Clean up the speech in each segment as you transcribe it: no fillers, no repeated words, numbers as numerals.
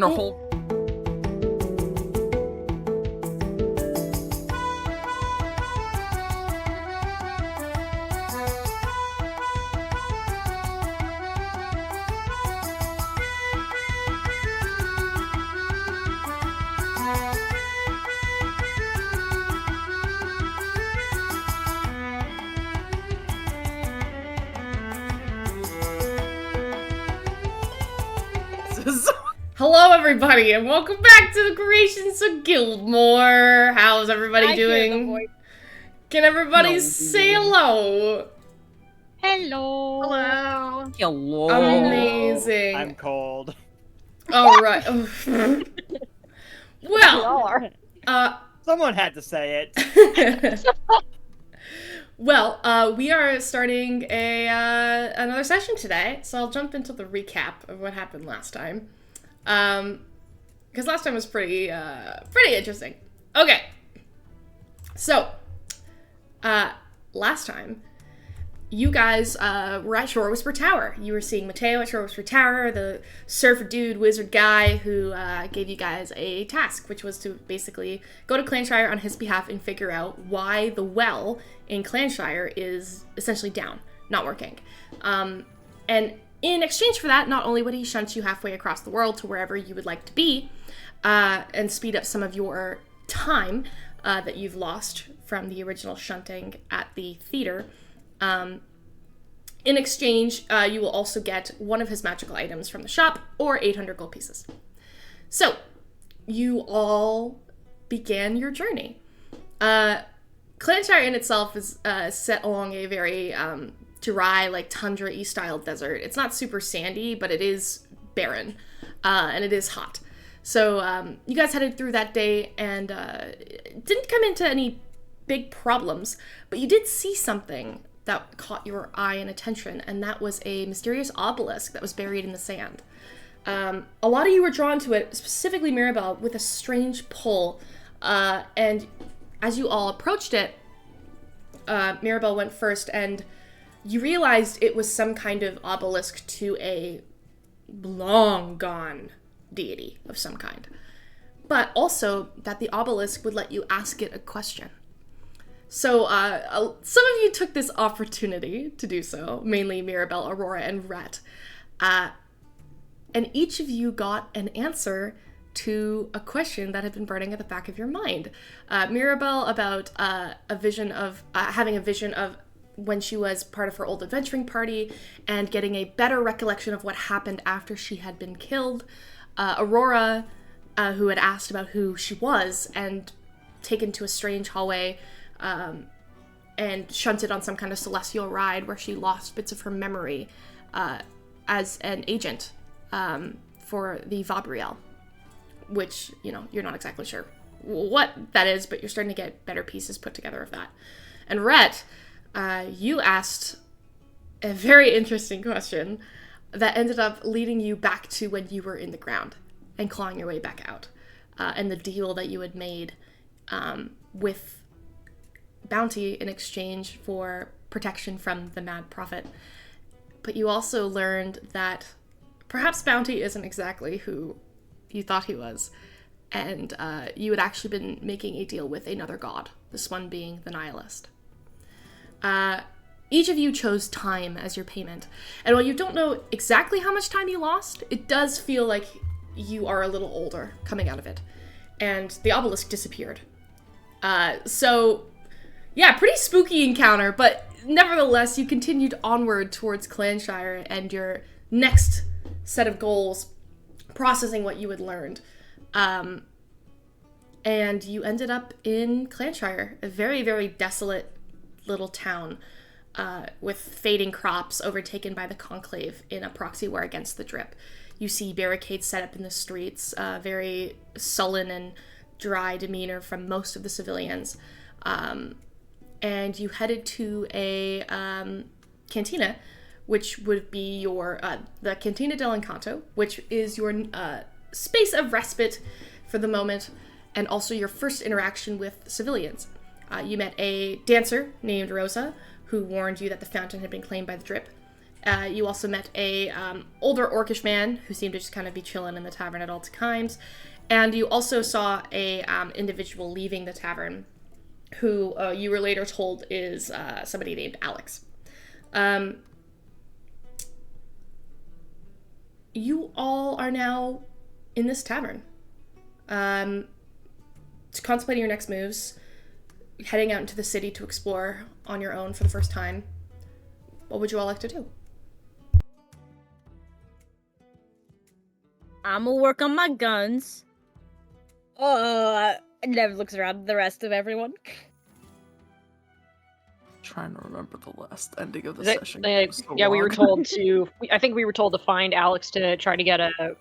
And her whole... Hello, everybody, and welcome back to the creations of Gildmoor. How's everybody doing? Can everybody say hello? Hello. Hello. Hello. Amazing. I'm cold. All right. Well, Someone had to say it. well, we are starting another session today, so I'll jump into the recap of what happened last time. Because last time was pretty interesting. Okay. So, last time, you guys were at Shore Whisper Tower. You were seeing Mateo at Shore Whisper Tower, the surfer dude, wizard guy who gave you guys a task, which was to basically go to Clanshire on his behalf and figure out why the well in Clanshire is essentially down, not working. And in exchange for that, not only would he shunt you halfway across the world to wherever you would like to be, and speed up some of your time that you've lost from the original shunting at the theater, in exchange, you will also get one of his magical items from the shop, or 800 gold pieces. So, you all began your journey. Clanshire in itself is set along a very dry, like tundra-y style desert. It's not super sandy, but it is barren, and it is hot. So you guys headed through that day and didn't come into any big problems, but you did see something that caught your eye and attention, and that was a mysterious obelisk that was buried in the sand. A lot of you were drawn to it, specifically Mirabelle, with a strange pull, and as you all approached it, Mirabelle went first, and you realized it was some kind of obelisk to a long-gone deity of some kind. But also that the obelisk would let you ask it a question. So some of you took this opportunity to do so, mainly Mirabelle, Aurora, and Rhett. And each of you got an answer to a question that had been burning at the back of your mind. Mirabelle about having a vision of when she was part of her old adventuring party and getting a better recollection of what happened after she had been killed. Aurora, who had asked about who she was and taken to a strange hallway and shunted on some kind of celestial ride where she lost bits of her memory as an agent for the Vabriel, which, you're not exactly sure what that is, but you're starting to get better pieces put together of that. And Rhett, you asked a very interesting question that ended up leading you back to when you were in the ground and clawing your way back out, and the deal that you had made with Bounty in exchange for protection from the Mad Prophet. But you also learned that perhaps Bounty isn't exactly who you thought he was, and you had actually been making a deal with another god, this one being the Nihilist. Each of you chose time as your payment, and while you don't know exactly how much time you lost, it does feel like you are a little older coming out of it, and the obelisk disappeared. So, yeah, pretty spooky encounter, but nevertheless, you continued onward towards Clanshire and your next set of goals, processing what you had learned. And you ended up in Clanshire, a very, very desolate little town with fading crops overtaken by the Conclave in a proxy war against the Drip. You see barricades set up in the streets, very sullen and dry demeanor from most of the civilians. And you headed to a cantina, which would be your the Cantina del Encanto, which is your space of respite for the moment, and also your first interaction with civilians. You met a dancer named Rosa, who warned you that the fountain had been claimed by the Drip. You also met a older orcish man who seemed to just kind of be chilling in the tavern at all times. And you also saw a individual leaving the tavern who you were later told is somebody named Alex. You all are now in this tavern. Contemplating your next moves, heading out into the city to explore on your own for the first time. What would you all like to do? I'm gonna work on my guns. Nev looks around at the rest of everyone. Trying to remember the last ending of the Is it- session. uh, It was so yeah, we were long. told to. I think we were told to find Alex to try to get a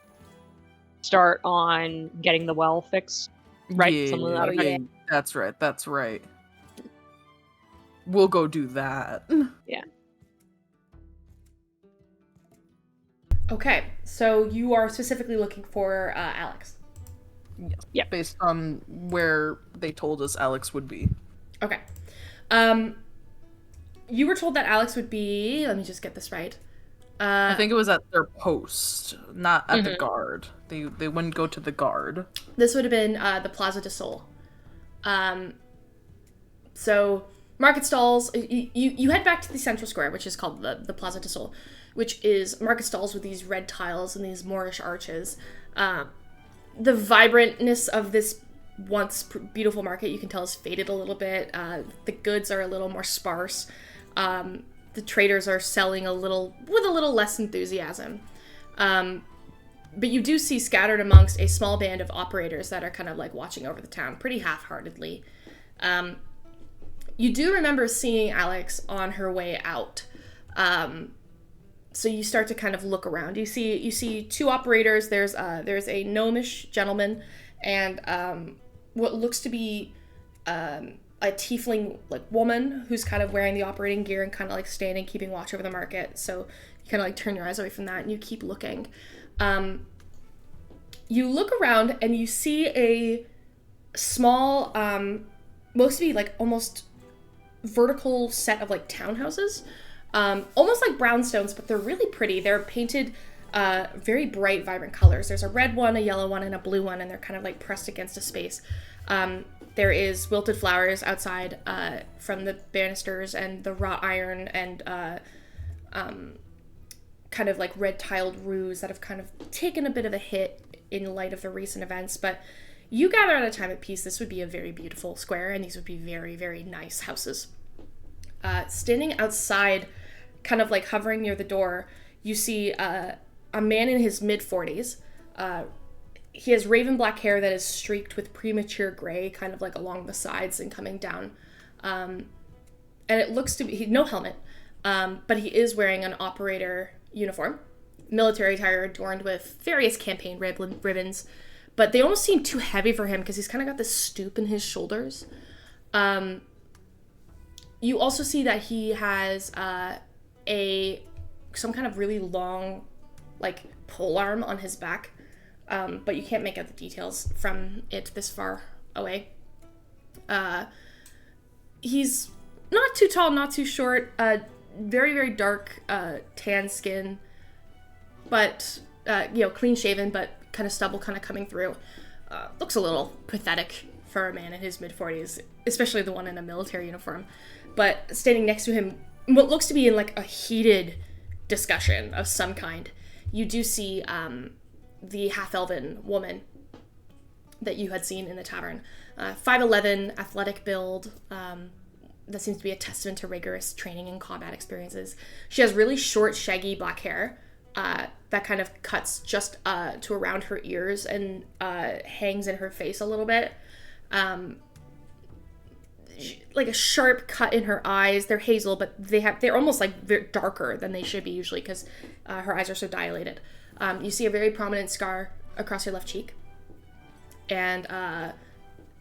start on getting the well fixed. Right? Yeah, Something to that yeah. effect. that's right. That's right. We'll go do that. Okay, so you are specifically looking for Alex. Yep. Based on where they told us Alex would be. Okay. You were told that Alex would be. Let me just get this right. I think it was at their post, not at the guard. They wouldn't go to the guard. This would have been the Plaza de Sol. So market stalls. You head back to the central square, which is called the Plaza de Sol, which is market stalls with these red tiles and these Moorish arches. The vibrantness of this once beautiful market, you can tell, has faded a little bit. The goods are a little more sparse. The traders are selling with a little less enthusiasm. But you do see scattered amongst a small band of operators that are kind of like watching over the town pretty half-heartedly. You do remember seeing Alex on her way out. So you start to kind of look around. You see two operators. There's a gnomish gentleman and what looks to be a tiefling like woman who's kind of wearing the operating gear and kind of like standing, keeping watch over the market. So you kind of like turn your eyes away from that and you keep looking. You look around and you see a small, most to be like almost vertical set of like townhouses, almost like brownstones, but they're really pretty. They're painted very bright, vibrant colors. There's a red one, a yellow one, and a blue one, and they're kind of like pressed against a space. There is wilted flowers outside from the banisters and the wrought iron and kind of like red tiled roofs that have kind of taken a bit of a hit in light of the recent events. But you gather at a time of peace, this would be a very beautiful square, and these would be very, very nice houses. Standing outside, kind of like hovering near the door, you see a man in his mid-40s. He has raven black hair that is streaked with premature gray, kind of like along the sides and coming down. And it looks to be, no helmet, but he is wearing an operator uniform, military attire adorned with various campaign ribbons, but they almost seem too heavy for him because he's kind of got this stoop in his shoulders. You also see that he has some kind of really long, like, pole arm on his back, but you can't make out the details from it this far away. He's not too tall, not too short, very, very dark tan skin, but, clean shaven, but kind of stubble kind of coming through. Looks a little pathetic for a man in his mid-40s, especially the one in a military uniform. But standing next to him, what looks to be in like a heated discussion of some kind, you do see the half-elven woman that you had seen in the tavern. 5'11", athletic build, that seems to be a testament to rigorous training and combat experiences. She has really short, shaggy black hair that kind of cuts just to around her ears and hangs in her face a little bit. Like a sharp cut in her eyes. They're hazel, but they're almost like darker than they should be usually because her eyes are so dilated. You see a very prominent scar across her left cheek, and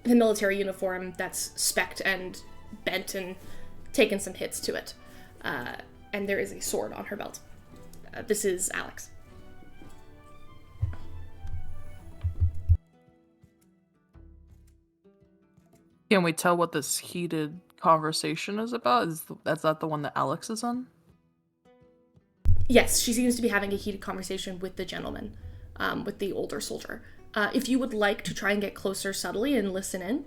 the military uniform that's specced and bent and taken some hits to it. And there is a sword on her belt. This is Alex. Can we tell what this heated conversation is about? That's that the one that Alex is on? Yes, she seems to be having a heated conversation with the gentleman, with the older soldier. If you would like to try and get closer subtly and listen in,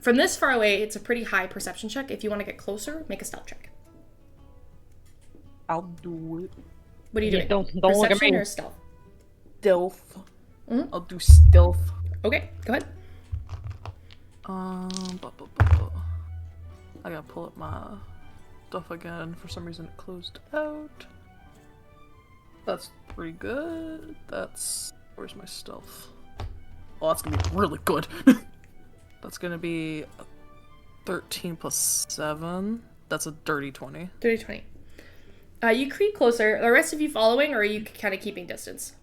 from this far away, it's a pretty high perception check. If you want to get closer, make a stealth check. I'll do it. What are you doing? Don't look at Perception me. or stealth? Stealth. Mhm. I'll do stealth. Okay, go ahead. I gotta pull up my stuff again. For some reason it closed out. That's pretty good. Where's my stealth? Oh, that's gonna be really good. That's gonna be 13 plus 7. That's a dirty 20. Dirty 20. You creep closer. The rest of you following, or are you kind of keeping distance?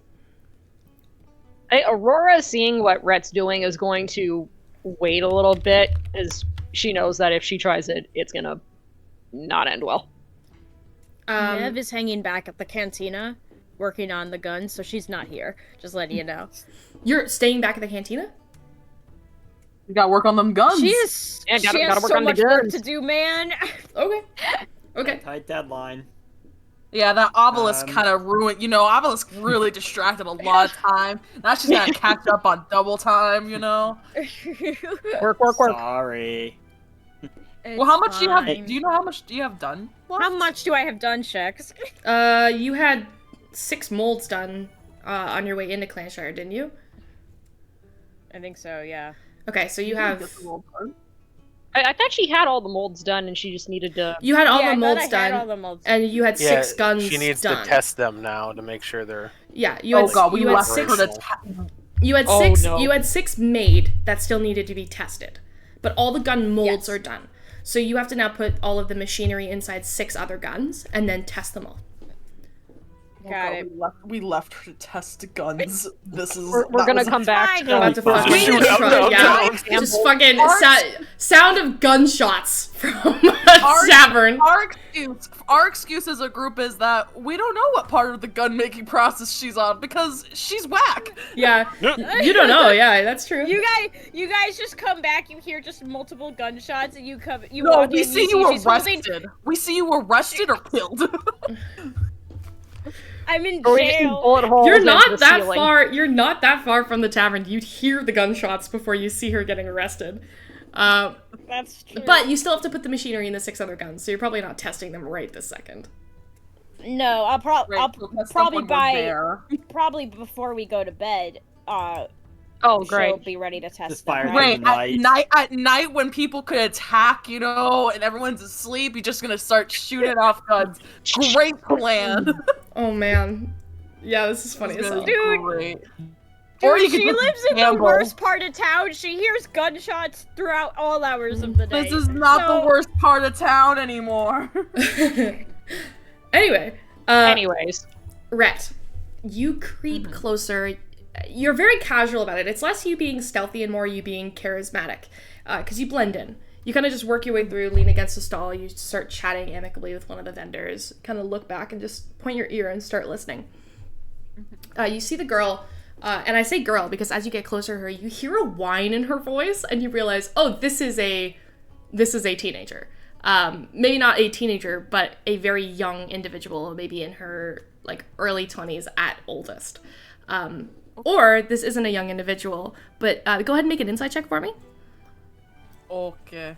Aurora, seeing what Rhett's doing, is going to wait a little bit, as she knows that if she tries it, it's gonna not end well. Nev is hanging back at the cantina, working on the guns, so she's not here. Just letting you know. You're staying back at the cantina? You gotta work on them guns. She has gotta work so on the much work guns. to do, man. Okay. Okay. Tight deadline. Yeah, that obelisk Um, kind of ruined. Obelisk really distracted a lot of time. Now she's gotta catch up on double time. Work. Sorry. Well, how much do you have? It's Do you know how much do you have done? fine. How much do I have done, Shex? You had 6 molds done on your way into Clanshire, didn't you? I think so, yeah. Okay, so you have... I thought she had all the molds done, and she just needed to. You had all Yeah, the I thought molds I had done, all the molds. and you had 6 guns She needs done. to test them now to make sure they're. Yeah, you had, Oh god, we you had left 6... her to. You had Oh, 6. no. You had 6 made that still needed to be tested, but all the gun molds Yes. are done. So you have to now put all of the machinery inside 6 other guns and then test them all. Got it. We left her to test guns. This is. We're gonna come back. Fine. to- About to Let's fucking shoot up, try- down, yeah, down. just fucking sound of gunshots from a Our- tavern. Our excuse as a group is that we don't know what part of the gun making process she's on because she's whack. Yeah, you don't know. Yeah, that's true. You guys just come back. You hear just multiple gunshots, and you come. You No, walk we in, see you you she's holding- arrested. We see you arrested or killed. I'm in Throwing it in jail. bullet holes You're into not the that ceiling. far. You're not that far from the tavern. You'd hear the gunshots before you see her getting arrested. That's true. But you still have to put the machinery in the 6 other guns, so you're probably not testing them right this second. no, I'll Right, I'll so that's probably when we're by there. probably before we go to bed. Oh, She'll great. be ready to test Just them, fire right? them. Wait, at night when people could attack, and everyone's asleep, you're just gonna start shooting off guns. Great plan. Oh man. Yeah, this is funny as hell. Dude. Great. Dude, you could she just lives in the gamble. worst part of town. She hears gunshots throughout all hours of the day. This is not So- the worst part of town anymore. Anyway, Anyways, Rhett, you creep closer. You're very casual about it. It's less you being stealthy and more you being charismatic, because you blend in. You kind of just work your way through, lean against a stall, you start chatting amicably with one of the vendors, kind of look back and just point your ear and start listening. You see the girl, and I say girl because as you get closer to her, you hear a whine in her voice, and you realize, oh, this is a teenager. Maybe not a teenager, but a very young individual, maybe in her early 20s at oldest. Or this isn't a young individual, but go ahead and make an insight check for me. Okay.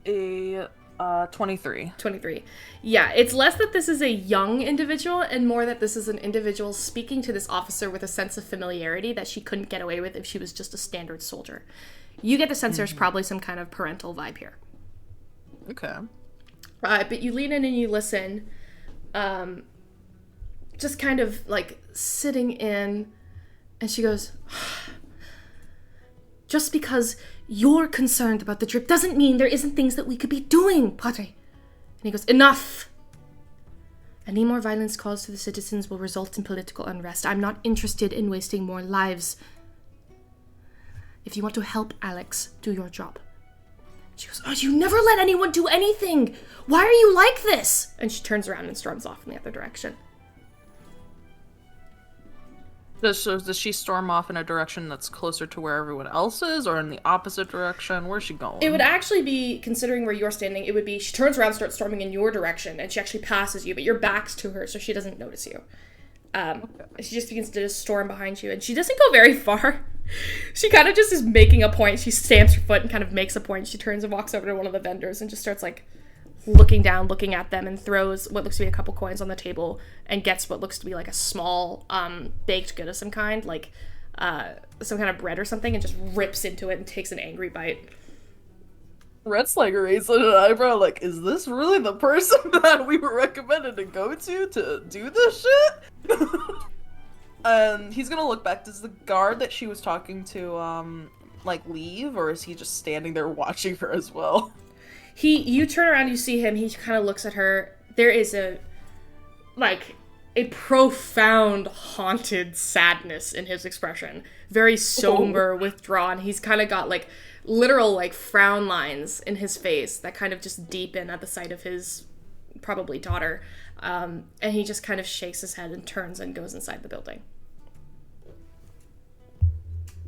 A 23. 23. Yeah, it's less that this is a young individual and more that this is an individual speaking to this officer with a sense of familiarity that she couldn't get away with if she was just a standard soldier. You get the sense there's probably some kind of parental vibe here. Okay. But you lean in and you listen, just kind of sitting in, and she goes, just because you're concerned about the trip doesn't mean there isn't things that we could be doing, Padre. And he goes, enough! Any more violence caused to the citizens will result in political unrest. I'm not interested in wasting more lives. If you want to help Alex, do your job. She goes, oh, you never let anyone do anything! Why are you like this? And she turns around and storms off in the other direction. Does she storm off in a direction that's closer to where everyone else is, or in the opposite direction? Where's she going? It would actually be, considering where you're standing, it would be she turns around, starts storming in your direction, and she actually passes you, but your back's to her, so she doesn't notice you. She just begins to just storm behind you, and she doesn't go very far. She kind of just is making a point. She stamps her foot and kind of makes a point. She turns and walks over to one of the vendors and just starts, like, looking down, looking at them, and throws what looks to be a couple coins on the table and gets what looks to be like a small baked good of some kind, like some kind of bread or something, and just rips into it and takes an angry bite. Rhett's like raising an eyebrow, like, is this really the person that we were recommended to go to do this shit? And he's gonna look back. Does the guard that she was talking to like leave, or is he just standing there watching her as well? You turn around, you see him, he kind of looks at her. There is a profound, haunted sadness in his expression. Very somber, withdrawn. He's kind of got, like, literal, like, frown lines in his face that kind of just deepen at the sight of his, probably, daughter. And he just kind of shakes his head and turns and goes inside the building.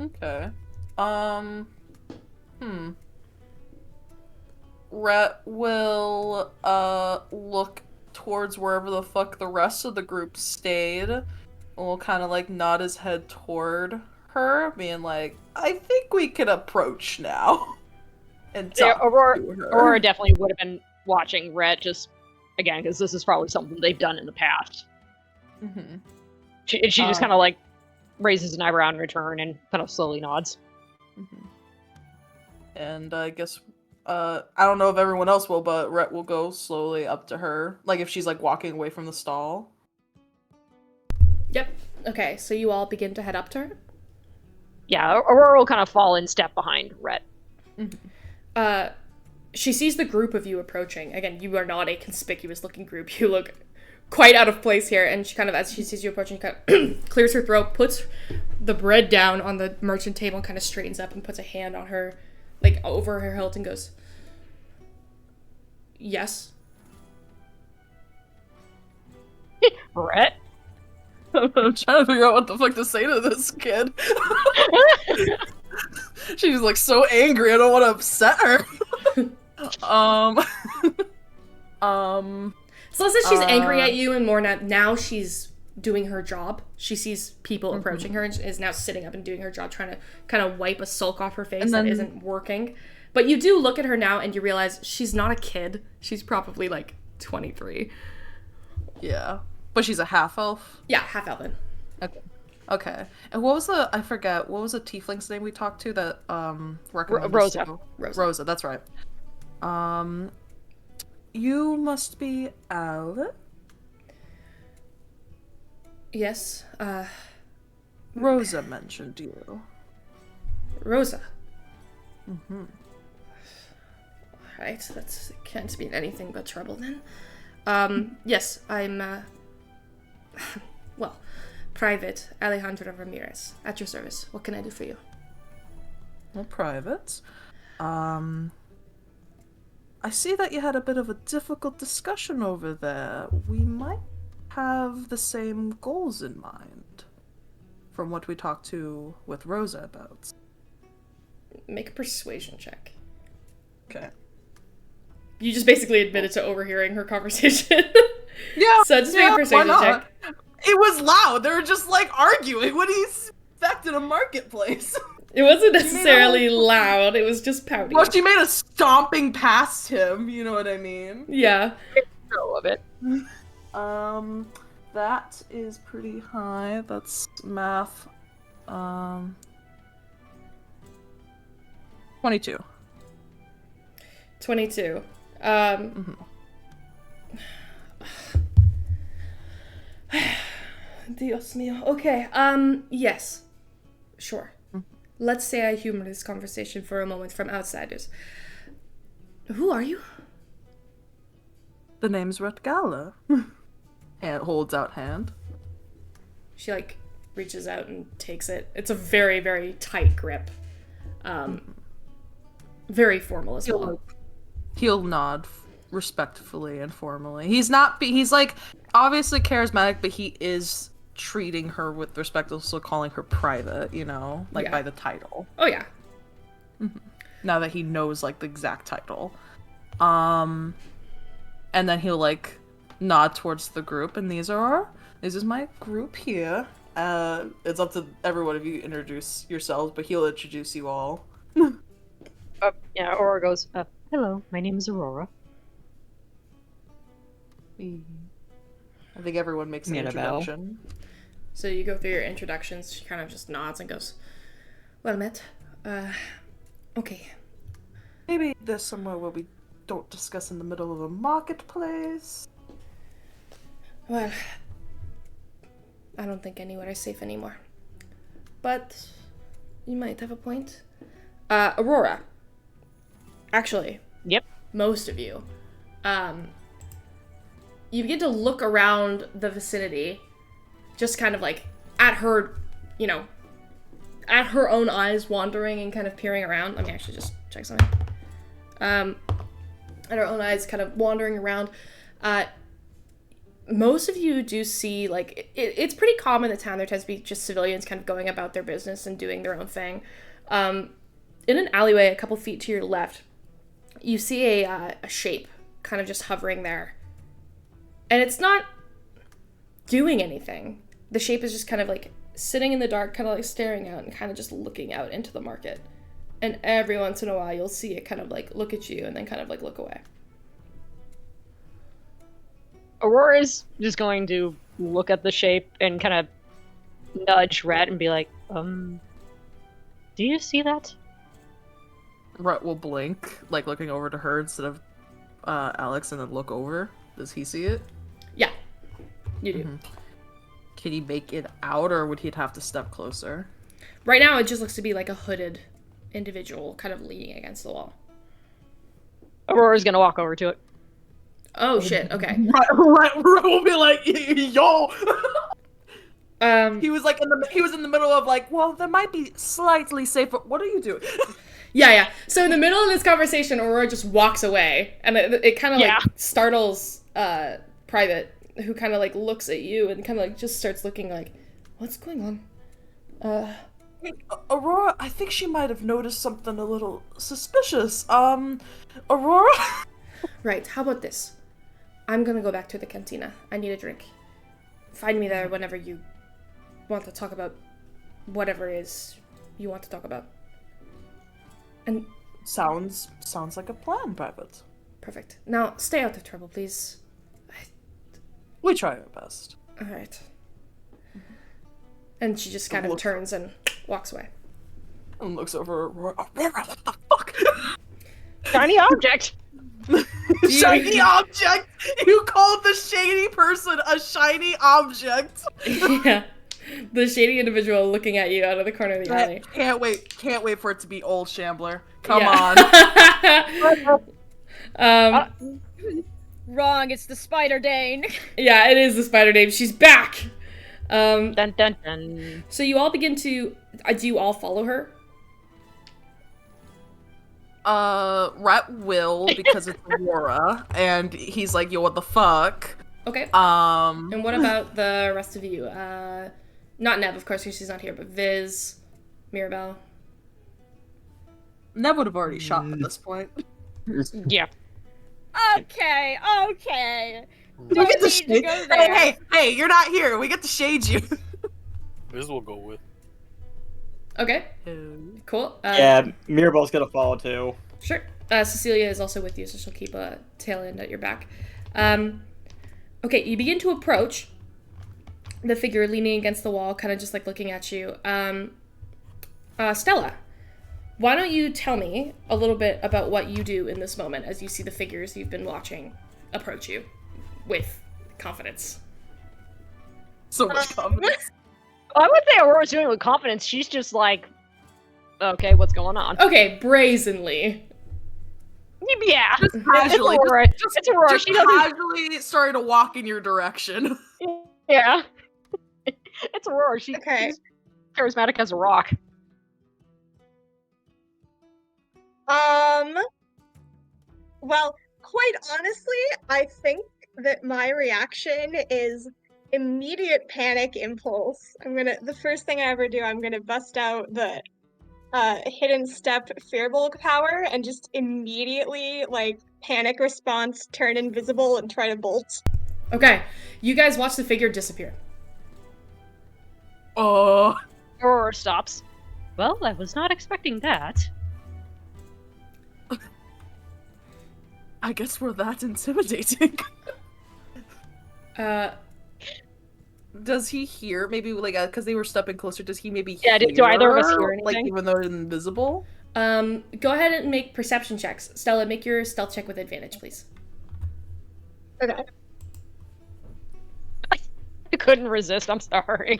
Okay. Rhett will look towards wherever the fuck the rest of the group stayed, and will kind of like nod his head toward her, being like, I think we can approach now. And talk to her. Aurora definitely would have been watching Rhett, just again, because this is probably something they've done in the past. Mm-hmm. She just kind of like raises an eyebrow in return and kind of slowly nods. Mm-hmm. And I guess I don't know if everyone else will, but Rhett will go slowly up to her, like if she's like walking away from the stall. Yep. Okay, so you all begin to head up to her? Yeah, Aurora will kind of fall in step behind Rhett. Mm-hmm. She sees the group of you approaching. Again, you are not a conspicuous-looking group. You look quite out of place here, and she kind of, as she sees you approaching, kind of clears her throat, puts the bread down on the merchant table, and kind of straightens up and puts a hand on her, like, over her hilt, and goes, yes? Rhett? I'm trying to figure out what the fuck to say to this kid. She's like so angry, I don't want to upset her. So it's that she's angry at you, and more now she's doing her job. She sees people approaching her and is now sitting up and doing her job, trying to kind of wipe a sulk off her face that isn't working. But you do look at her now and you realize she's not a kid. She's probably like 23. Yeah. But she's a half-elf? Yeah, half-elven. Okay. And what was the tiefling's name we talked to that recommended Rosa. Rosa, that's right. You must be Al? Yes, Rosa mentioned you. Rosa. Mm-hmm. Alright, that can't be anything but trouble then. Yes, I'm, well, Private Alejandro Ramirez, at your service. What can I do for you? Well, Private. I see that you had a bit of a difficult discussion over there. We might have the same goals in mind, from what we talked to with Rosa about. Make a persuasion check. Okay. You just basically admitted to overhearing her conversation. Yeah. So just make a persuasion check. It was loud. They were just like arguing. What do you expect in a marketplace? It wasn't necessarily loud. It was just pouty. Well, she made a stomping past him. You know what I mean? Yeah. Go of it. That is pretty high. That's math. 22. 22. Dios mío. Okay, yes. Sure. Let's say I humor this conversation for a moment from outsiders. Who are you? The name's Rutgala. And holds out hand. She, like, reaches out and takes it. It's a very, very tight grip. Very formal as well. He'll nod respectfully and formally. He's like, obviously charismatic, but he is treating her with respect, also calling her private, you know, like by the title. Oh yeah. Mm-hmm. Now that he knows like the exact title. And then he'll like nod towards the group, and this is my group here. It's up to everyone if you introduce yourselves, but he'll introduce you all. Yeah, Aurora goes, hello, my name is Aurora. I think everyone makes an introduction. So you go through your introductions, she kind of just nods and goes, well met. Okay. Maybe there's somewhere where we don't discuss in the middle of a marketplace. Well, I don't think anywhere is safe anymore. But you might have a point. Aurora. Actually. Yep. Most of you. You begin to look around the vicinity, just kind of like at her, you know, at her own eyes wandering and kind of peering around. Let me actually just check something. At her own eyes kind of wandering around. Most of you do see, like, it's pretty common in the town. There tends to be just civilians kind of going about their business and doing their own thing. In an alleyway a couple feet to your left, you see a shape kind of just hovering there. And it's not doing anything. The shape is just kind of like sitting in the dark, kind of like staring out and kind of just looking out into the market. And every once in a while, you'll see it kind of like look at you and then kind of like look away. Aurora's just going to look at the shape and kind of nudge Rhett and be like, do you see that? Rhett will blink, like looking over to her instead of Alex, and then look over. Does he see it? Yeah, you do. Mm-hmm. Can he make it out, or would he have to step closer? Right now, it just looks to be like a hooded individual kind of leaning against the wall. Aurora's gonna walk over to it. Oh, shit, okay. Rhett will be like, yo! He was like he was in the middle of like, well, there might be slightly safer. What are you doing? Yeah. So in the middle of this conversation, Aurora just walks away, and it kind of like startles Private, who kind of like looks at you and kind of like just starts looking like, what's going on? Aurora, I think she might have noticed something a little suspicious. Aurora? Right, how about this? I'm gonna go back to the cantina. I need a drink. Find me there whenever you want to talk about whatever it is you want to talk about. And sounds like a plan, Private. Perfect. Now, stay out of trouble, please. We try our best. Alright. And she just kind of turns and walks away. And looks over at Aurora. Aurora, what the fuck? Shiny object! Shiny object! You called the shady person a shiny object! Yeah. The shady individual looking at you out of the corner of the alley. Can't wait for it to be old Shambler. Come on. Wrong, it's the Spider Dane. Yeah, it is the Spider Dane. She's back! Dun dun dun. So you all begin to... do you all follow her? Rhett will, because it's Aurora, and he's like, yo, what the fuck? Okay. And what about the rest of you? Not Neb, of course, because she's not here, but Viz, Mirabelle. Neb would have already shot at this point. Yeah. Okay. We get to shade. Hey, you're not here. We get to shade you. This will go with. Okay. Cool. Yeah, Mirabelle's gonna follow too. Sure. Cecilia is also with you, so she'll keep a tail end at your back. Okay, you begin to approach the figure leaning against the wall, kind of just like looking at you. Stella, why don't you tell me a little bit about what you do in this moment as you see the figures you've been watching approach you with confidence? So much confidence. I would say Aurora's doing it with confidence. She's just like, okay, what's going on? Okay, brazenly. Yeah. Just casually. It's Aurora. Just She doesn't... casually started to walk in your direction. Yeah. It's Aurora. She's charismatic as a rock. Well, quite honestly, I think that my reaction is immediate panic impulse, the first thing I ever do, I'm gonna bust out the hidden step fearbulk power and just immediately, like, panic response, turn invisible, and try to bolt. Okay, you guys watch the figure disappear. Oh. Aurora stops. Well, I was not expecting that. I guess we're that intimidating. Does he hear? Maybe, like, because they were stepping closer, does he maybe hear? Yeah, do either of us hear anything? Like, even though they're invisible? Go ahead and make perception checks. Stella, make your stealth check with advantage, please. Okay. I couldn't resist, I'm sorry.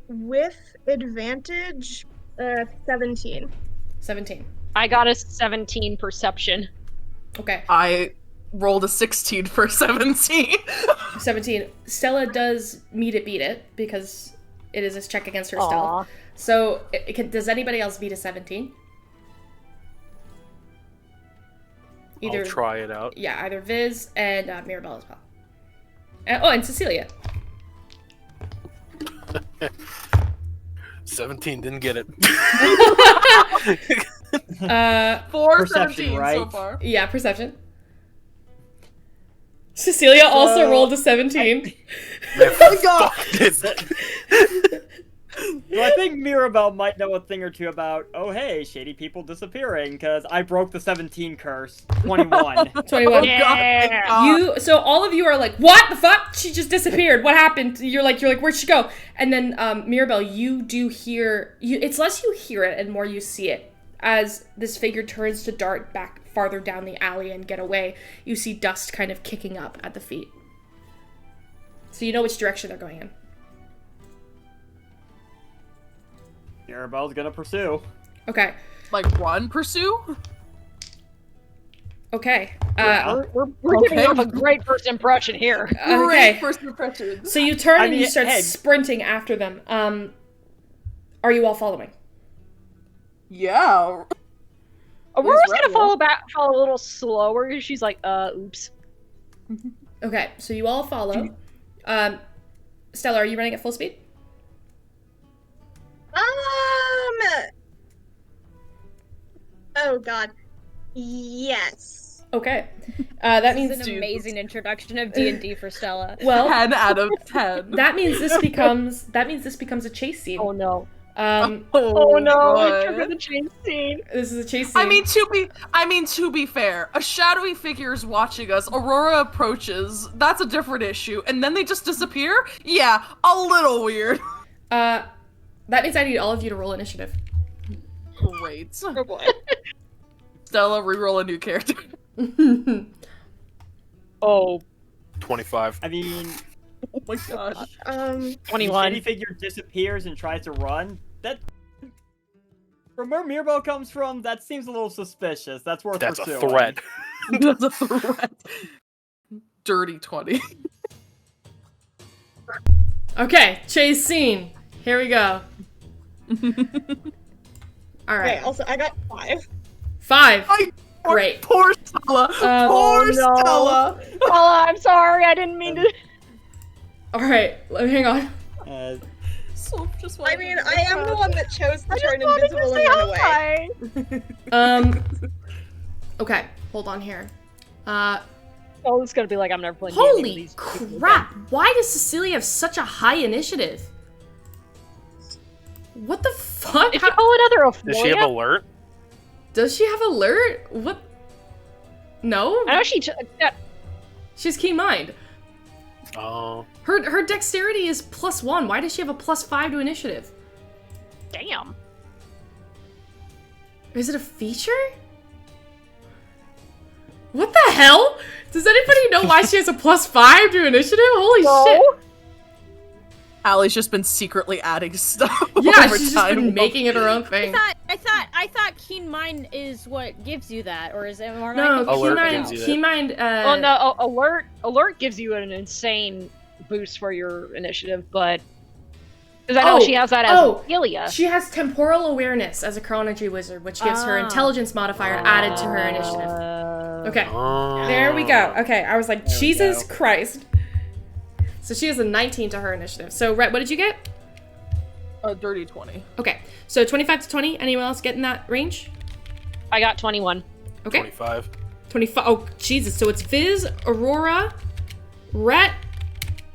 With advantage, 17. 17. I got a 17 perception. Okay. I rolled a 16 for 17. 17. Stella does beat it because it is a check against her Aw. stealth. So, does anybody else beat a 17? I'll try it out. Yeah, either Viz and Mirabelle as well. And Cecilia. 17 didn't get it. 4 Perception, 17 so right? far. Yeah, perception. Cecilia also rolled a 17. Oh God! So I think Mirabelle might know a thing or two about, oh hey, shady people disappearing, because I broke the 17 curse. 21. 21. Yeah! So all of you are like, what the fuck? She just disappeared. What happened? You're like, where'd she go? And then Mirabelle, you do hear, it's less you hear it and more you see it. As this figure turns to dart back farther down the alley and get away, you see dust kind of kicking up at the feet. So you know which direction they're going in. Mirabelle's gonna pursue. Okay. Like, run, pursue? Okay. We're giving off a great first impression here. Okay. Great first impression. So you turn and mean, you start hey. sprinting after them. Are you all following? Yeah. Aurora's Where's gonna Red follow a little slower. She's like, oops. Okay, so you all follow. Stella, are you running at full speed? Oh god. Yes. Okay. That means This is an amazing introduction of D&D for Stella. well, 10 out of 10. that means this becomes a chase scene. Oh no. Oh no, God. it triggered the chase scene. This is a chase scene. I mean to be fair, a shadowy figure is watching us. Aurora approaches. That's a different issue. And then they just disappear? Yeah, a little weird. that means I need all of you to roll initiative. Great. Oh boy. Stella, reroll a new character. Oh, 25. I mean, Oh my gosh. 21. shady figure disappears and tries to run. That, from where Mirabelle comes from, that seems a little suspicious. That's worth That's a pursuing. threat. That's a threat. Dirty 20. Okay, chase scene. Here we go. All Okay, right. also I got 5. 5. Poor- Great. Poor Stella. Oh, no. Stella. Oh, I'm sorry. I didn't mean to. All right. Hang on. So just I mean, I am the one that chose to turn invisible and run away. Okay. Hold on here. Oh, it's gonna be like I'm never playing. Holy D&D with these people crap! Why does Cecilia have such a high initiative? What the fuck? If you roll another Does she have alert? Does she have alert? What? No? I know she. She's keen mind. Oh. Her dexterity is +1. Why does she have a +5 to initiative? Damn. Is it a feature? What the hell? Does anybody know why she has a +5 to initiative? Holy shit. Allie's just been secretly adding stuff. Yeah, over she's just time. been making it her own thing. I thought keen mind is what gives you that, or is it more No, like Alert keen gives you that. keen mind, Oh no, alert gives you an insane boost for your initiative, but because I know she has that as Ophelia. She has temporal awareness as a chronology wizard, which gives her intelligence modifier added to her initiative. Okay. Oh. There we go. Okay, I was like, There we Jesus go. Christ. So she has a 19 to her initiative. So, Rhett, what did you get? A dirty 20. Okay, so 25 to 20. Anyone else get in that range? I got 21. Okay. 25. 25. Oh, Jesus. So it's Viz, Aurora, Rhett,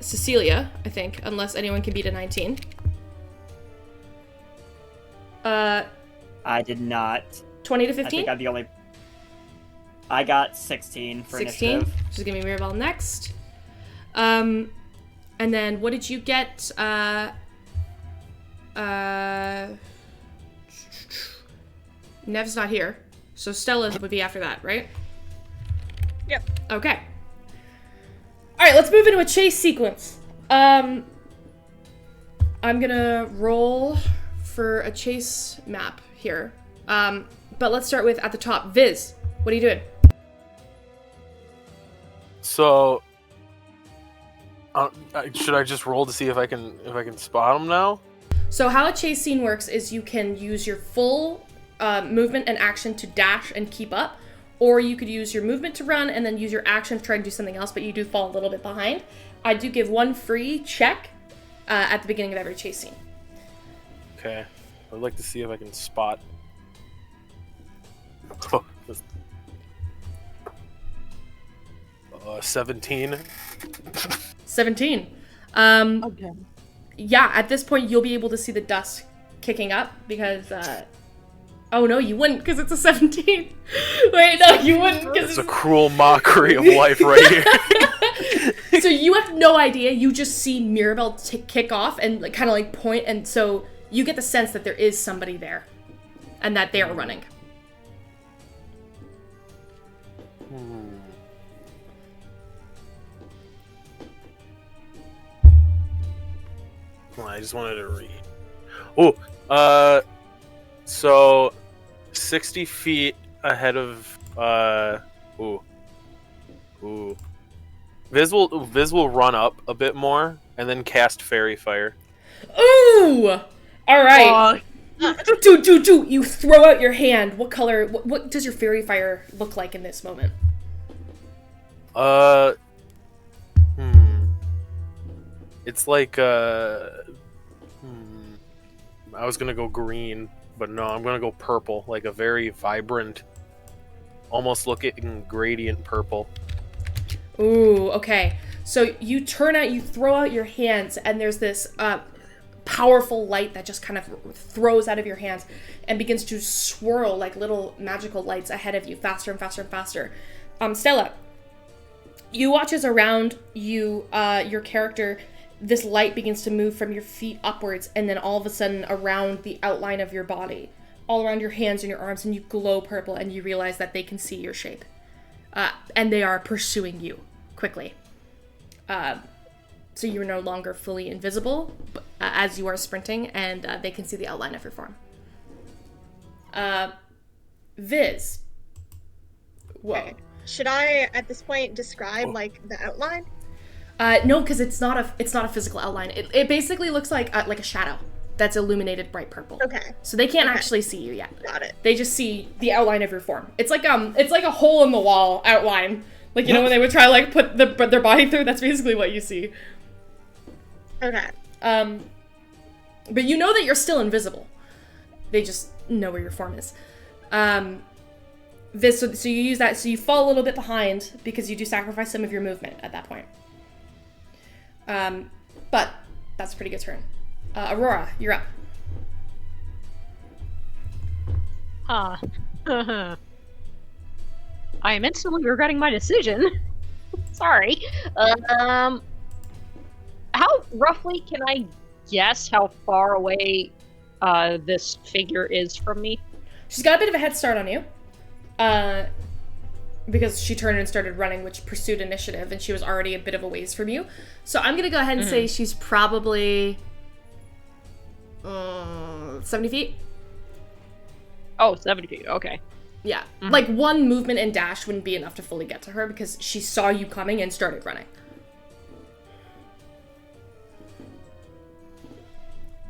Cecilia, I think, unless anyone can beat a 19. I did not. 20 to I 15? think I'm the only. I got 16 for 16. initiative. She's gonna be Mirabelle next. And then what did you get? Nev's not here, so Stella would be after that, right? Yep. Okay. All right, let's move into a chase sequence. I'm gonna roll for a chase map here. But let's start with at the top. Viz, what are you doing? So, should I just roll to see if I can spot him now? So how a chase scene works is you can use your full movement and action to dash and keep up, or you could use your movement to run and then use your action to try and do something else, but you do fall a little bit behind. I do give one free check at the beginning of every chase scene. Okay. I'd like to see if I can spot. 17. 17. Again. Yeah, at this point you'll be able to see the dust kicking up because oh no, you wouldn't because it's a 17. Wait, no, you wouldn't because It's a cruel mockery of life right here. So you have no idea. You just see Mirabelle kick off and like kind of like point, and so you get the sense that there is somebody there, and that they are running. Well, I just wanted to read. Oh, so 60 feet ahead of Viz will run up a bit more and then cast Fairy Fire. Ooh! Alright. Do. You throw out your hand. What color, what does your fairy fire look like in this moment? It's like, I was gonna go green, but no, I'm gonna go purple, like a very vibrant, almost looking gradient purple. Ooh, okay. So you throw out your hands, and there's this powerful light that just kind of throws out of your hands and begins to swirl like little magical lights ahead of you, faster and faster and faster. Stella, you watch as around you, your character, this light begins to move from your feet upwards, and then all of a sudden around the outline of your body, all around your hands and your arms, and you glow purple, and you realize that they can see your shape. And they are pursuing you quickly. So you're no longer fully invisible as you are sprinting, and they can see the outline of your form. Viz. Whoa. Okay. Should I, at this point, describe like the outline? No, because it's not a physical outline. It basically looks like a shadow that's illuminated bright purple. Okay. So they can't actually see you yet. Got it. They just see the outline of your form. It's like a hole in the wall outline. Like, you know, when they would try to like put their body through, that's basically what you see. Okay. But you know that you're still invisible. They just know where your form is. So you use that, so you fall a little bit behind because you do sacrifice some of your movement at that point. But that's a pretty good turn. Aurora, you're up. I am instantly regretting my decision. Sorry. How roughly can I guess how far away this figure is from me? She's got a bit of a head start on you. Because she turned and started running, which pursued initiative, and she was already a bit of a ways from you. So I'm gonna go ahead and say she's probably 70 feet. Oh, 70 feet, okay. Yeah. Like one movement and dash wouldn't be enough to fully get to her because she saw you coming and started running.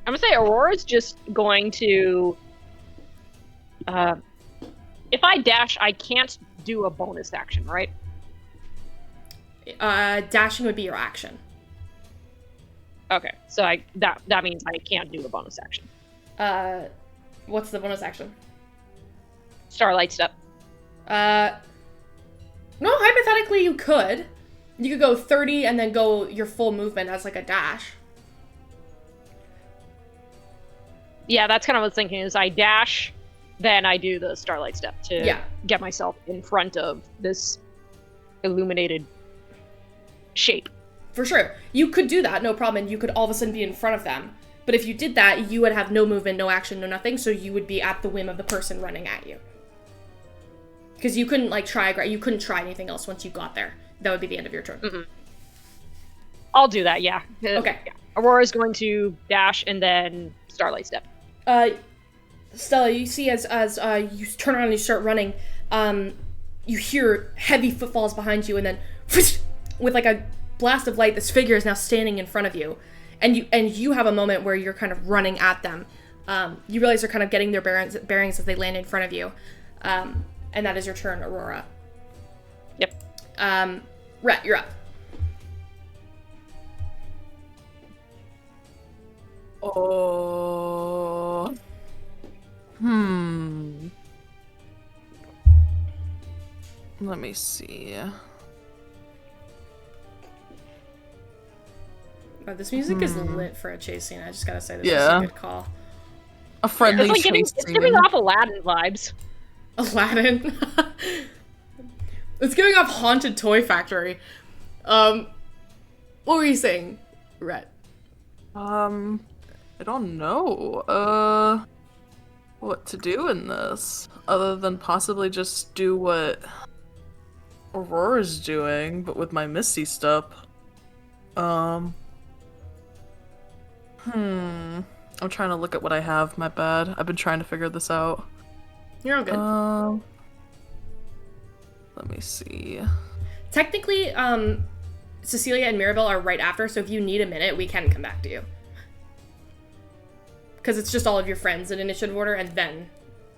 I'm gonna say Aurora's just going to... if I dash, I can't do a bonus action, right? Dashing would be your action. Okay, so that means I can't do a bonus action. What's the bonus action? Starlight Step. No, hypothetically you could. You could go 30 and then go your full movement as like a dash. Yeah, that's kind of what I was thinking, is I dash, then I do the Starlight Step to get myself in front of this illuminated shape. For sure. You could do that, no problem, and you could all of a sudden be in front of them. But if you did that, you would have no movement, no action, no nothing, so you would be at the whim of the person running at you. Because you couldn't, like, you couldn't try anything else once you got there. That would be the end of your turn. Mm-hmm. I'll do that, yeah. Okay. Yeah. Aurora's going to dash and then Starlight Step. Stella, you see as you turn around and you start running, you hear heavy footfalls behind you, and then whoosh, with like a blast of light, this figure is now standing in front of you, and you have a moment where you're kind of running at them. You realize they're kind of getting their bearings as they land in front of you, and that is your turn, Aurora. Yep. Rhett, you're up. Oh. Let me see. Oh, this music is lit for a chase scene. I just gotta say, this is Yeah. a good call. A friendly It's chase it's scene. giving off Aladdin vibes. Aladdin. It's giving off Haunted Toy Factory. What were you saying, Rhett? I don't know. What to do in this, other than possibly just do what Aurora's doing, but with my Misty Step. I'm trying to look at what I have, my bad. I've been trying to figure this out. You're all good. Let me see. Technically, Cecilia and Mirabelle are right after, so if you need a minute, we can come back to you. Because it's just all of your friends in initiative order, and then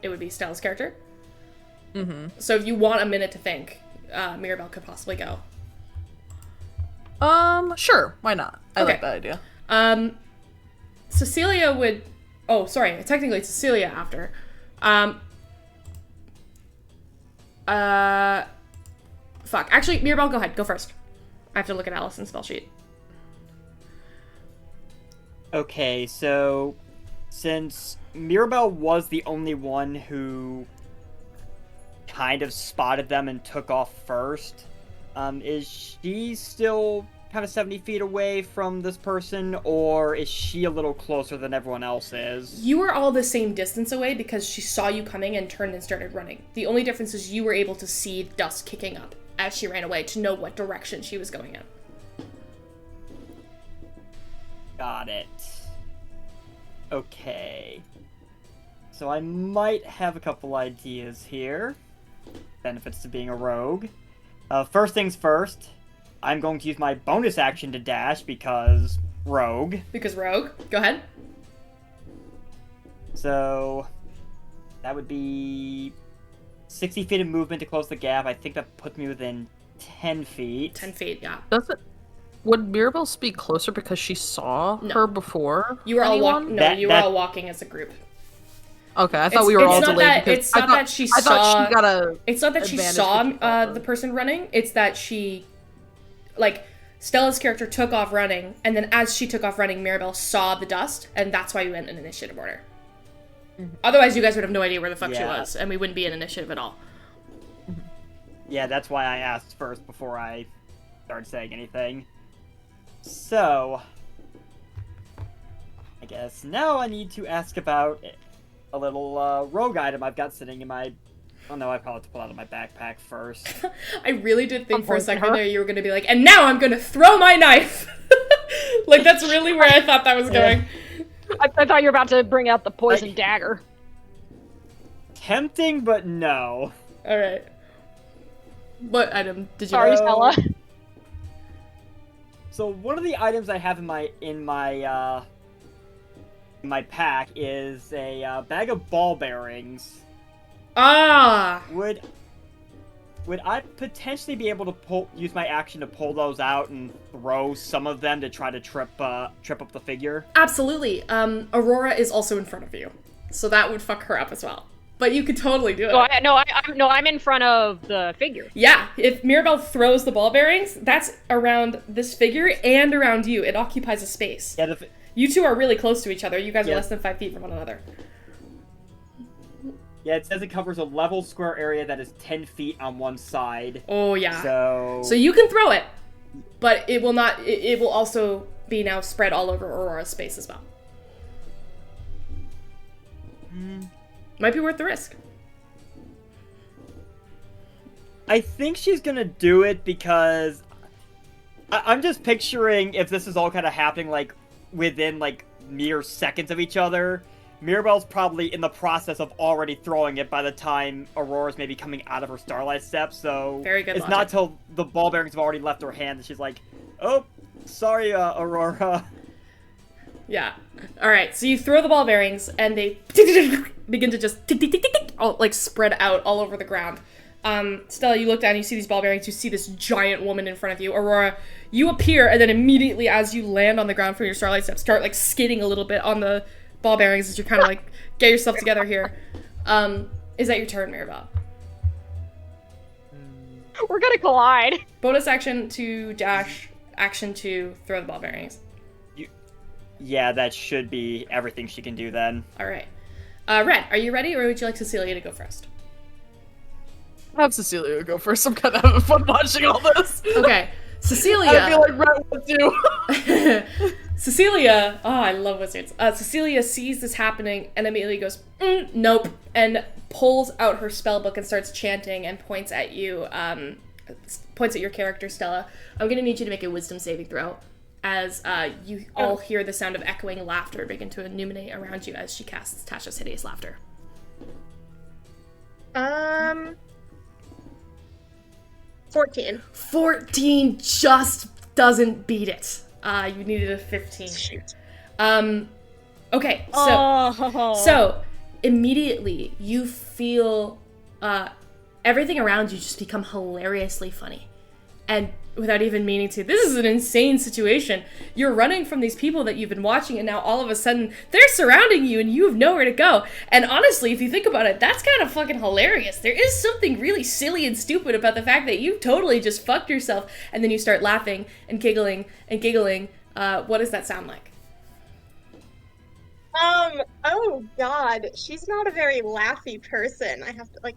it would be Stella's character. Mm-hmm. So if you want a minute to think, Mirabelle could possibly go. Sure, why not? I Okay. like that idea. Cecilia would... Oh, sorry, technically it's Cecilia after. Fuck. Actually, Mirabelle, go ahead. Go first. I have to look at Allison's spell sheet. Okay, so since Mirabelle was the only one who kind of spotted them and took off first, is she still kind of 70 feet away from this person, or is she a little closer than everyone else is? You were all the same distance away because she saw you coming and turned and started running. The only difference is you were able to see dust kicking up as she ran away to know what direction she was going in. Got it. Okay. So I might have a couple ideas here. Benefits to being a rogue. First things first, I'm going to use my bonus action to dash because rogue. Because rogue. Go ahead. So that would be 60 feet of movement to close the gap. I think that puts me within 10 feet. 10 feet, yeah. Would Mirabelle speak closer because she saw her before? You were all anyone? you were all walking as a group. Okay, I thought we were all delayed. It's not that she saw. She got a. It's not that she saw the person running. It's that she, like, Stella's character took off running, and then as she took off running, Mirabelle saw the dust, and that's why we went in initiative order. Mm-hmm. Otherwise, you guys would have no idea where the fuck she was, and we wouldn't be in initiative at all. Yeah, that's why I asked first before I started saying anything. So, I guess now I need to ask about a little rogue item I've got sitting in my... Oh no, I probably have to pull out of my backpack first. I really did think for a second there you were going to be like, and now I'm going to throw my knife! Like, that's really where I thought that was going. I thought you were about to bring out the poison dagger. Tempting, but no. Alright. What item did you... Sorry, Stella. So one of the items I have in my pack is a bag of ball bearings. Ah! would I potentially be able to use my action to pull those out and throw some of them to try to trip up the figure? Absolutely. Aurora is also in front of you, so that would fuck her up as well. But you could totally do it. I'm in front of the figure. Yeah, if Mirabelle throws the ball bearings, that's around this figure and around you. It occupies a space. Yeah, you two are really close to each other. You guys are less than 5 feet from one another. Yeah, it says it covers a level square area that is 10 feet on one side. Oh, yeah. So you can throw it, but it will not. It will also be now spread all over Aurora's space as well. Might be worth the risk. I think she's gonna do it because I'm just picturing if this is all kind of happening like within like mere seconds of each other. Mirabelle's probably in the process of already throwing it by the time Aurora's maybe coming out of her Starlight Step, so very good it's logic. not till the ball bearings have already left her hand that she's like, oh, sorry, Aurora. Yeah. Alright, so you throw the ball bearings, and they begin to just like spread out all over the ground. Stella, you look down, you see these ball bearings, you see this giant woman in front of you. Aurora, you appear, and then immediately as you land on the ground from your Starlight Step, start like skidding a little bit on the ball bearings as you kind of like get yourself together here. Is that your turn, Mirabelle? We're gonna collide. Bonus action to dash, action to throw the ball bearings. Yeah, that should be everything she can do then. Alright. Red, are you ready, or would you like Cecilia to go first? I'll have Cecilia go first. I'm kind of having fun watching all this. Okay. Cecilia. I feel like Red would too. Cecilia. Oh, I love wizards. Cecilia sees this happening and immediately goes, nope, and pulls out her spell book and starts chanting and points at you, points at your character, Stella. I'm gonna need you to make a wisdom saving throw as you all hear the sound of echoing laughter begin to illuminate around you as she casts Tasha's Hideous Laughter. 14. 14 just doesn't beat it. You needed a 15. Shoot. Okay, so immediately you feel everything around you just become hilariously funny. And without even meaning to, this is an insane situation. You're running from these people that you've been watching, and now all of a sudden they're surrounding you and you have nowhere to go. And honestly, if you think about it, that's kind of fucking hilarious. There is something really silly and stupid about the fact that you totally just fucked yourself, and then you start laughing and giggling and giggling. What does that sound like? Oh god, she's not a very laughy person. I have to, like...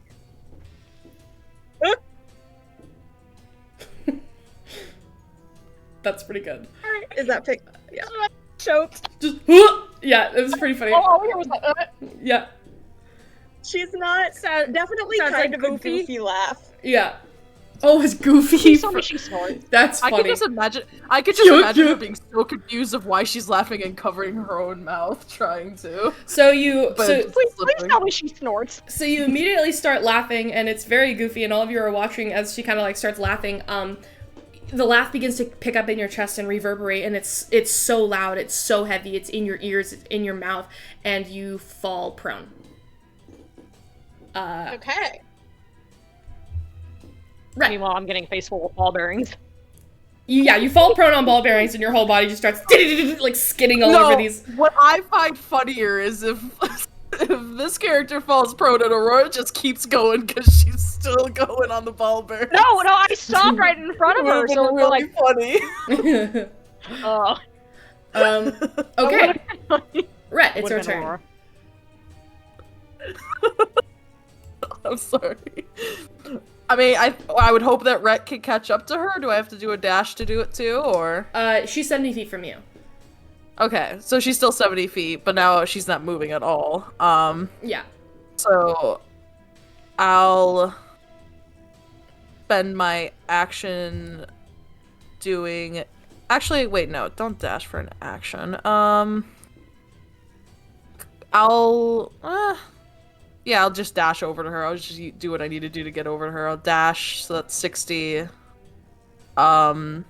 That's pretty good. Is that pick? Yeah. Choked. Just, yeah, it was pretty funny. Oh, here was that. Yeah. She's not definitely sounds kind like of goofy. a goofy laugh. Yeah. Oh, it's goofy. She snorts. That's funny. I could just imagine her being so confused of why she's laughing and covering her own mouth, trying to. So you, Please tell me she snorts. So you immediately start laughing, and it's very goofy, and all of you are watching as she kind of like starts laughing. The laugh begins to pick up in your chest and reverberate, and it's so loud, it's so heavy, it's in your ears, it's in your mouth, and you fall prone. Okay. Right. Meanwhile, I'm getting face full of ball bearings. You fall prone on ball bearings, and your whole body just starts like skidding all over these. What I find funnier is if this character falls prone and Aurora just keeps going because she's still going on the ball bearing. No, I stopped right in front of her, so we're really like, funny. Okay. Rhett, it's your turn. Aurora. I'm sorry. I mean, I would hope that Rhett can catch up to her. Do I have to do a dash to do it too, or? She's 70 feet from you. Okay, so she's still 70 feet, but now she's not moving at all. Yeah. So I'll spend my action doing... Actually, wait, no, don't dash for an action. I'll just dash over to her. I'll just do what I need to do to get over to her. I'll dash, so that's 60. I'll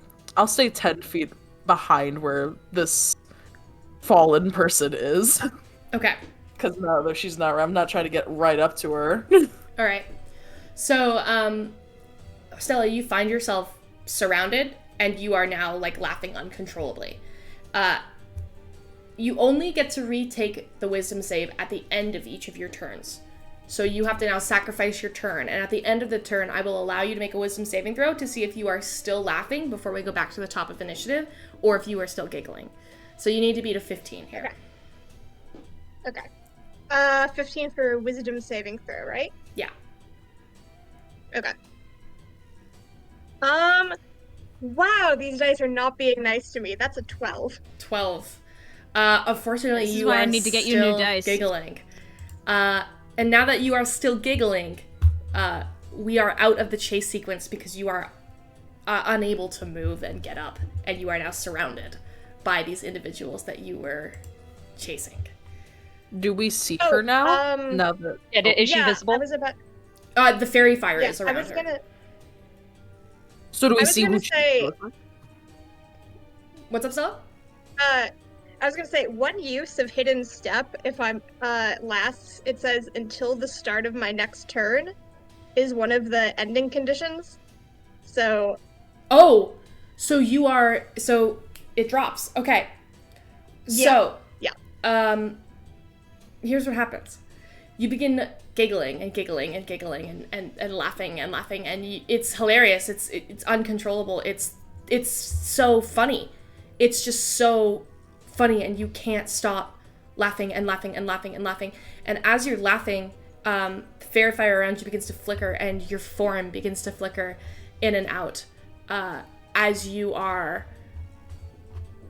stay 10 feet behind where this fallen person is. Okay. Because no, she's not. I'm not trying to get right up to her. All right. So, Stella, you find yourself surrounded, and you are now, like, laughing uncontrollably. You only get to retake the wisdom save at the end of each of your turns. So you have to now sacrifice your turn, and at the end of the turn, I will allow you to make a wisdom saving throw to see if you are still laughing before we go back to the top of initiative, or if you are still giggling. So you need to beat a 15 here. Okay. 15 for wisdom saving throw, right? Yeah. Okay. Wow, these dice are not being nice to me. That's a 12. 12. Unfortunately, this is you why are I need to get you new dice. Giggling. And now that you are still giggling, we are out of the chase sequence because you are unable to move and get up, and you are now surrounded by these individuals that you were chasing. Do we see her now? No. Is she visible? I was about. The fairy fire is around her. So do we see who she is? What's up, Stella? I was gonna say, one use of Hidden Step, if I'm lasts, it says until the start of my next turn, is one of the ending conditions. So. Oh, so it drops. Okay. Yeah. So, here's what happens. You begin giggling and giggling and giggling and laughing and laughing, and it's hilarious. It's uncontrollable. It's so funny. It's just so funny, and you can't stop laughing and laughing and laughing and laughing. And as you're laughing, the fairy fire around you begins to flicker, and your form begins to flicker in and out as you are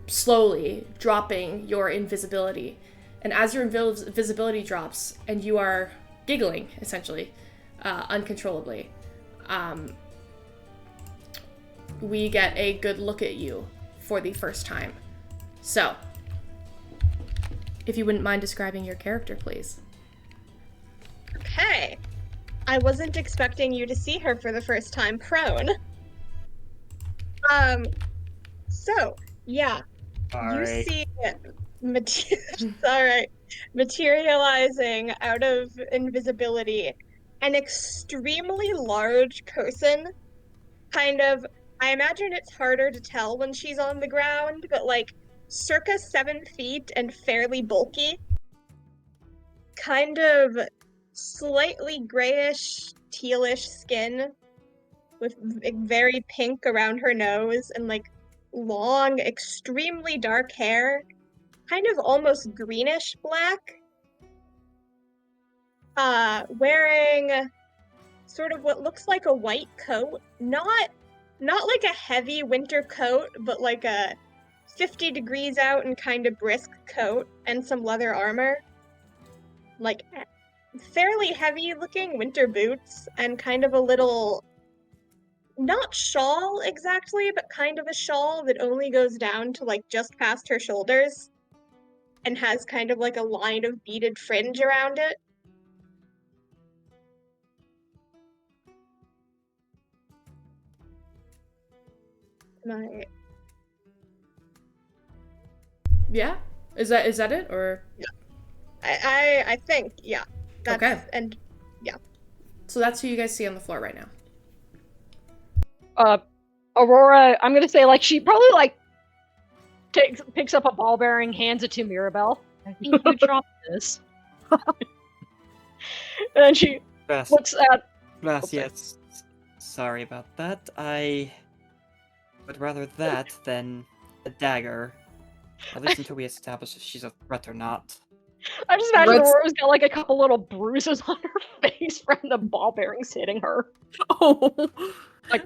slowly dropping your invisibility. And as your invisibility drops, and you are giggling, essentially, uncontrollably, we get a good look at you for the first time. So, if you wouldn't mind describing your character, please. Okay. I wasn't expecting you to see her for the first time prone. So, yeah. You see materializing out of invisibility an extremely large person. Kind of, I imagine it's harder to tell when she's on the ground, but like circa 7 feet and fairly bulky. Kind of slightly grayish, tealish skin with very pink around her nose and like long, extremely dark hair, kind of almost greenish black. Wearing sort of what looks like a white coat, not like a heavy winter coat, but like a 50 degrees out and kind of brisk coat and some leather armor. Like fairly heavy looking winter boots and kind of a little, not shawl exactly, but kind of a shawl that only goes down to like just past her shoulders and has kind of like a line of beaded fringe around it. Yeah? Is that it, or? Yeah. I think, yeah. That's, okay. And, yeah. So that's who you guys see on the floor right now. Aurora, I'm gonna say, like, she probably, like, picks up a ball bearing, hands it to Mirabelle. I think you dropped this. And she looks at... Yes. Sorry about that. I would rather that than a dagger. At least until we establish if she's a threat or not. I just imagine Aurora's got like a couple little bruises on her face from the ball bearings hitting her. Oh, like.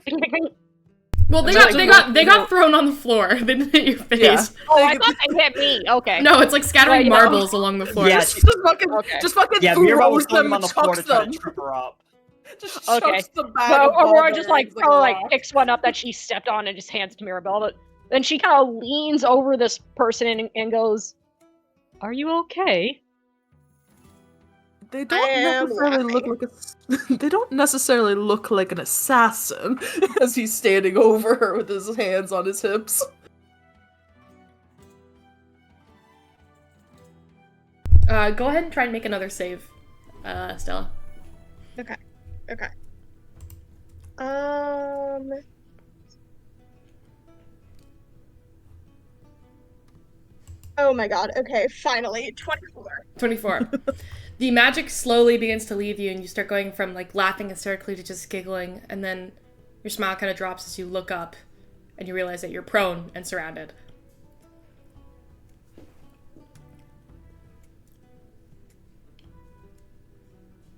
Well, they got thrown on the floor. They didn't hit your face. Yeah. Oh, I thought they hit me. Okay. No, it's like scattering marbles along the floor. Yeah, just fucking throws them on the floor to try to trip her up. Just okay. The bag so of Aurora just like probably picks one up that she stepped on and just hands to Mirabelle. But then she kind of leans over this person and goes, "Are you okay?" They don't necessarily look like an assassin as he's standing over her with his hands on his hips. Go ahead and try and make another save, Stella. Okay. Oh my god, okay, finally, 24. 24. The magic slowly begins to leave you, and you start going from, like, laughing hysterically to just giggling, and then your smile kind of drops as you look up, and you realize that you're prone and surrounded.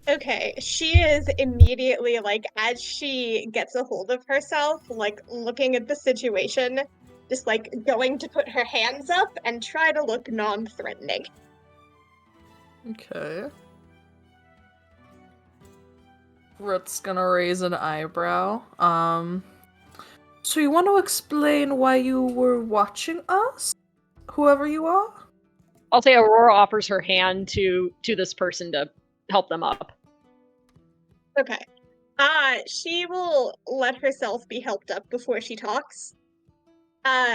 Okay, she is immediately, like, as she gets a hold of herself, like, looking at the situation, just, like, going to put her hands up and try to look non-threatening. Okay. Rut's gonna raise an eyebrow. So you want to explain why you were watching us? Whoever you are? I'll say Aurora offers her hand to this person to help them up. Okay. She will let herself be helped up before she talks.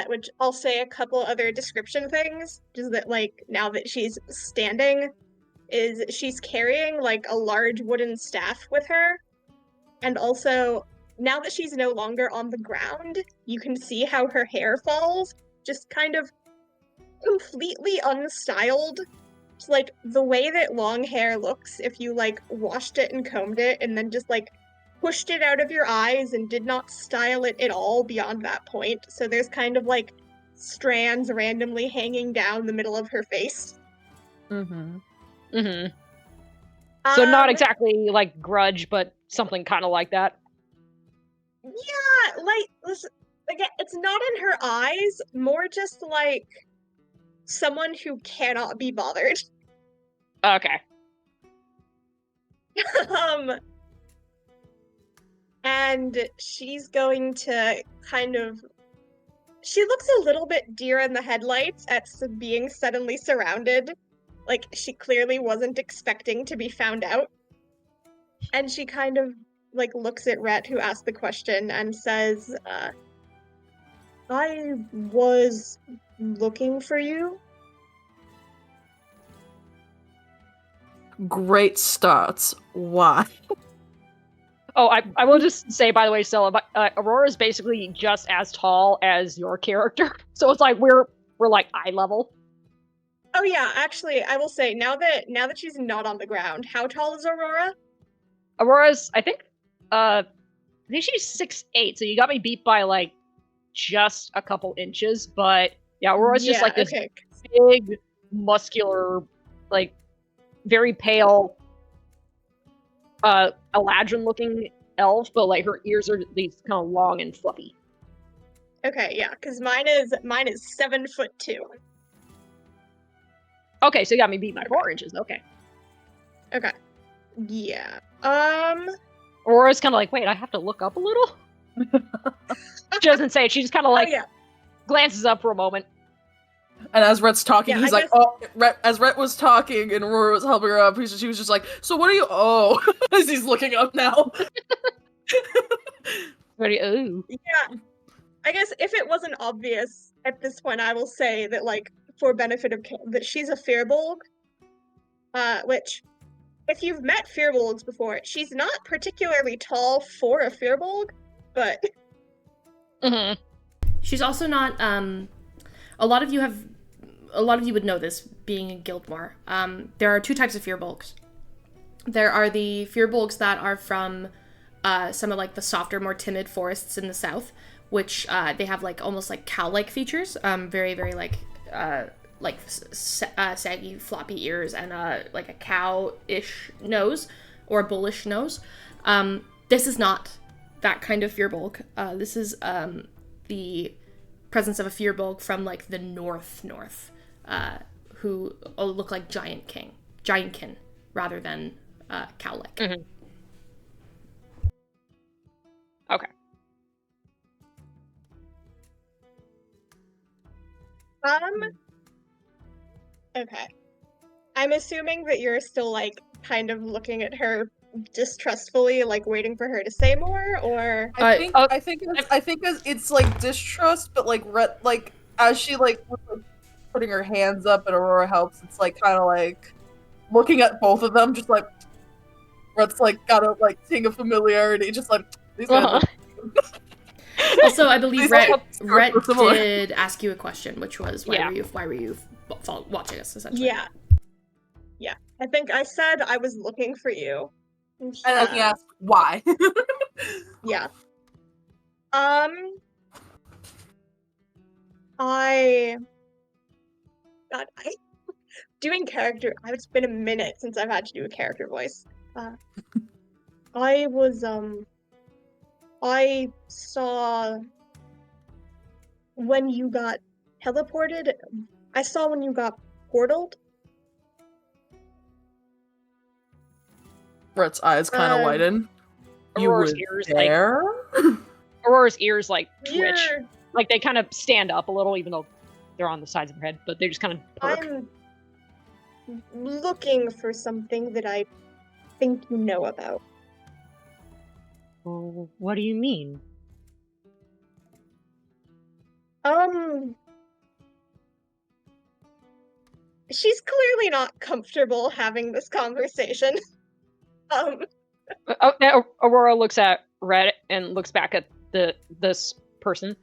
Which I'll say a couple other description things, just that, like, now that she's standing, is she's carrying, like, a large wooden staff with her. And also, now that she's no longer on the ground, you can see how her hair falls, just kind of completely unstyled. It's like the way that long hair looks if you, like, washed it and combed it and then just, like, pushed it out of your eyes and did not style it at all beyond that point. So there's kind of, like, strands randomly hanging down the middle of her face. Mm-hmm. Mm-hmm. So not exactly, like, grudge, but something kind of like that? Yeah, like, it's not in her eyes, more just, like, someone who cannot be bothered. Okay. And she's going to kind of... She looks a little bit deer in the headlights at being suddenly surrounded. Like, she clearly wasn't expecting to be found out. And she kind of, like, looks at Rhett, who asked the question, and says, I was looking for you. Great starts. Why? Oh, I will just say, by the way, Stella, Aurora is basically just as tall as your character, so it's like we're like eye level. Oh yeah, actually, I will say now that she's not on the ground, how tall is Aurora? Aurora's, I think she's 6'8", so you got me beat by like just a couple inches, but yeah, Aurora's just like this big, muscular, like very pale, Eladrin-looking elf, but like her ears are these kind of long and fluffy. Okay, yeah, because mine is 7'2". Okay, so you got me beat by 4 inches. Okay. Okay. Yeah. Aurora's kind of like, wait, I have to look up a little. She doesn't say it. She just kind of like glances up for a moment. And as Rhett's talking, he's like, oh, as Rhett was talking and Aurora was helping her up, she was just like, so what are you, as he's looking up now. Ooh. Yeah. I guess if it wasn't obvious at this point, I will say that, like, for benefit of that she's a Firbolg, which, if you've met Firbolgs before, she's not particularly tall for a Firbolg, but... Mm-hmm. She's also not, a lot of you would know this, being in Gildmoor. There are two types of Firbolgs. There are the Firbolgs that are from some of, like, the softer, more timid forests in the south, which they have, like, almost like cow-like features, very, very, like saggy, floppy ears and like a cow-ish nose or a bullish nose. This is not that kind of Firbolg. This is the presence of a Firbolg from, like, the north, who look like giantkin rather than cow-like. Mm-hmm. Okay. Okay. I'm assuming that you're still, like, kind of looking at her distrustfully, like, waiting for her to say more, or... I think it's like distrust, but like as she like putting her hands up and Aurora helps, it's like kind of like looking at both of them, just like Rhett's like got a like ting of familiarity, just like These guys Also, I believe Rhett similar. did ask you a question, which was why were you watching us essentially? Yeah. I think I said I was looking for you. And then he asked why. Yeah. God, doing character. It's been a minute since I've had to do a character voice. I saw when you got teleported. I saw when you got portaled. Brett's eyes kind of widen. You Aurora's were ears, there? Aurora's ears, like, twitch. You're... Like, they kind of stand up a little, even though they're on the sides of her head, but they just kind of perk. I'm looking for something that I think you know about. Well, what do you mean? She's clearly not comfortable having this conversation. Aurora looks at Red and looks back at this person.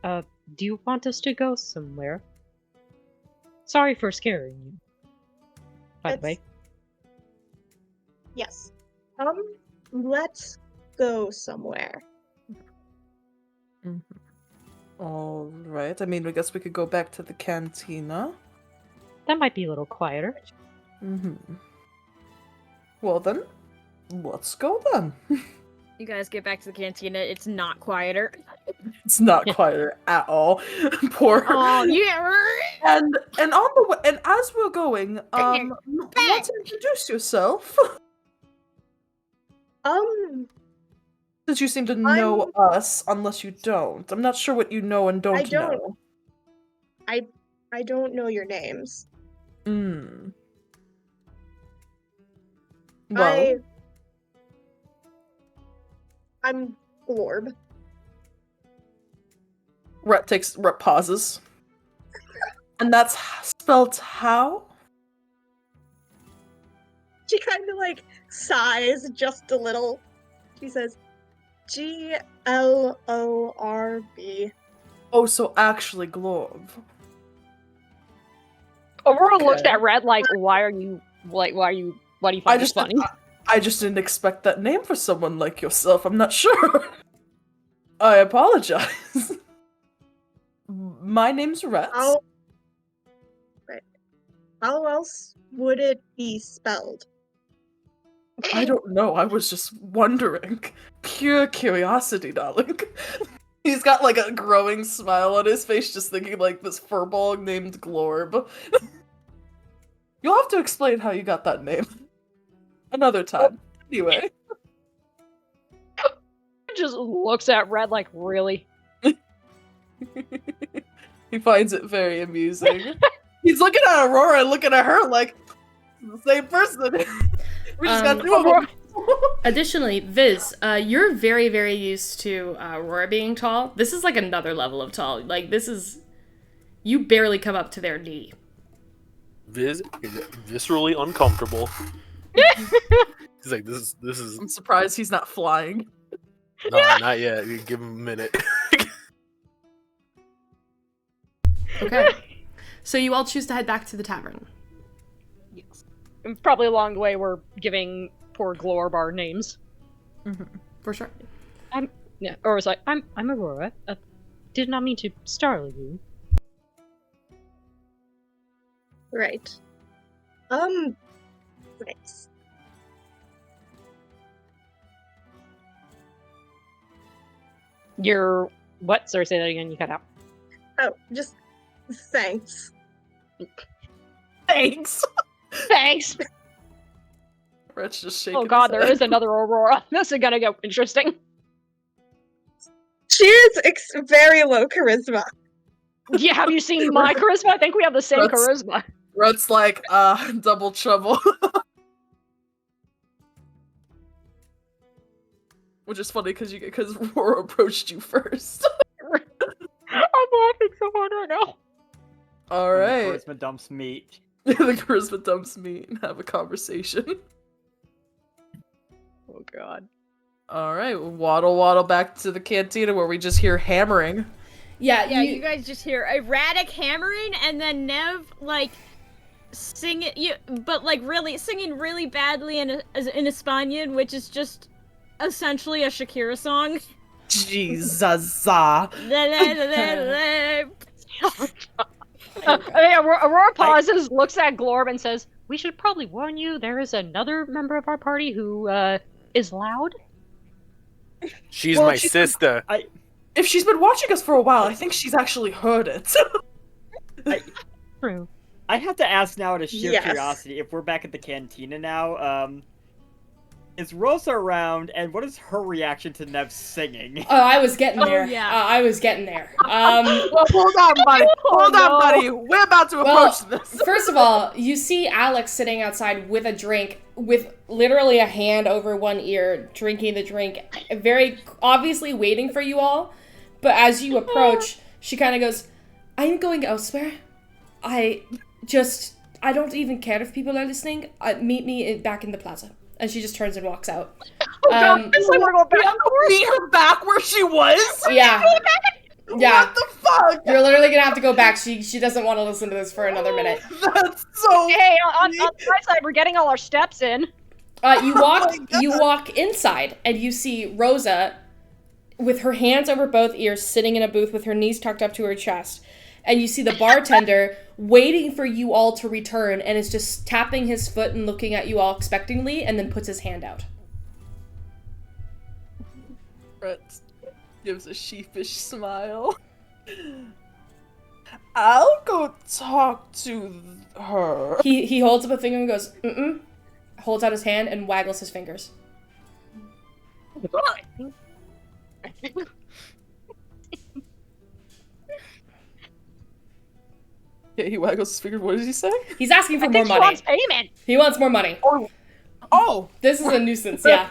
Do you want us to go somewhere? Sorry for scaring you. By the way. Yes. Let's go somewhere. All right. I mean, I guess we could go back to the cantina. That might be a little quieter. Well then, let's go then. You guys get back to the cantina. It's not quieter. It's not quieter at all. Poor. Oh yeah. And on the way, and as we're going, let's introduce yourself. Since you seem to know us, unless you don't. I'm not sure what you know and don't know. I don't know your names. Well, I'm Glorb. Rhett pauses. And that's spelled how? She kind of like sighs just a little. She says, Glorb. Oh, so actually Glorb. Aurora looks at Red like, why do you find this funny? I just didn't expect that name for someone like yourself. I'm not sure. I apologize. My name's Rhett. How else would it be spelled? I don't know. I was just wondering. Pure curiosity, darling. He's got like a growing smile on his face, just thinking like this furball named Glorb. You'll have to explain how you got that name. Another time. Anyway. Just looks at Red like, really? He finds it very amusing. He's looking at Aurora and looking at her like, the same person. We just got two of them. Additionally, Viz, you're very, very used to Aurora being tall. This is like another level of tall. Like, this is... You barely come up to their knee. Viz is viscerally uncomfortable. He's like, this is... I'm surprised he's not flying. No, not yet. You give him a minute. Okay. So you all choose to head back to the tavern. Yes. And probably along the way we're giving poor Glorb our names. For sure. Aurora's like, I'm Aurora. Did not mean to startle you. Right. Thanks. You're what? Sorry, say that again. You cut out. Oh, just thanks. Thanks. Thanks. Rhett's just shaking. Oh god, there is another Aurora. This is gonna go interesting. She is very low charisma. Yeah, have you seen my charisma? I think we have the same charisma. Rhett's like, double trouble. Which is funny because Aurora approached you first. I'm laughing so hard right now. Alright. The charisma dumps meat. The charisma dumps meat and have a conversation. Oh god. All right, waddle back to the cantina where we just hear hammering. Yeah, you guys just hear erratic hammering, and then Nev singing really badly in Espanian, which is just essentially a Shakira song. Jesus. Aurora pauses, looks at Glorb, and says, "We should probably warn you. There is another member of our party who is loud." She's my sister. If she's been watching us for a while, I think she's actually heard it. True. I have to ask now, out of sheer curiosity, if we're back at the cantina now, is Rosa around, and what is her reaction to Nev singing? Oh, I was getting there. Yeah. I was getting there. Well, hold on, buddy. Hold on, buddy. We're about to approach this. First of all, you see Alex sitting outside with a drink, with literally a hand over one ear, drinking the drink, very obviously waiting for you all. But as you approach, she kind of goes, "I'm going elsewhere. I don't even care if people are listening. Meet me back in the plaza." And she just turns and walks out. It's like we're going back. Meet her back where she was? Yeah. Yeah. What the fuck? You're literally gonna have to go back. She doesn't want to listen to this for another minute. That's so... Hey, on the right side, we're getting all our steps in. You walk inside, and you see Rosa with her hands over both ears, sitting in a booth with her knees tucked up to her chest. And you see the bartender waiting for you all to return, and is just tapping his foot and looking at you all expectantly, and then puts his hand out. Brett gives a sheepish smile. I'll go talk to her. He holds up a finger and goes, "Mm-mm." Holds out his hand and waggles his fingers. Yeah, he waggles his fingers. What did he say? He's asking for more money. He wants payment. He wants more money. Oh! This is a nuisance, yeah.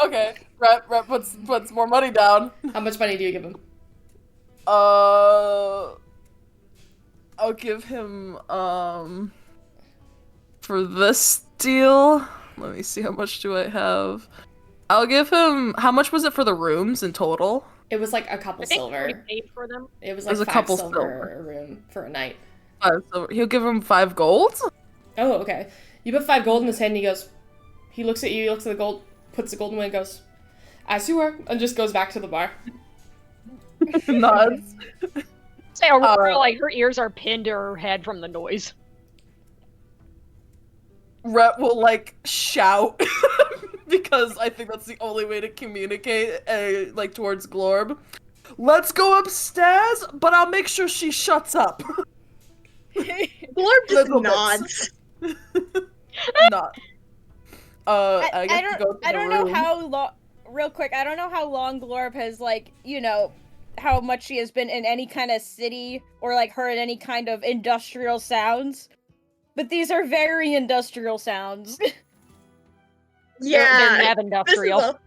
Okay. Rep puts more money down. How much money do you give him? I'll give him, for this deal, let me see, how much do I have? I'll give him, how much was it for the rooms in total? It was like a couple I think silver. we paid for them. It was It like was a 5 couple silver a room for a night. So he'll give him 5 gold? Oh, okay. You put 5 gold in his hand and he looks at you, he looks at the gold, puts the gold away and goes, "As you were," and just goes back to the bar. Nods. Say Aurora, like, her ears are pinned to her head from the noise. Rhett will, like, shout, because I think that's the only way to communicate, like, towards Glorb. "Let's go upstairs, but I'll make sure she shuts up." Glorb just nods. Not. I don't know how long. Real quick, I don't know how long Glorb has, like, how much she has been in any kind of city or like heard any kind of industrial sounds, but these are very industrial sounds. Yeah, they're industrial.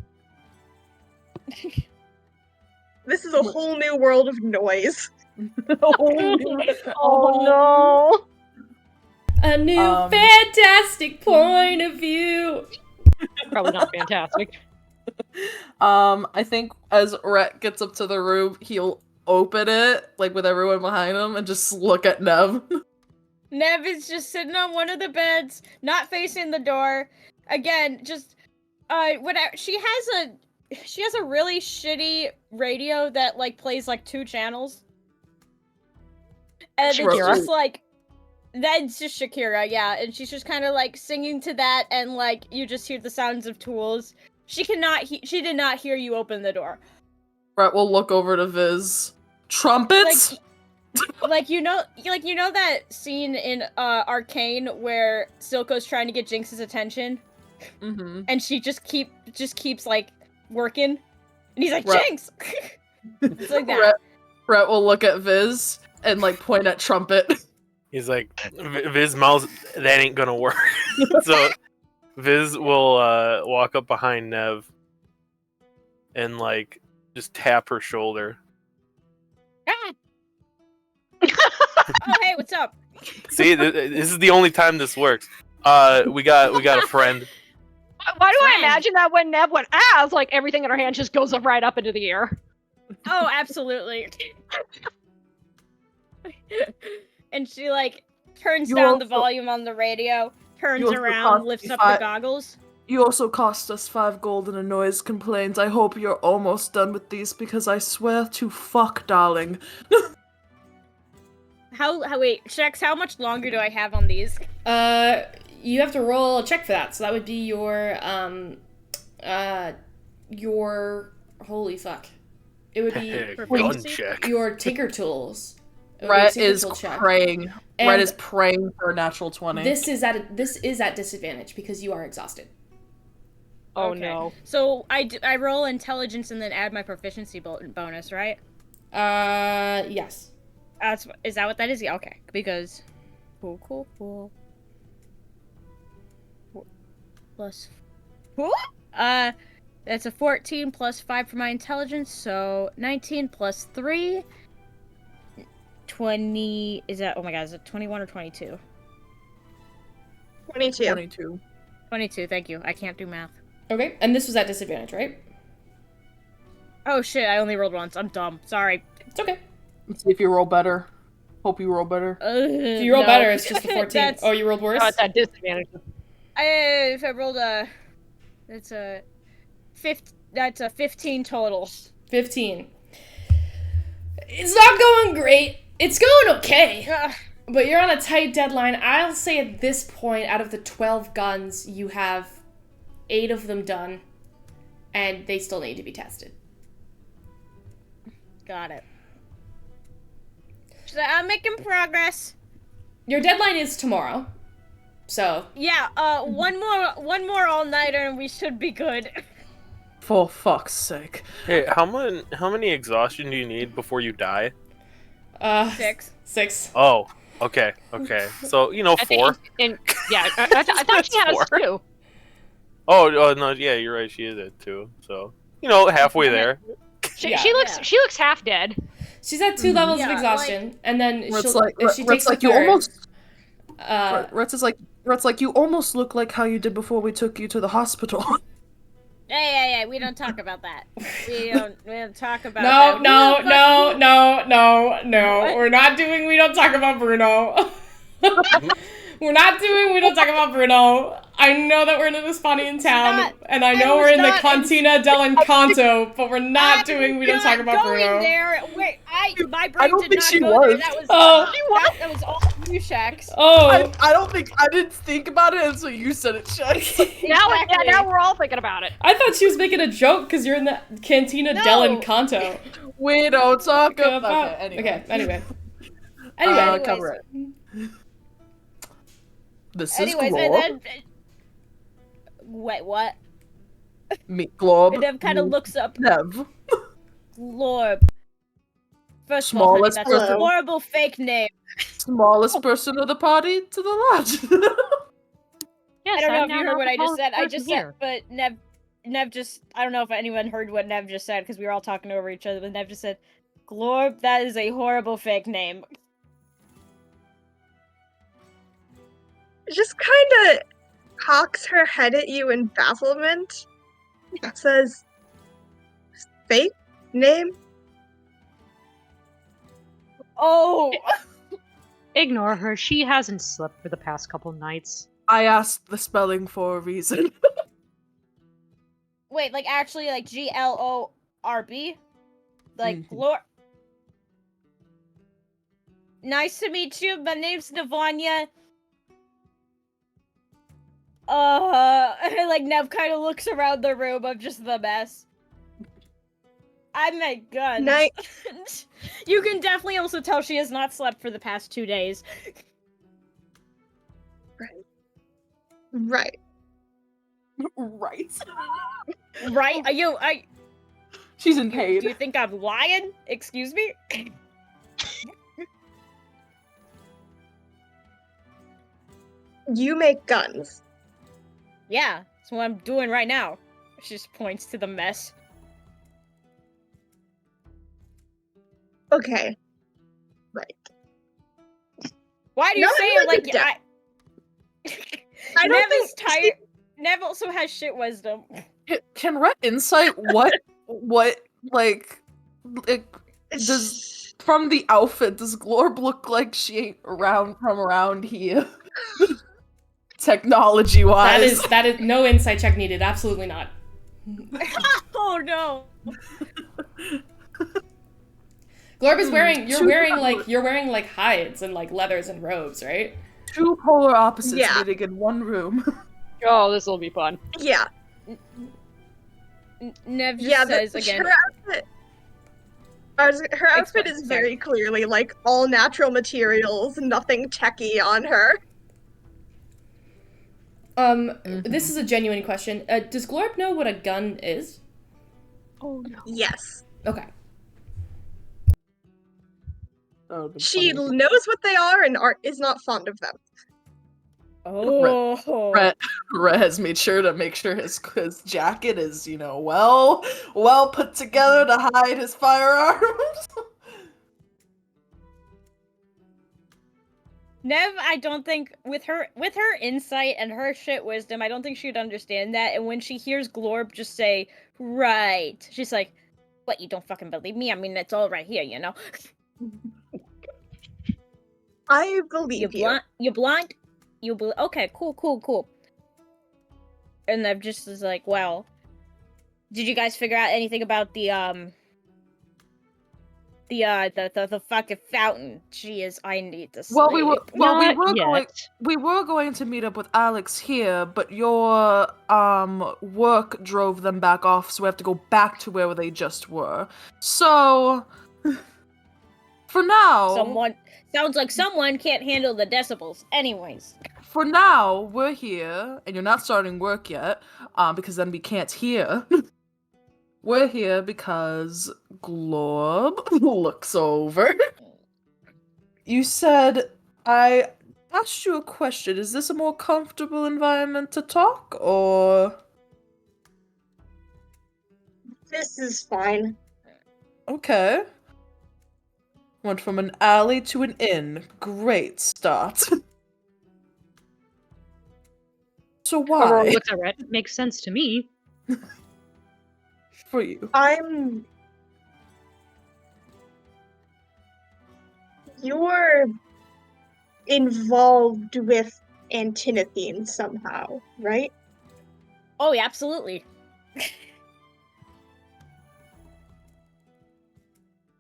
This is a whole new world of noise. Oh no! A new fantastic point of view. Probably not fantastic. I think as Rhett gets up to the room, he'll open it, like, with everyone behind him, and just look at Nev. Nev is just sitting on one of the beds, not facing the door. Again, just, she has a really shitty radio that, like, plays, like, 2 channels. And it's just, like, that's just Shakira, yeah, and she's just kind of, like, singing to that, and, like, you just hear the sounds of tools. She did not hear you open the door. Brett will look over to Viz. Trumpets? Like you know that scene in Arcane where Silco's trying to get Jinx's attention? Mm-hmm. And she just keeps like working. And he's like, Jinx! It's like that. Brett will look at Viz and, like, point at Trumpet. He's like, Viz mouse, that ain't gonna work. So Viz will walk up behind Nev and, like, just tap her shoulder. Ah! Oh, hey, what's up? See, this is the only time this works. We got a friend. Why do I Friend. imagine that when Nev went, ah, it's like everything in her hand just goes up right up into the air. Oh, absolutely. And she, like, turns down the volume on the radio, turns around, lifts up the goggles. You also cost us 5 gold and a noise complaint. I hope you're almost done with these, because I swear to fuck, darling. Wait, Shex, how much longer do I have on these? You have to roll a check for that, so that would be your, holy fuck. It would be gun check. your tinker tools. Rhett is praying. Rhett is praying for a natural 20. This is at disadvantage because you are exhausted. Oh okay. no. So I roll intelligence and then add my proficiency bonus, right? Yes. Is that what that is? Yeah, okay. Because cool. Plus that's a 14 plus 5 for my intelligence, so 19 plus 3 20 is that, oh my god, is it 21 or 22? 22. 22, thank you. I can't do math. Okay, and this was at disadvantage, right? Oh shit, I only rolled once. I'm dumb. Sorry. It's okay. Let's see if you roll better. Hope you roll better. If you roll better, it's just a 14. Oh, you rolled worse? Oh, it's at disadvantage. If I rolled that's a 15 total. 15. It's not going great. It's going okay. But you're on a tight deadline. I'll say at this point, out of the 12 guns, you have 8 of them done. And they still need to be tested. Got it. So I'm making progress. Your deadline is tomorrow. So. Yeah, one more all-nighter and we should be good. For fuck's sake. Hey, how many exhaustion do you need before you die? 6. Oh, okay. So, 4. I thought she has 2. Oh, no, yeah, you're right, she is at 2. So, halfway there. She looks half dead. She's at 2 levels of exhaustion, and then if she takes like the you third, almost. Rhett's like you almost look like how you did before we took you to the hospital. Hey, we don't talk about that. We don't talk about that. No. What? We're not doing We Don't Talk About Bruno. We're not doing We Don't Talk About Bruno. I know that we're in the Vespanian town, and I know we're in the Cantina dell'Incanto, but we're not doing We Don't Talk About Bruno. There. Wait, my brain I don't did think not she go was. there. That was all you, Shax. Oh. I don't think I didn't think about it until you said it, Shax. Now we're all thinking about it. I thought she was making a joke because you're in the Cantina dell'Incanto. We don't talk about. Okay, anyway. Cover it. This is Anyways, Glorb. and then... Wait, what? Meet Glorb. And Nev kind of looks up. Nev. Glorb. First of all, honey, that's a horrible fake name. Smallest person of the party to the lodge. Yes, I don't know if you heard what I just said. I just said, but Nev just... I don't know if anyone heard what Nev just said, because we were all talking over each other, but Nev just said, Glorb, that is a horrible fake name. Just kind of cocks her head at you in bafflement. Says, fake name? Oh! Ignore her. She hasn't slept for the past couple nights. I asked the spelling for a reason. Wait, like actually like Glorb? Like Glor... Nice to meet you. My name's Navanya. Like Nev kind of looks around the room of just the mess. I make guns. Night. You can definitely also tell she has not slept for the past 2 days. Right. Right? She's in pain. Do you think I'm lying? Excuse me? You make guns. Yeah, that's what I'm doing right now. She just points to the mess. Okay. Right. Why do you say it like I don't Nev think is tired. Nev also has shit wisdom. Can Rhett insight what like does from the outfit does Glorb look like she ain't from around here? Technology wise. That is no insight check needed. Absolutely not. Oh no. Glorb is you're wearing like hides and like leathers and robes, right? Two polar opposites meeting in one room. Oh, this will be fun. Yeah. Nev just says again. Her outfit is very clearly like all natural materials, nothing techy on her. This is a genuine question. Does Glorb know what a gun is? Oh no. Yes. Okay. She knows what they are and is not fond of them. Oh. Rhett has made sure to make sure his jacket is, well put together to hide his firearms. Nev, I don't think with her insight and her shit wisdom, I don't think she'd understand that. And when she hears Glorb just say, "Right," she's like, "What? You don't fucking believe me? I mean, it's all right here, you know." I believe you. You blind? Okay, cool. And Nev just is like, "Well, did you guys figure out anything about the fucking fountain? Jeez, I need to sleep." We were going to meet up with Alex here, but your work drove them back off, so we have to go back to where they just were. So for now, sounds like someone can't handle the decibels. Anyways, for now we're here, and you're not starting work yet, because then we can't hear. We're here because Glorb looks over. You said, I asked you a question. Is this a more comfortable environment to talk, or? This is fine. Okay. Went from an alley to an inn. Great start. So why? Aurora looks at Rhett. Makes sense to me. For you. You're involved with Antinothene somehow, right? Oh, yeah, absolutely.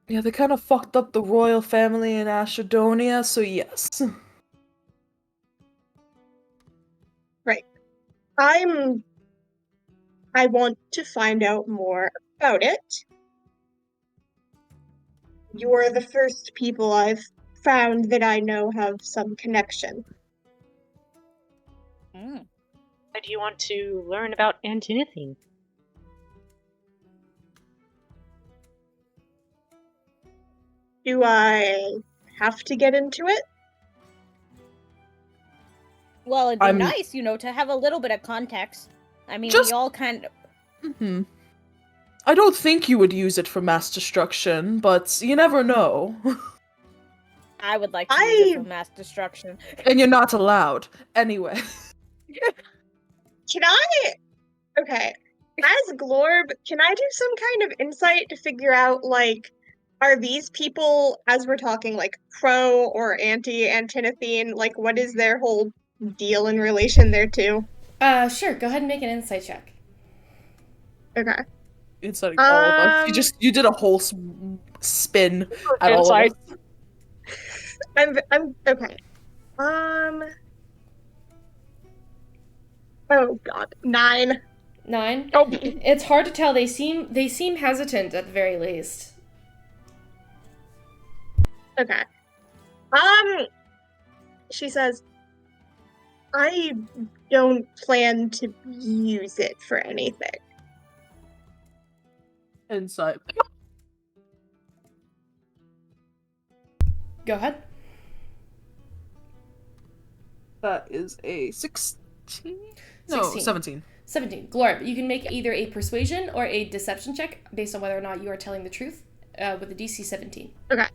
Yeah, they kind of fucked up the royal family in Ashedonia, so yes. Right. I want to find out more about it. You're the first people I've found that I know have some connection. Why do you want to learn about Antinothene? Do I have to get into it? Well, it'd be nice, to have a little bit of context. I mean, we all kind of... Mm-hmm. I don't think you would use it for mass destruction, but you never know. I would like to use it for mass destruction. And you're not allowed. Anyway. Okay. As Glorb, can I do some kind of insight to figure out, like, are these people, as we're talking, like, pro or anti-Antinothene, like, what is their whole deal in relation thereto? Sure, go ahead and make an insight check. Okay. Inciting all of us. You did a whole spin at all of us. I'm okay. Oh god, 9. 9? Oh, it's hard to tell. They seem hesitant at the very least. Okay. She says, I don't plan to use it for anything. Insight. Go ahead. That is a 16? No, 16. 17. 17. Glorb, you can make either a persuasion or a deception check based on whether or not you are telling the truth with a DC 17. Okay.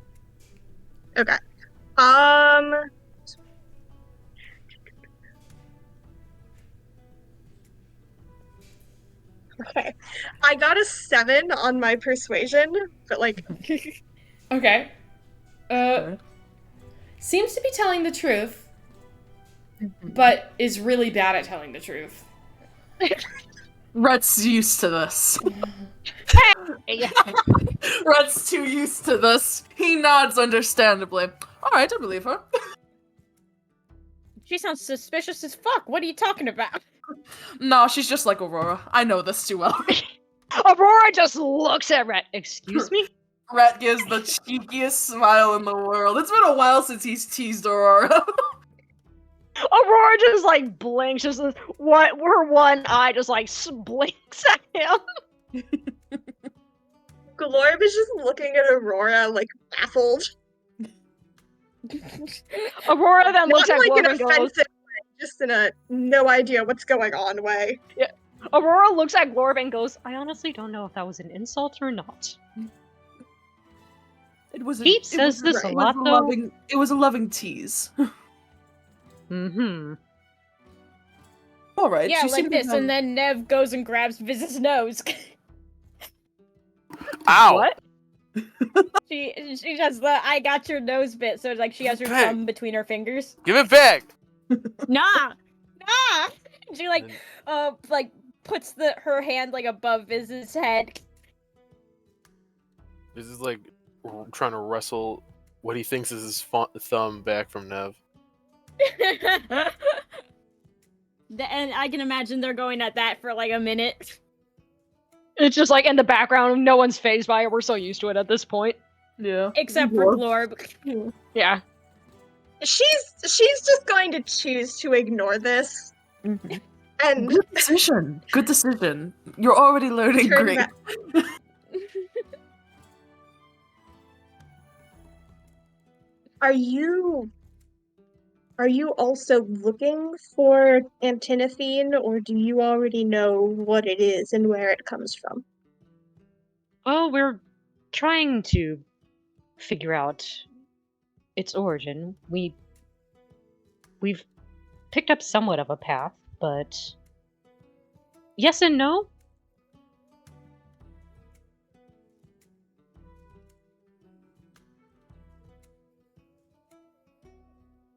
Okay. I got a 7 on my persuasion, but like Okay. Seems to be telling the truth, but is really bad at telling the truth. Rhett's used to this. Yeah. Rhett's too used to this. He nods understandably. Alright, I believe her. She sounds suspicious as fuck. What are you talking about? No, she's just like Aurora. I know this too well. Aurora just looks at Rhett. Excuse me? Rhett gives the cheekiest smile in the world. It's been a while since he's teased Aurora. Aurora just like blinks, just what her one eye just like blinks at him. Glorb is just looking at Aurora like baffled. Aurora then Not looks at like Glorb an and goes, offensive way, just in a no idea what's going on way. Aurora looks at Glorb and goes, I honestly don't know if that was an insult or not. It was Pete says this a lot, though. It was a loving tease. Mm-hmm. Alright. Yeah, like this, and then Nev goes and grabs Viz's nose. Ow! What? She does the I got your nose bit, so like she has her Okay. thumb between her fingers. Give it back! Nah! She like puts her hand like above Viz's head. This is like trying to wrestle what he thinks is his thumb back from Nev. And I can imagine they're going at that for like a minute. It's just like in the background, no one's phased by it. We're so used to it at this point. Yeah. Except for Glorb. Yeah. She's just going to choose to ignore this. Mm-hmm. And Good decision. Good decision. You're already learning Turn great. back. Are you also looking for Antinothene, or do you already know what it is and where it comes from? Well, we're trying to figure out its origin. We've picked up somewhat of a path, but yes and no.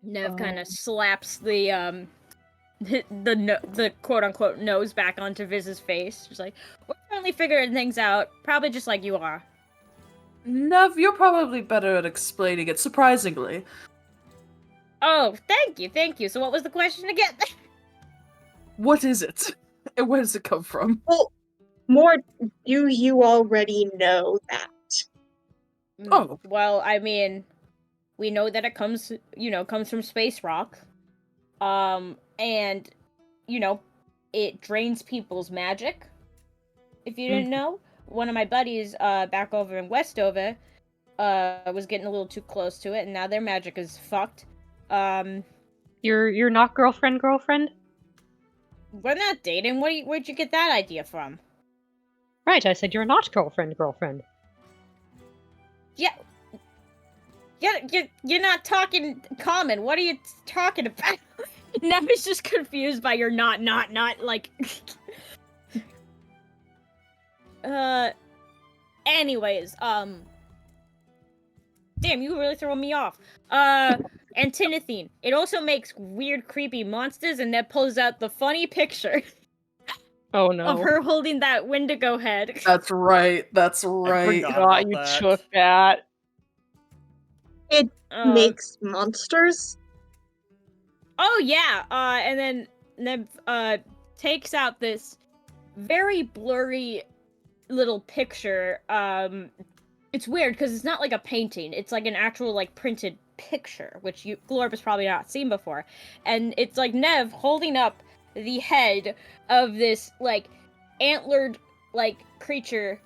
Nev kind of slaps the quote unquote nose back onto Viz's face. She's like, we're finally figuring things out, probably just like you are. Nev, you're probably better at explaining it, surprisingly. Oh, thank you. So what was the question again? What is it? And where does it come from? Well, more, do you already know that? Oh. Well, I mean, we know that it comes from space rock. And, it drains people's magic. If you didn't know, one of my buddies, back over in Westover, was getting a little too close to it, and now their magic is fucked. You're not girlfriend? We're not dating. Where'd you get that idea from? Right, I said you're not girlfriend. Yeah, you're not talking common. What are you talking about? Nev is just confused by your not, like... Anyways, damn, you really throwing me off. Antinothene. It also makes weird, creepy monsters, and Ned pulls out the funny picture Oh no. of her holding that Wendigo head. That's right. I God, forgot about you that. took that. It makes monsters? Oh yeah, and then Neb takes out this very blurry little picture. It's weird because it's not like a painting. It's like an actual like printed picture, which Glorb has probably not seen before. And it's like Nev holding up the head of this like antlered like creature,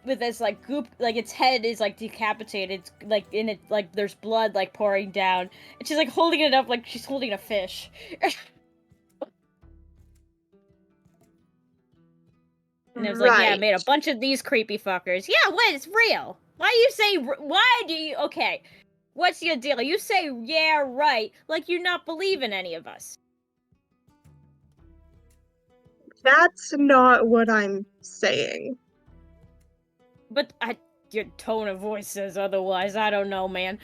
with this like goop, like its head is like decapitated, like in it, like there's blood like pouring down, and she's like holding it up like she's holding a fish. And it was like, yeah, I made a bunch of these creepy fuckers. Yeah, what? It's real. Why do you, okay, what's your deal? You say, yeah, right, like you not believe in any of us. That's not what I'm saying. But your tone of voice says otherwise. I don't know, man.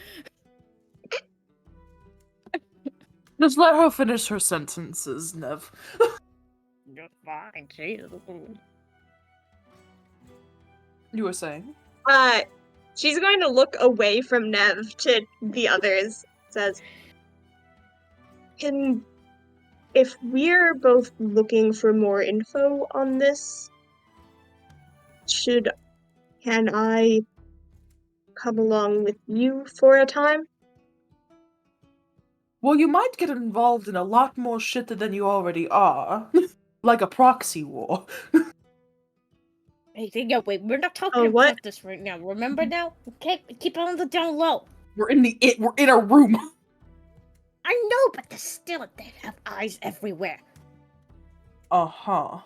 Just let her finish her sentences, Nev. You're fine, Jesus. You were saying? She's going to look away from Nev to the others. Says, if we're both looking for more info on this, can I come along with you for a time? Well, you might get involved in a lot more shit than you already are. Like a proxy war. Hey, wait, we're not talking what? about this right now. Remember now? Okay, keep it on the down low. We're in a room. I know, but they have eyes everywhere. Uh-huh.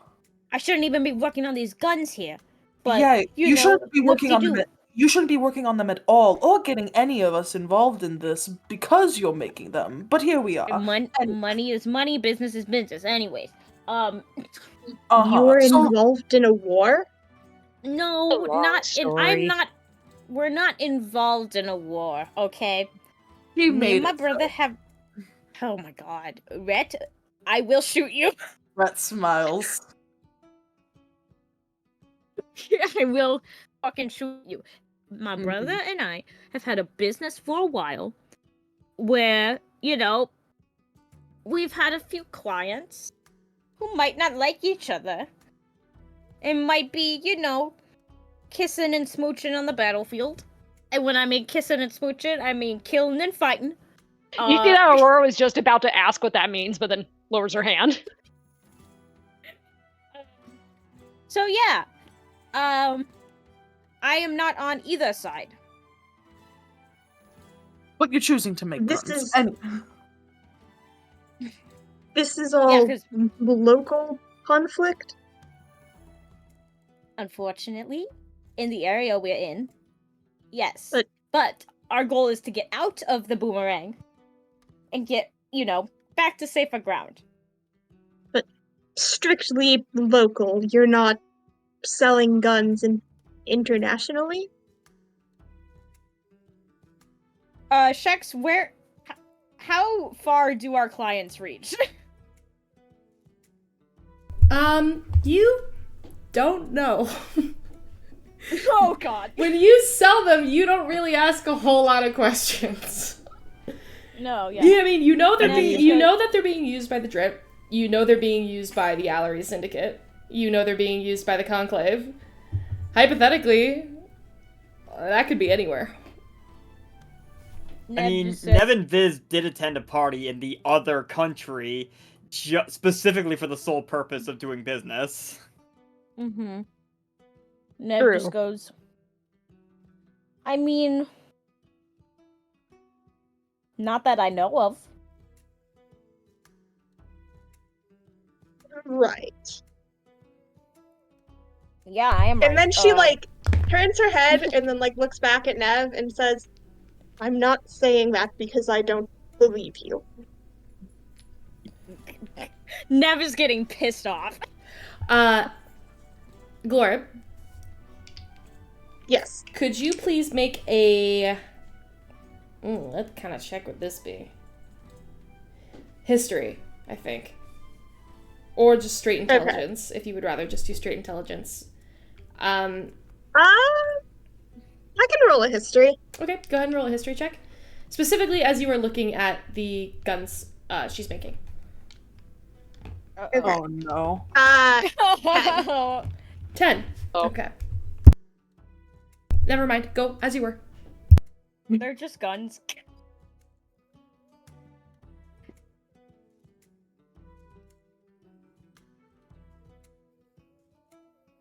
I shouldn't even be working on these guns here. But yeah, you know, shouldn't be working on do. them. You shouldn't be working on them at all, or getting any of us involved in this because you're making them. But here we are. Money is money, business is business. Anyways, You're involved in a war? No, We're not involved in a war, okay? Me and my brother have. Oh my god, Rhett, I will shoot you. Rhett smiles. I will fucking shoot you. My brother and I have had a business for a while where, you know, we've had a few clients who might not like each other and might be, you know, kissing and smooching on the battlefield. And when I mean kissing and smooching, I mean killing and fighting. You see that Aurora was just about to ask what that means, but then lowers her hand. So yeah, I am not on either side. But you're choosing to make This guns. This is all local conflict? Unfortunately, in the area we're in, yes. But our goal is to get out of the boomerang and get, you know, back to safer ground. But strictly local, you're not selling guns internationally? Shex, how far do our clients reach? You don't know. Oh god. When you sell them, you don't really ask a whole lot of questions. No, yeah. I mean, you know that they're being used by the Drip. You know they're being used by the Allery Syndicate. You know they're being used by the Conclave. Hypothetically, that could be anywhere. I mean, Nev and Viz did attend a party in the other country specifically for the sole purpose of doing business. Mm-hmm. Nev just goes, I mean, not that I know of. Right. Yeah, I am right. And then she, turns her head and then, looks back at Nev and says, I'm not saying that because I don't believe you. Nev is getting pissed off. Glorb. Yes. Could you please make a... let's kind of check what this be. History, I think. Or just straight intelligence, if you would rather just do straight intelligence. I can roll a history. Okay, go ahead and roll a history check. Specifically as you are looking at the guns she's making. Okay. Oh no. 10. Oh. Okay. Never mind. Go as you were. They're just guns.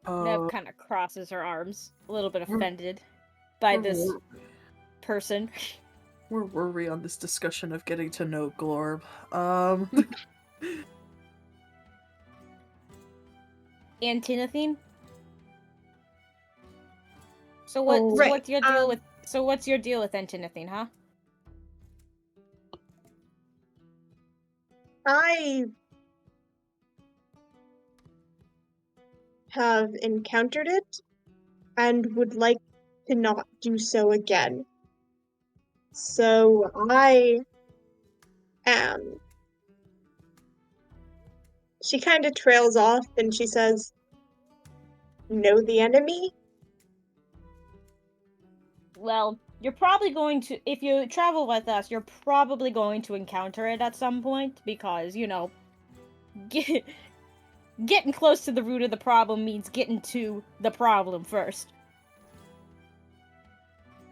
Nev kind of crosses her arms, a little bit offended by this person. Where were we on this discussion of getting to know Glorb? Antinothene? So what's your deal with Antinothene, huh? have encountered it and would like to not do so again. So I am. She kind of trails off and she says, know the enemy? Well, you're probably going to, if you travel with us, you're probably going to encounter it at some point because, getting close to the root of the problem means getting to the problem first.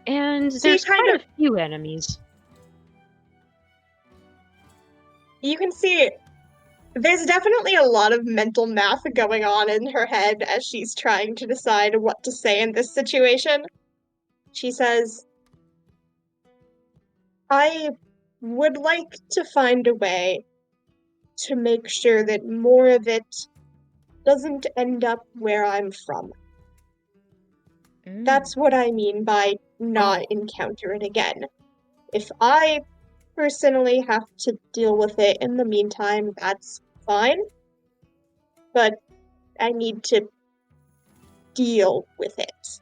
And So there's you kind quite of- a few enemies. You can see there's definitely a lot of mental math going on in her head as she's trying to decide what to say in this situation. She says, I would like to find a way to make sure that more of it doesn't end up where I'm from. That's what I mean by not encounter it again. If I personally have to deal with it in the meantime, that's fine. But I need to deal with it.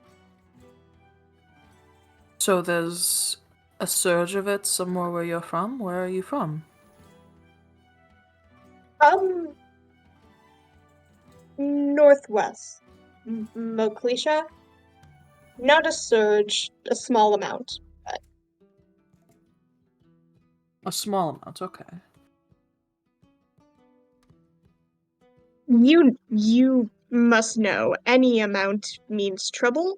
So there's a surge of it somewhere where you're from? Where are you from? Northwest. Moclisha. Not a surge, a small amount. But A small amount, okay. you must know any amount means trouble.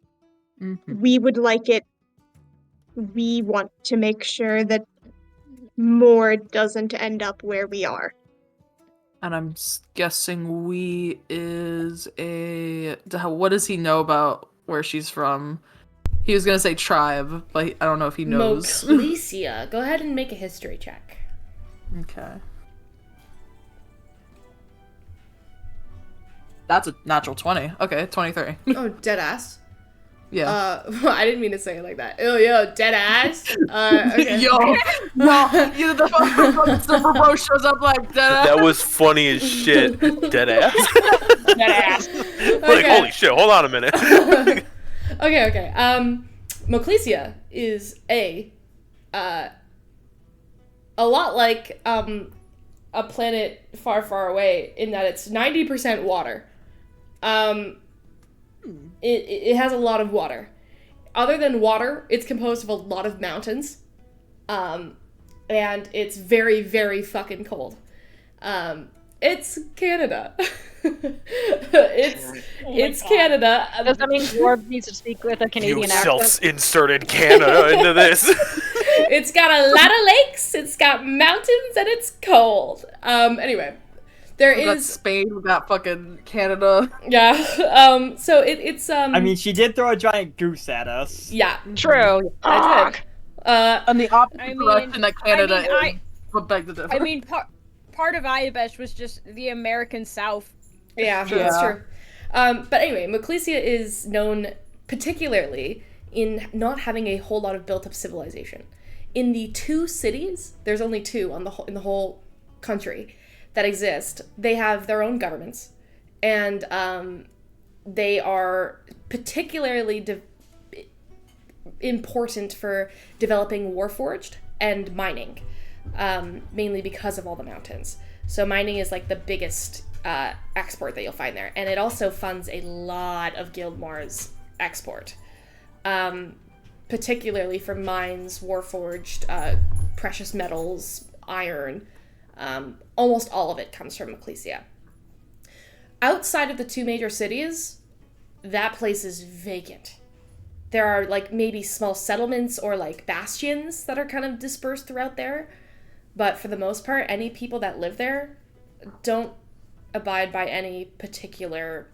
Mm-hmm. We would like it. We want to make sure that more doesn't end up where we are. And I'm guessing we is a... What does he know about where she's from? He was gonna say tribe, but I don't know if he knows. Moclissia. Go ahead and make a history check. Okay. That's a natural 20. Okay, 23. Oh, dead ass. Yeah. I didn't mean to say it like that. Oh, yo, dead ass. Okay. Yo, no, the fucking Silver Bro shows up like dead ass. That was funny as shit. Dead ass. Dead ass. Like, holy shit, hold on a minute. Okay. Moclissia is a lot like a planet far, far away in that it's 90% water. It has a lot of water. Other than water, it's composed of a lot of mountains. And it's very, very fucking cold. It's Canada. it's Canada. Does that mean Dwarf needs to speak with a Canadian You accent? self-inserted Canada into this. It's got a lot of lakes, it's got mountains, and it's cold. Anyway. We got Spain, we got fucking Canada. Yeah. So it's I mean, she did throw a giant goose at us. Yeah. True. I did. And the opposite direction that Canada is. But beg to differ. I mean, part of Ayabesh was just the American South. Yeah, that's true. But anyway, Moclissia is known particularly in not having a whole lot of built-up civilization. In the 2 cities, there's only 2 in the whole country that exist. They have their own governments, and they are particularly important for developing Warforged and mining, mainly because of all the mountains. So mining is like the biggest export that you'll find there, and it also funds a lot of Gildmoor's export, particularly for mines, Warforged, precious metals, iron. Almost all of it comes from Moclissia. Outside of the 2 major cities, that place is vacant. There are like maybe small settlements or like bastions that are kind of dispersed throughout there. But for the most part, any people that live there don't abide by any particular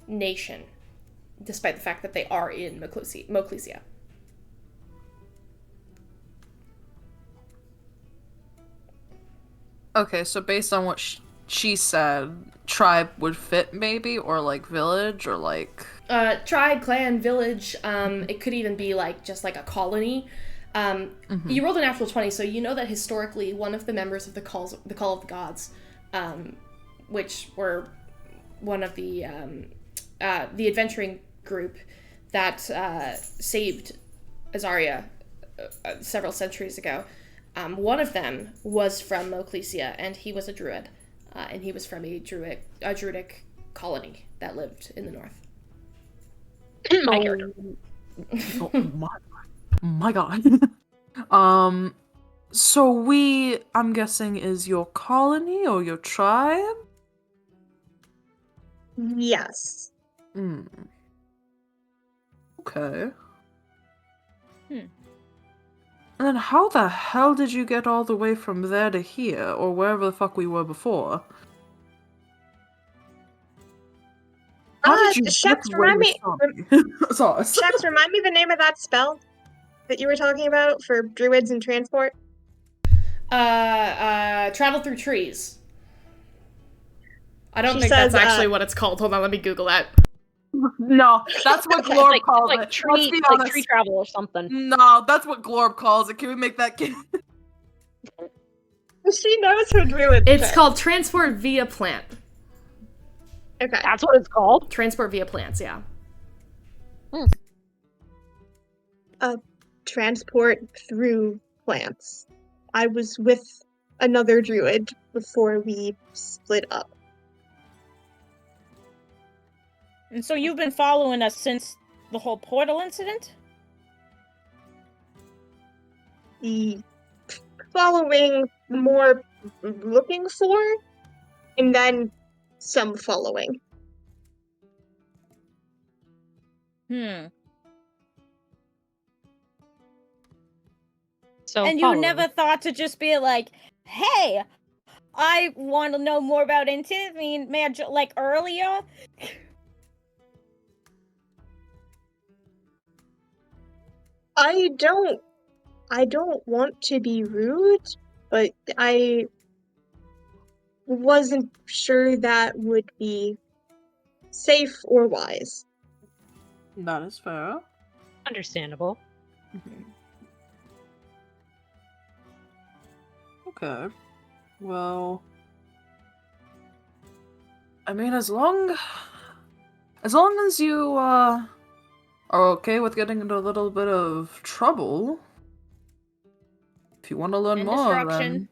nation, despite the fact that they are in Moclissia. Okay, so based on what she said, tribe would fit maybe, or like village, or like... Tribe, clan, village, it could even be like just like a colony. You rolled a natural 20, so you know that historically one of the members of the Call of the Gods, which were adventuring group that saved Azaria several centuries ago. One of them was from Moclesia, and he was a druid, and he was from a druidic colony that lived in the north. My character. Oh my god. So we, I'm guessing, is your colony or your tribe? Yes. Okay. And then how the hell did you get all the way from there to here, or wherever the fuck we were before? How did you Shax, get where remind me. Sorry. Shax, remind me the name of that spell that you were talking about for druids and transport. Travel through trees. I don't She think says, that's actually what it's called. Hold on, let me Google that. No, that's what Glorb calls like it. tree, Let's be like honest. tree travel or something. No, that's what Glorb calls it. Can we make that kid? She knows her druid. It's called transport via plant. Okay. That's what it's called. Transport via plants, yeah. Transport through plants. I was with another druid before we split up. And so you've been following us since the whole portal incident? Following, more looking for, and then some following. So And you never thought to just be like, hey, I want to know more about Intin. I mean, like earlier? I don't want to be rude, but I wasn't sure that would be safe or wise. That is fair. Understandable. Okay. Well, I mean, as long as you are okay with getting into a little bit of trouble, if you want to learn And more, destruction. then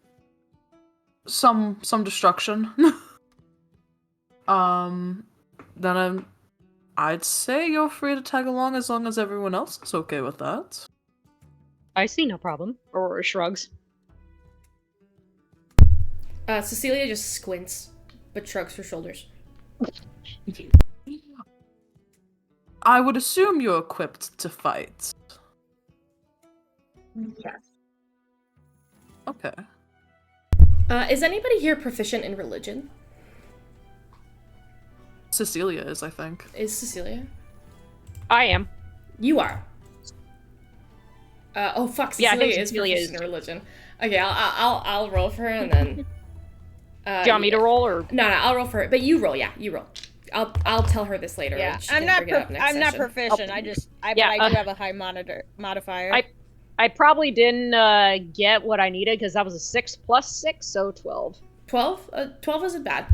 some destruction. Then I'd say you're free to tag along as long as everyone else is okay with that. I see no problem. Aurora shrugs. Cecilia just squints, but shrugs her shoulders. I would assume you're equipped to fight. Yes. Okay. Is anybody here proficient in religion? Cecilia is, I think. Is Cecilia? I am. You are. Oh fuck! Yeah, I Cecilia think is Cecilia proficient is. in religion. Okay, I'll roll for her and then. Do you want me to roll or? No, I'll roll for her. But you roll, yeah, you roll. I'll tell her this later. Yeah, She I'm can not. bring it up next I'm not session. proficient. Oh. But Yeah, I do have a high modifier. I probably didn't get what I needed because that was a 6 plus 6, so 12. 12? 12 isn't bad.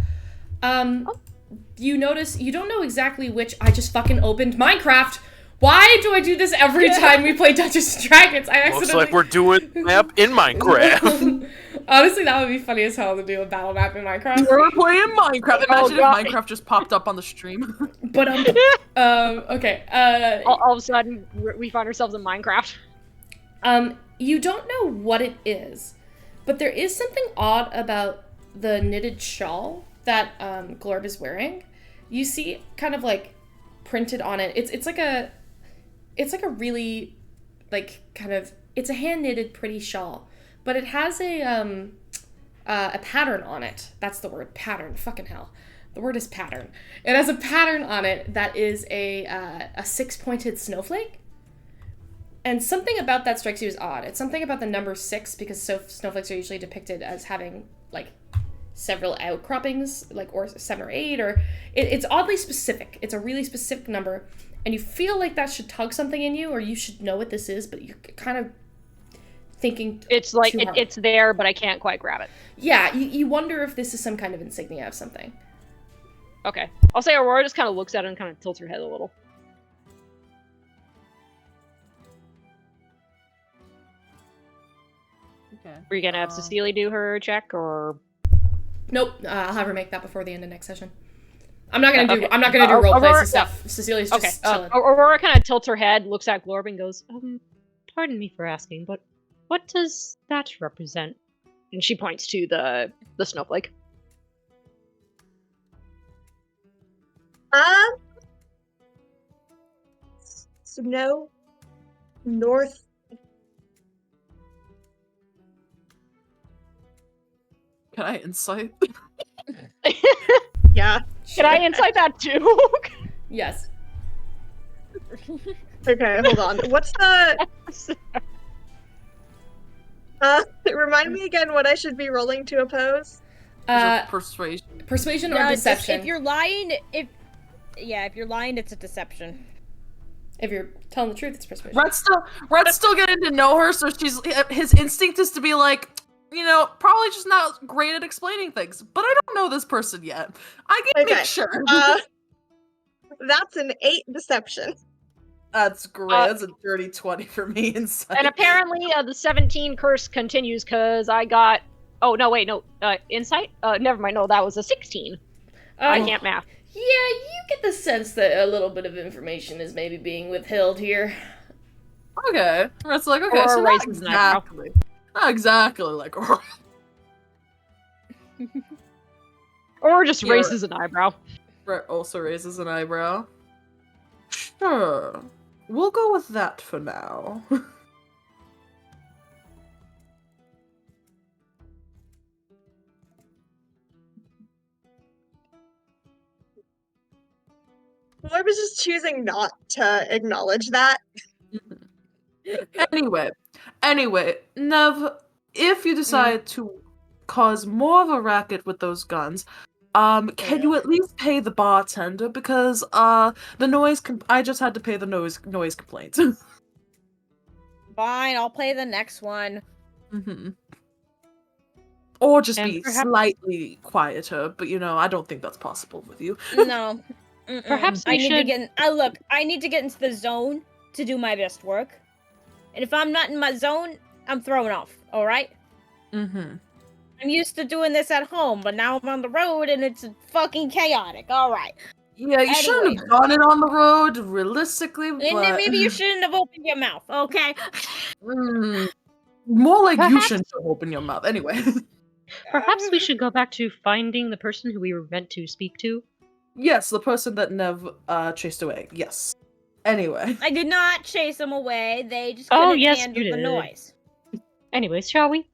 You notice, you don't know exactly which, I just fucking opened Minecraft. Why do I do this every time we play Dungeons & Dragons? I accidentally... Looks like we're doing a map in Minecraft. Honestly, that would be funny as hell to do a battle map in Minecraft. We're playing Minecraft. Imagine if God. Minecraft just popped up on the stream. But, okay. All of a sudden, we find ourselves in Minecraft. You don't know what it is, but there is something odd about the knitted shawl that Glorb is wearing. You see kind of like printed on it. It's like a really like kind of, it's a hand knitted pretty shawl, but it has a pattern on it. That's the word, pattern. Fucking hell. The word is pattern. It has a pattern on it that is a 6-pointed snowflake. And something about that strikes you as odd. It's something about the number 6, because snowflakes are usually depicted as having like several outcroppings, like or 7 or 8, or it's oddly specific. It's a really specific number, and you feel like that should tug something in you, or you should know what this is, but you're kind of thinking It's like too hard. it's there, but I can't quite grab it. Yeah, you wonder if this is some kind of insignia of something. Okay. I'll say Aurora just kind of looks at it and kind of tilts her head a little. Okay. Are you gonna have Cecilia do her check, or? Nope. I'll have her make that before the end of next session. I'm not gonna do. Okay. I'm not gonna do role plays Aurora, and stuff. Cecilia's just chilling. Aurora kind of tilts her head, looks at Glorb, and goes, "Pardon me for asking, but what does that represent?" And she points to the snowflake. Snow north. Can I insight? Yeah. Can I insight that too? Yes. Okay, hold on. What's the? Remind me again what I should be rolling to oppose. Persuasion. Persuasion or deception. If you're lying, if you're lying, it's a deception. If you're telling the truth, it's persuasion. Red's still getting to know her, so his instinct is to be like, probably just not great at explaining things. But I don't know this person yet. I can make sure. That's an 8 deception. That's great. That's a dirty 20 for me inside. And apparently the 17 curse continues because I got... Oh, no, wait, no. Insight? Never mind, no, that was a 16. I can't math. Yeah, you get the sense that a little bit of information is maybe being withheld here. Okay. Red's like, okay, Or so not exactly like Aurora. Or just raises an eyebrow. Red also raises an eyebrow. Sure. We'll go with that for now. I was just choosing not to acknowledge that. Anyway, Nev, if you decide to cause more of a racket with those guns, can you at least pay the bartender? Because the noise I just had to pay the noise complaints. Fine, I'll play the next one. Or just be slightly quieter, but I don't think that's possible with you. No. Perhaps I need to get I need to get into the zone to do my best work. And if I'm not in my zone, I'm thrown off, alright? I'm used to doing this at home, but now I'm on the road and it's fucking chaotic, alright. Yeah, you shouldn't have done it on the road, realistically, but... And then maybe you shouldn't have opened your mouth, okay? More like you shouldn't have opened your mouth, anyway. Perhaps we should go back to finding the person who we were meant to speak to. Yes, the person that Nev chased away, yes. Anyway. I did not chase them away, they just couldn't handle the noise. Anyways, shall we?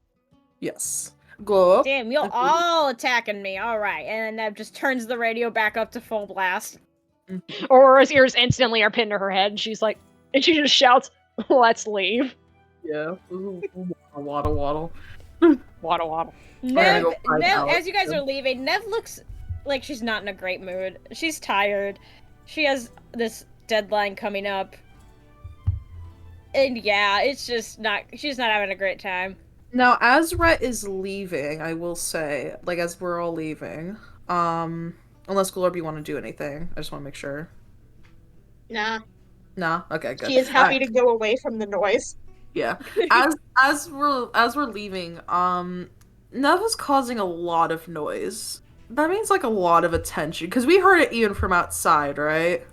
Yes. Go up. Damn, you're all attacking me, alright. And then Nev just turns the radio back up to full blast. Aurora's ears instantly are pinned to her head, and she's like, and she just shouts, "Let's leave." Yeah. Waddle waddle. Waddle waddle. Nev, as you guys are leaving, Nev looks like she's not in a great mood. She's tired. She has this deadline coming up. And yeah, it's just she's not having a great time. Now, as Rhett is leaving, I will say, like, as we're all leaving, unless Glorb, you want to do anything, I just want to make sure. Nah. Nah? Okay, good. She is happy to go away from the noise. Yeah. As we're leaving, Nev is causing a lot of noise. That means, like, a lot of attention, because we heard it even from outside, right?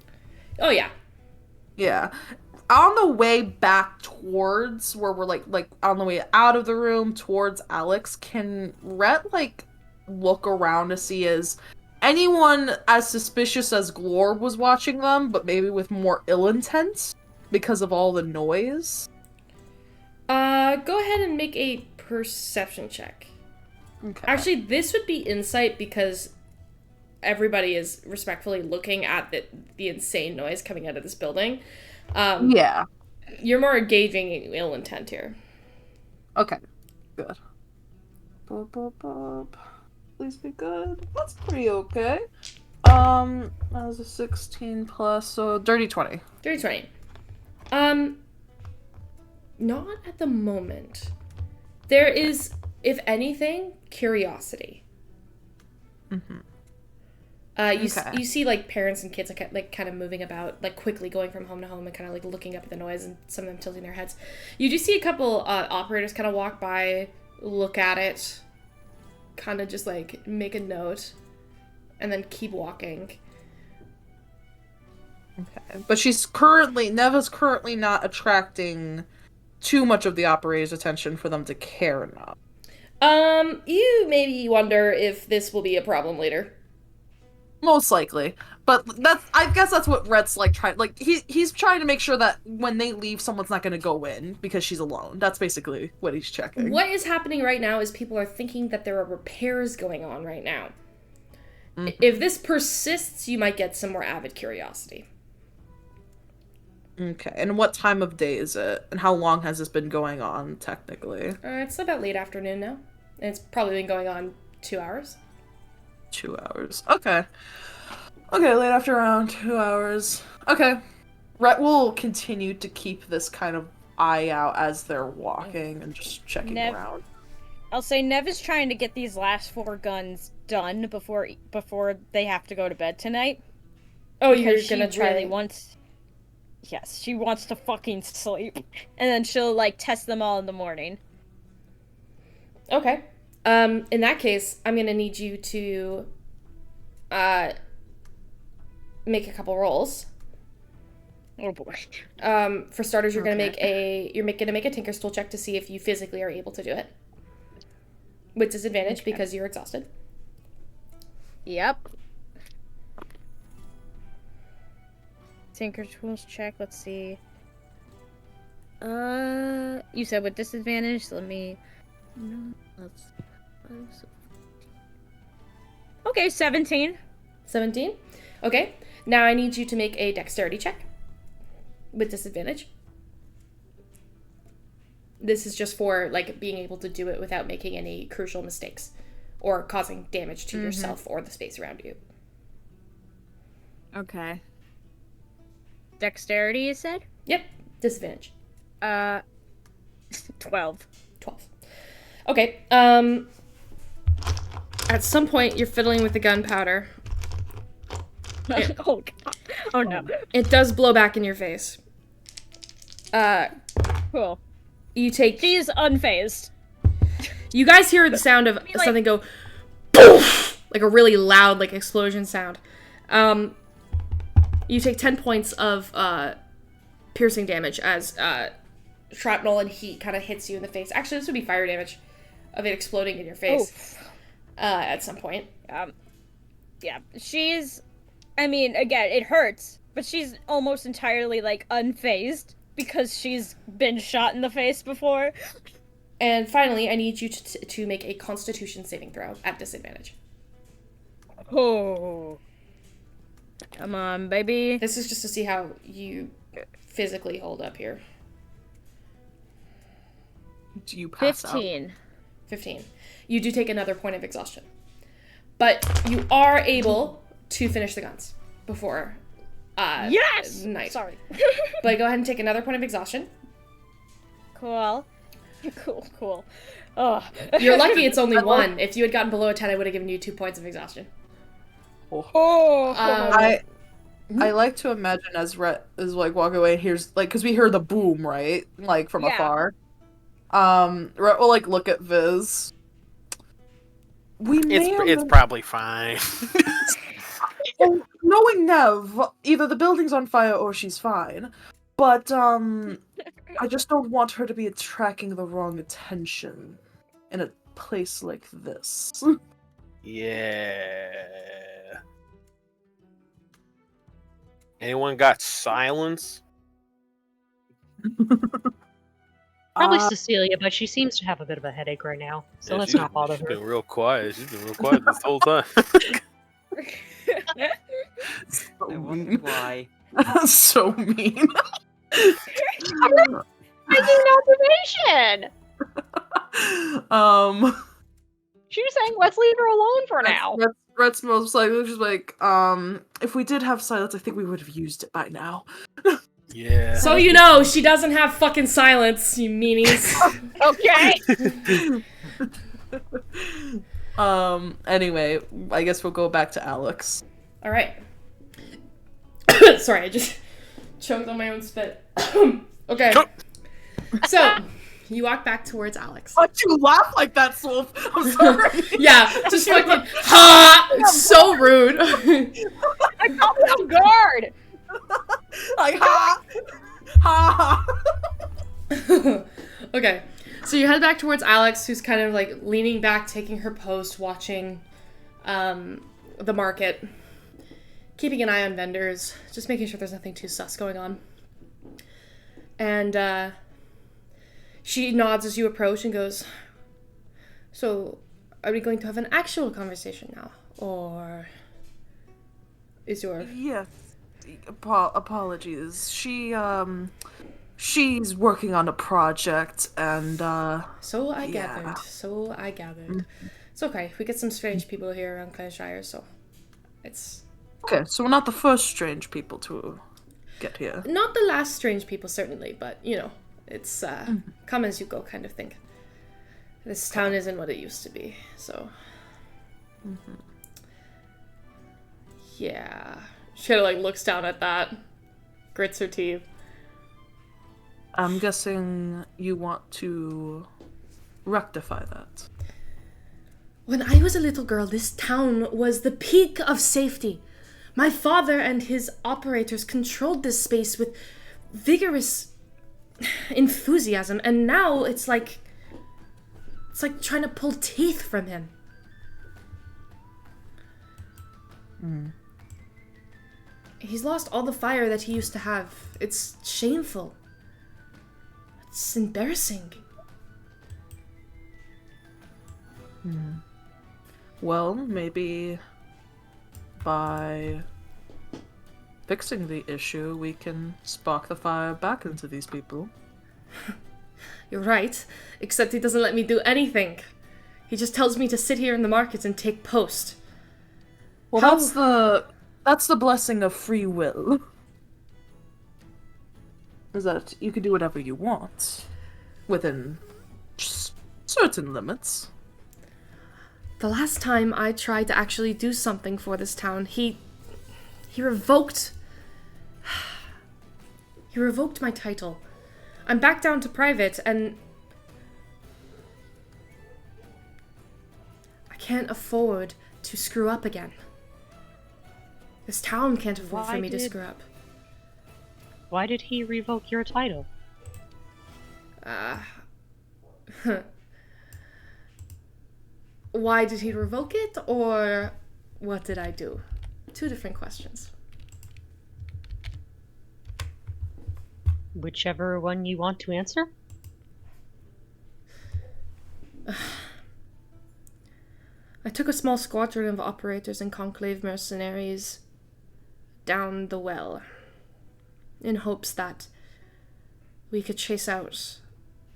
Oh, yeah. Yeah. On the way back towards where we're, like, on the way out of the room towards Alex, can Rhett, like, look around to see is anyone as suspicious as Glorb was watching them, but maybe with more ill intent because of all the noise? Go ahead and make a perception check. Okay. Actually, this would be insight because everybody is respectfully looking at the insane noise coming out of this building. Yeah. You're more engaging ill intent here. Okay. Good. Please be good. That's pretty okay. That was a 16 plus, so dirty 20. Dirty 20. Not at the moment. There is, if anything, curiosity. You see like parents and kids like kind of moving about, like quickly going from home to home and kind of like looking up at the noise, and some of them tilting their heads. You do see a couple operators kind of walk by, look at it, kind of just like make a note, and then keep walking. Okay, but Neva's currently not attracting too much of the operators' attention for them to care enough. You maybe wonder if this will be a problem later. Most likely, but I guess that's what Rhett's like trying. Like he's trying to make sure that when they leave, someone's not going to go in because she's alone. That's basically what he's checking. What is happening right now is people are thinking that there are repairs going on right now. Mm-hmm. If this persists, you might get some more avid curiosity. Okay, and what time of day is it? And how long has this been going on, technically? It's about late afternoon now. And it's probably been going on 2 hours. 2 hours. Okay. Okay, late after around 2 hours. Okay. Rhett will continue to keep this kind of eye out as they're walking and just checking around. I'll say Nev is trying to get these last 4 guns done before they have to go to bed tonight. Oh, you're gonna try... Really wants... Yes, she wants to fucking sleep. And then she'll, like, test them all in the morning. Okay. In that case, I'm gonna need you to make a couple rolls. Oh boy. For starters, you're gonna make a Tinker's Tool check to see if you physically are able to do it. With disadvantage because you're exhausted. Yep. Tinker's Tools check, let's see. You said with disadvantage, so let me... No, let's... Okay, 17. 17? Okay. Now I need you to make a dexterity check. With disadvantage. This is just for, like, being able to do it without making any crucial mistakes. Or causing damage to yourself or the space around you. Okay. Dexterity, you said? Yep. Disadvantage. 12. 12. Okay, at some point, you're fiddling with the gunpowder. Oh, God. Oh, no. It does blow back in your face. Cool. You take... She's unfazed. You guys hear the sound of something go... Poof! Like a really loud, like, explosion sound. You take 10 points of, piercing damage as, shrapnel and heat kind of hits you in the face. Actually, this would be fire damage of it exploding in your face at some point. Yeah, she's... I mean, again, it hurts, but she's almost entirely, like, unfazed because she's been shot in the face before. And finally, I need you to make a Constitution saving throw at disadvantage. Oh. Come on, baby. This is just to see how you physically hold up here. Do you pass 15. out? 15. You do take another point of exhaustion. But you are able to finish the guns before yes! night. Sorry. But go ahead and take another point of exhaustion. Cool. Cool. Oh. You're lucky it's only 1. If you had gotten below a 10, I would have given you 2 points of exhaustion. I like to imagine as Rhett is like walking away and hears like because we hear the boom right like from afar. Rhett will like look at Viz. It's probably fine. Well, knowing Nev, either the building's on fire or she's fine. But I just don't want her to be attracting the wrong attention in a place like this. Yeah. Anyone got silence? Probably Cecilia, but she seems to have a bit of a headache right now, so let's not bother her. She's been real quiet. She's been real quiet this whole time. So I wonder mean. why. So mean. Making an observation! She was saying, let's leave her alone for now. Rhett's most likely just like, if we did have silence, I think we would have used it by now. Yeah. So you know, she doesn't have fucking silence, you meanies. Okay! Anyway, I guess we'll go back to Alex. All right. Sorry, I just choked on my own spit. Okay. So, you walk back towards Alex. Why'd you laugh like that, Swolf? I'm sorry. Yeah, just fucking, ha! It's so rude. I caught me off guard! Like, ha! Ha! Okay, so you head back towards Alex, who's kind of like leaning back, taking her post, watching the market, keeping an eye on vendors, just making sure there's nothing too sus going on. And she nods as you approach and goes, "So, are we going to have an actual conversation now? Or is your..." Yes. Apologies. She's working on a project, and, So I yeah. gathered. It's okay. We get some strange people here around Clanshire, so it's... Okay, so we're not the first strange people to get here. Not the last strange people, certainly, but, you know, it's come as you go kind of thing. This town isn't what it used to be, so... Yeah. She kind of, like, looks down at that, grits her teeth. I'm guessing you want to rectify that. When I was a little girl, this town was the peak of safety. My father and his operators controlled this space with vigorous enthusiasm, and now it's like trying to pull teeth from him. He's lost all the fire that he used to have. It's shameful. It's embarrassing. Well, maybe by fixing the issue, we can spark the fire back into these people. You're right, except he doesn't let me do anything. He just tells me to sit here in the market and take post. Well, that's the blessing of free will. Is that you can do whatever you want within just certain limits. The last time I tried to actually do something for this town, he revoked my title. I'm back down to private, and I can't afford to screw up again. This town can't afford for me to screw up. Why did he revoke your title? Why did he revoke it, or what did I do? Two different questions. Whichever one you want to answer. I took a small squadron of operators and conclave mercenaries down the well, in hopes that we could chase out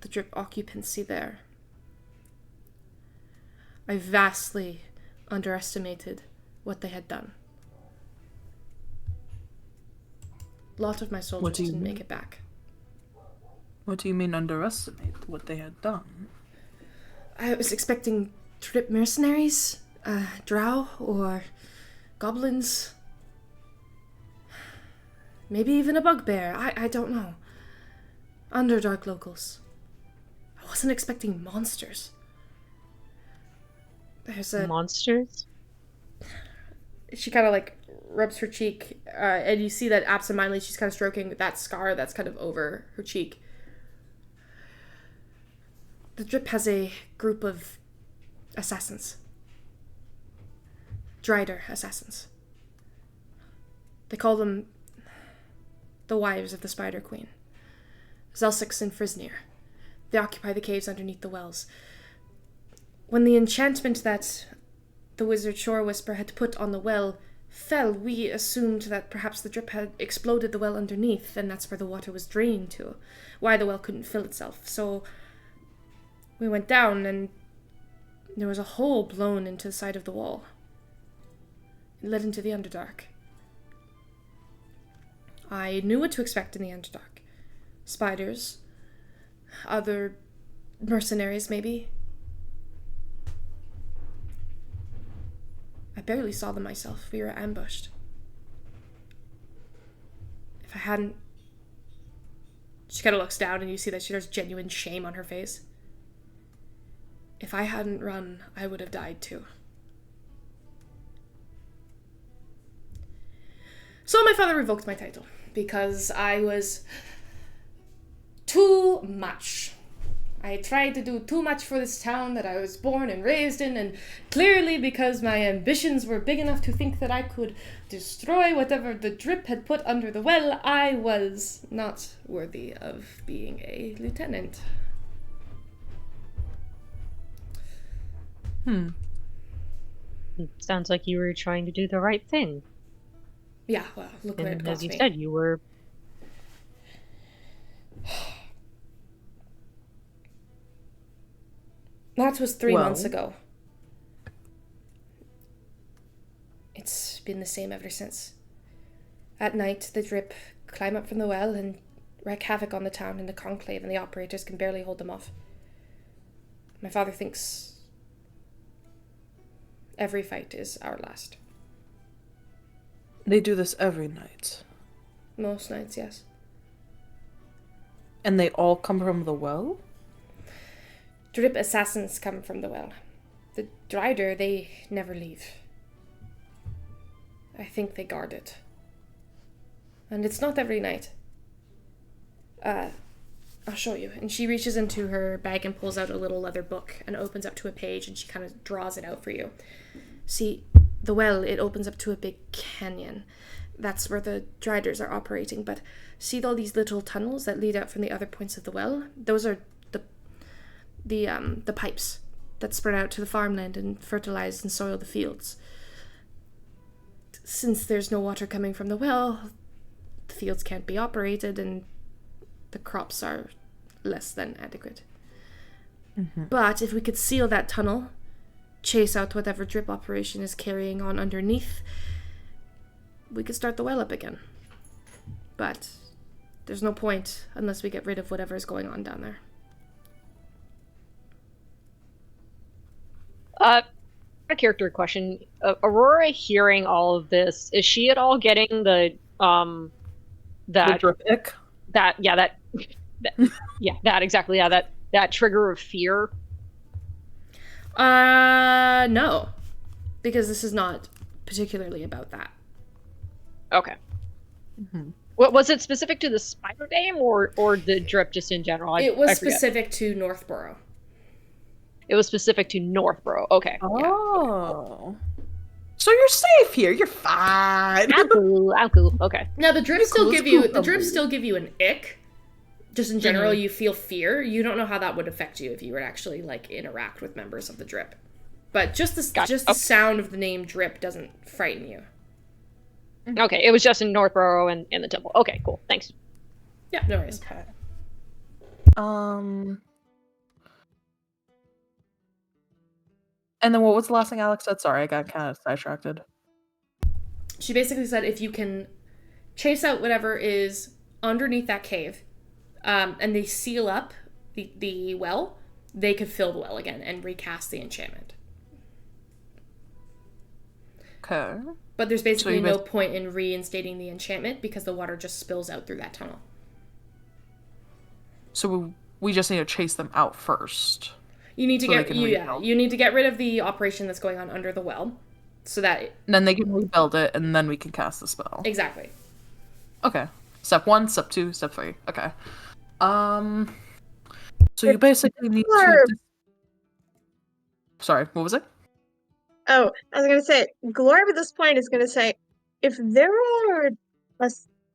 the drip occupancy there. I vastly underestimated what they had done. A lot of my soldiers didn't make it back. What do you mean underestimate what they had done? I was expecting drip mercenaries, drow, or goblins. Maybe even a bugbear, I don't know. Underdark locals. I wasn't expecting monsters. There's a... Monsters? She kind of like rubs her cheek, and you see that absentmindedly she's kind of stroking that scar that's kind of over her cheek. The drip has a group of assassins. Drider assassins. They call them the Wives of the Spider Queen. Zelsix and Frisnir. They occupy the caves underneath the wells. When the enchantment that the wizard Shore Whisper had put on the well fell, we assumed that perhaps the drip had exploded the well underneath, and that's where the water was drained to. Why the well couldn't fill itself. So we went down, and there was a hole blown into the side of the wall. It led into the Underdark. I knew what to expect in the Underdark. Spiders. Other mercenaries, maybe. I barely saw them myself. We were ambushed. If I hadn't... She kind of looks down and you see that there's genuine shame on her face. If I hadn't run, I would have died too. So my father revoked my title because I was too much. I tried to do too much for this town that I was born and raised in, and clearly because my ambitions were big enough to think that I could destroy whatever the drip had put under the well, I was not worthy of being a lieutenant. Sounds like you were trying to do the right thing. Yeah, well, look where it got me. As you said, you were... That was 3 months ago. It's been the same ever since. At night, the drip climb up from the well and wreak havoc on the town and the conclave, and the operators can barely hold them off. My father thinks every fight is our last. They do this every night. Most nights, yes. And they all come from the well? Drip assassins come from the well. The Drider, they never leave. I think they guard it. And it's not every night. I'll show you. And she reaches into her bag and pulls out a little leather book and opens up to a page, and she kind of draws it out for you. See, the well, it opens up to a big canyon. That's where the Driders are operating, but see all these little tunnels that lead out from the other points of the well? Those are the pipes that spread out to the farmland and fertilize and soil the fields. Since there's no water coming from the well, the fields can't be operated and the crops are less than adequate. But if we could seal that tunnel, chase out whatever drip operation is carrying on underneath, we could start the well up again. But there's no point unless we get rid of whatever is going on down there. A character question. Aurora hearing all of this, is she at all getting the The drip ick? that exactly, that trigger of fear? No. Because this is not particularly about that. Okay. What was it specific to the Spider Dame or the drip just in general? It was specific to Northborough. It was specific to Northborough. Okay. Oh. So you're safe here. You're fine. I'm cool. Okay. Now the drips still give you an ick. Just in general, you feel fear. You don't know how that would affect you if you were to actually like interact with members of the drip. But just the sound of the name drip doesn't frighten you. Okay, it was just in Northborough and in the temple. Okay, cool. Thanks. Yeah, no worries. Okay. And then what was the last thing Alex said? Sorry, I got kind of sidetracked. She basically said if you can chase out whatever is underneath that cave, and they seal up the well, they could fill the well again and recast the enchantment. Okay. But there's basically no point in reinstating the enchantment because the water just spills out through that tunnel. So we just need to chase them out first. You need to you need to get rid of the operation that's going on under the well, so that and then they can rebuild it, and then we can cast the spell. Exactly. Okay. Step 1, step 2, step 3. Okay. So you basically need to. Sorry, what was it? Oh, I was gonna say, Glorb at this point is gonna say, if there are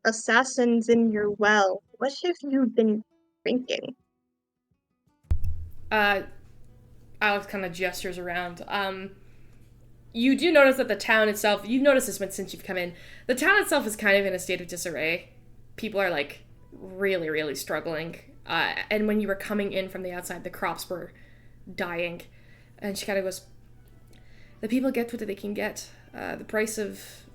assassins in your well, what have you been drinking? Alex kind of gestures around. You do notice that the town itself, you've noticed this since you've come in, the town itself is kind of in a state of disarray. People are like really, really struggling. And when you were coming in from the outside, the crops were dying. And she kind of goes, the people get what they can get. The price of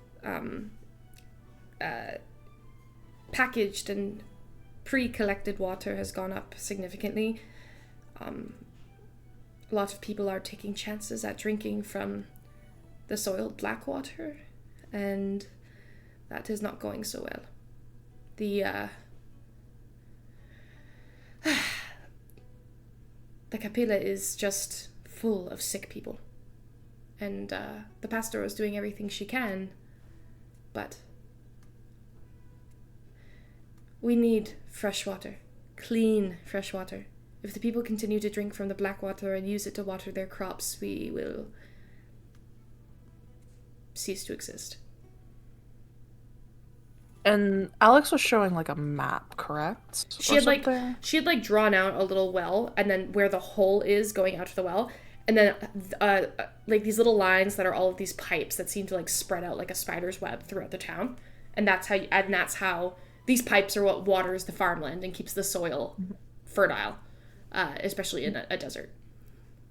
packaged and pre-collected water has gone up significantly. A lot of people are taking chances at drinking from the soiled black water, and that is not going so well. The the capilla is just full of sick people. And the pastor is doing everything she can, but we need fresh water, clean fresh water. If the people continue to drink from the black water and use it to water their crops, we will cease to exist. And Alex was showing like a map, correct? She had like drawn out a little well, and then where the hole is going out to the well, and then like these little lines that are all of these pipes that seem to like spread out like a spider's web throughout the town, and that's how these pipes are what waters the farmland and keeps the soil fertile, especially in a desert.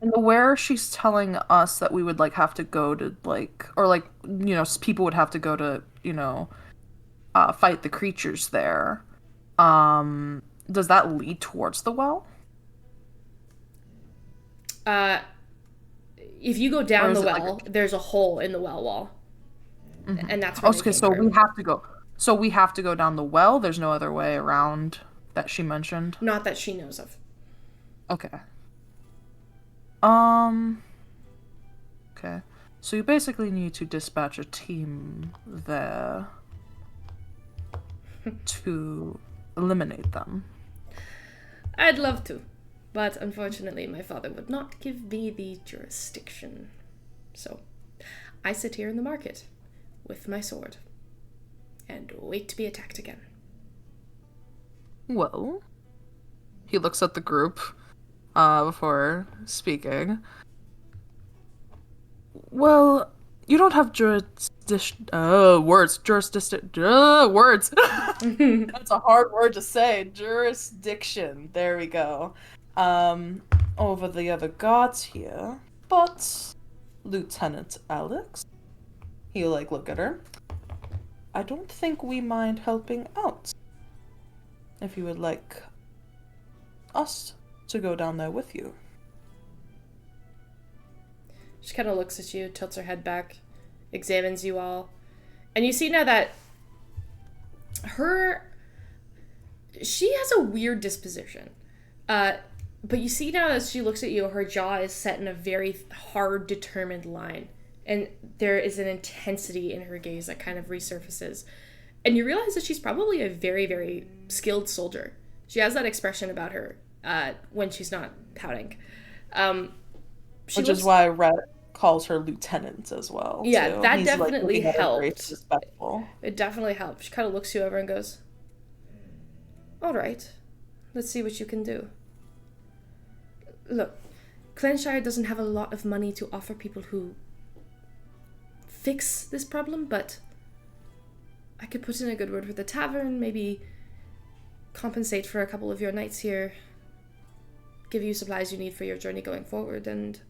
And where she's telling us that we would like have to go to like, or like, you know, people would have to go to, you know, fight the creatures there. Does that lead towards the well? If you go down the well, there's a hole in the well wall, and that's where okay. So we have to go. So we have to go down the well. There's no other way around that she mentioned. Not that she knows of. Okay. Okay. So you basically need to dispatch a team there to eliminate them. I'd love to, but unfortunately my father would not give me the jurisdiction. So I sit here in the market with my sword and wait to be attacked again. Well, he looks at the group before speaking. Well, you don't have jurisdiction. Words. Words. That's a hard word to say. Jurisdiction. There we go. Over the other guards here. But, Lieutenant Alex, he'll like look at her. I don't think we mind helping out. If you would like us to go down there with you. She kind of looks at you, tilts her head back, examines you all. And you see now that she has a weird disposition. But you see now as she looks at you, her jaw is set in a very hard, determined line. And there is an intensity in her gaze that kind of resurfaces. And you realize that she's probably a very, very skilled soldier. She has that expression about her when she's not pouting. Which is why Rhett calls her lieutenant as well. Yeah, too. that He's definitely like, helped. Respectful. It definitely helped. She kind of looks you over and goes, all right, let's see what you can do. Look, Clanshire doesn't have a lot of money to offer people who fix this problem, but I could put in a good word with the tavern, maybe compensate for a couple of your nights here, give you supplies you need for your journey going forward, and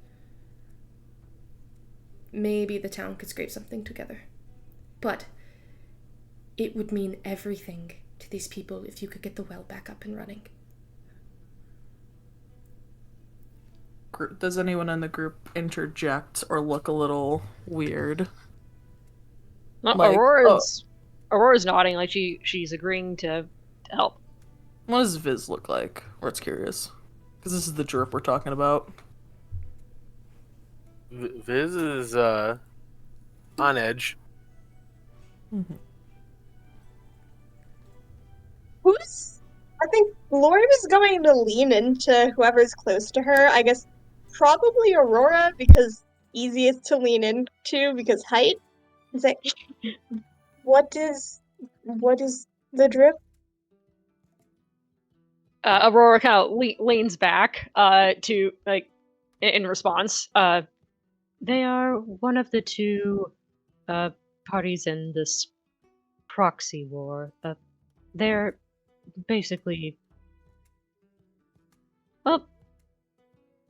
maybe the town could scrape something together. But it would mean everything to these people if you could get the well back up and running. Does anyone in the group interject or look a little weird? Like, Aurora's nodding like she's agreeing to help. What does Viz look like? We're curious. Because this is the drip we're talking about. Viz is on edge. Mm-hmm. I think Lori was going to lean into whoever's close to her. I guess probably Aurora, because easiest to lean into because height. It's like, what is the drip? Aurora kind of leans back to like in response. They are one of the two parties in this proxy war. They're basically, well,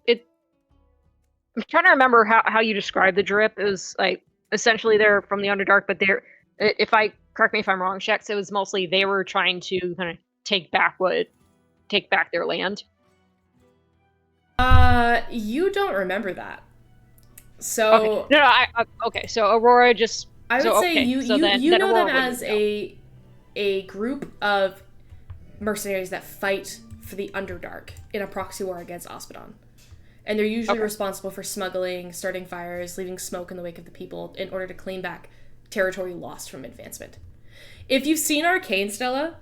I'm trying to remember how you described the drip. It was like essentially they're from the Underdark, but correct me if I'm wrong, Shex, it was mostly they were trying to kind of take back their land. You don't remember that. So okay. No, okay. So Aurora just. I would say you know them as a group of mercenaries that fight for the Underdark in a proxy war against Ospedon. And they're usually responsible for smuggling, starting fires, leaving smoke in the wake of the people in order to claim back territory lost from advancement. If you've seen Arcane, Stella,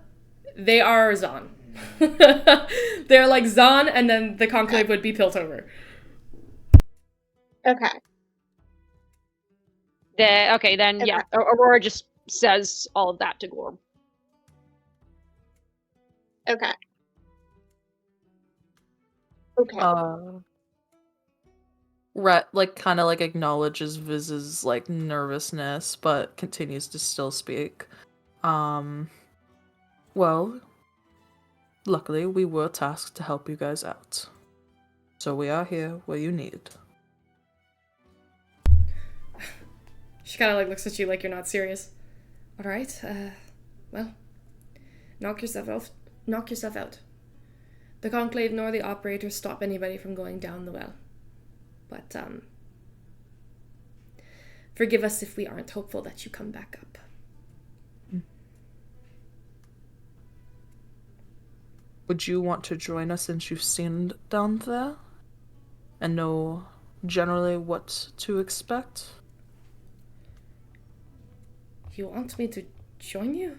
they are Zahn. They're like Zahn, and then the Conclave would be Piltover. Okay. Yeah. Aurora just says all of that to Glorb. Okay. Rhett kind of acknowledges Viz's nervousness, but continues to still speak. Well, luckily we were tasked to help you guys out, so we are here where you need. She kind of looks at you like you're not serious. All right. Well, knock yourself out. The Conclave nor the operators stop anybody from going down the well. But, forgive us if we aren't hopeful that you come back up. Would you want to join us since you've seen down there? And know generally what to expect? You want me to join you?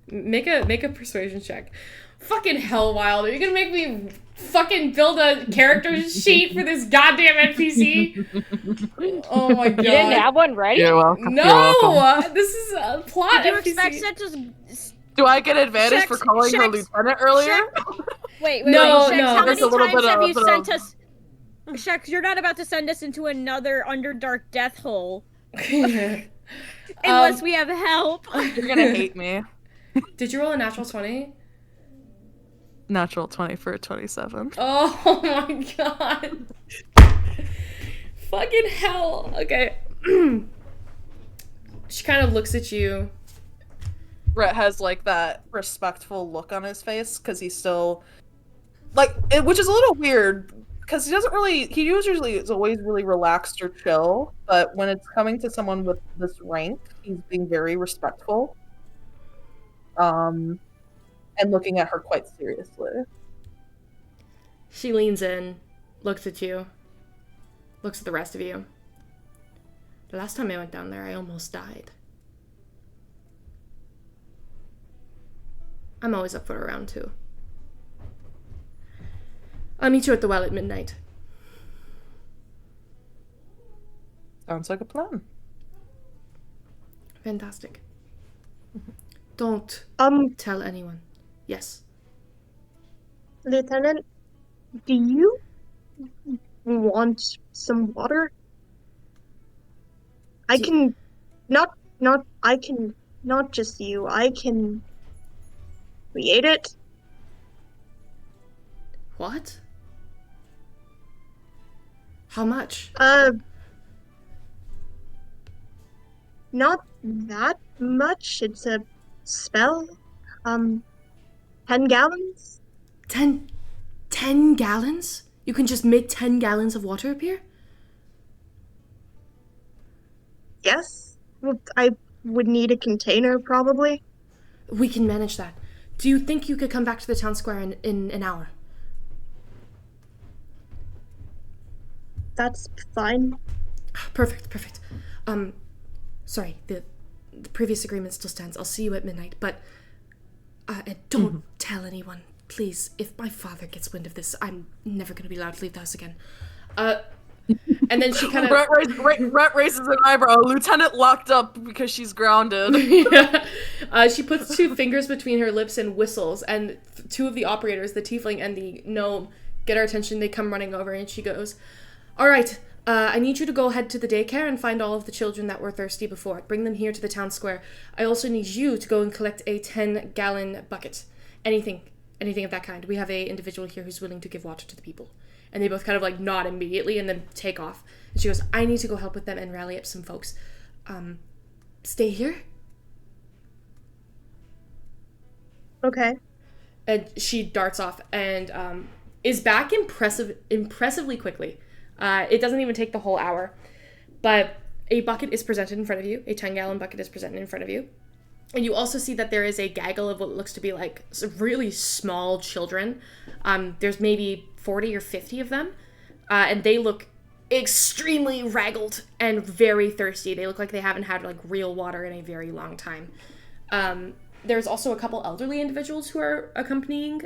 Make a persuasion check. Fucking hell, Wilder. You're gonna make me fucking build a character sheet for this goddamn NPC? Oh my god. You didn't have one ready? You're welcome. No! This is a plot Did you NPC. expect that to... Do I get advantage for calling her lieutenant earlier? Wait. No. How many There's a little times bit have of- you sent us... Shex, you're not about to send us into another Underdark death hole. Unless we have help. You're gonna hate me. Did you roll a natural 20? Natural 20 for a 27. Oh my god. Fucking hell. Okay. She kind of looks at you. Rhett has that respectful look on his face because he's still which is a little weird because he usually is always really relaxed or chill, but when it's coming to someone with this rank, he's being very respectful. And looking at her quite seriously. She leans in, looks at you, looks at the rest of you. The last time I went down there, I almost died. I'm always up for a round 2. I'll meet you at the well at midnight. Sounds like a plan. Fantastic. Don't tell anyone. Yes. Lieutenant, do you want some water? I can not just you. I can create it. What? How much? Not that much. It's a spell. 10 gallons? 10 gallons? You can just make 10 gallons of water appear? Yes. Well, I would need a container, probably. We can manage that. Do you think you could come back to the town square in an hour? That's fine. Perfect. Sorry, the previous agreement still stands. I'll see you at midnight, but don't tell anyone, please. If my father gets wind of this, I'm never going to be allowed to leave the house again. And then she kind of... Rhett raises an eyebrow. Lieutenant locked up because she's grounded. She puts 2 fingers between her lips and whistles, and 2 of the operators, the tiefling and the gnome, get her attention. They come running over, and she goes, all right, I need you to go ahead to the daycare and find all of the children that were thirsty before. Bring them here to the town square. I also need you to go and collect a 10-gallon bucket. Anything of that kind. We have a individual here who's willing to give water to the people. And they both kind of nod immediately and then take off. And she goes, I need to go help with them and rally up some folks. Stay here? Okay. And she darts off and is back impressively quickly. It doesn't even take the whole hour. But a bucket is presented in front of you. A 10-gallon bucket is presented in front of you. And you also see that there is a gaggle of what looks to be like really small children. There's maybe 40 or 50 of them. And they look extremely ragged and very thirsty. They look like they haven't had like real water in a very long time. There's also a couple elderly individuals who are accompanying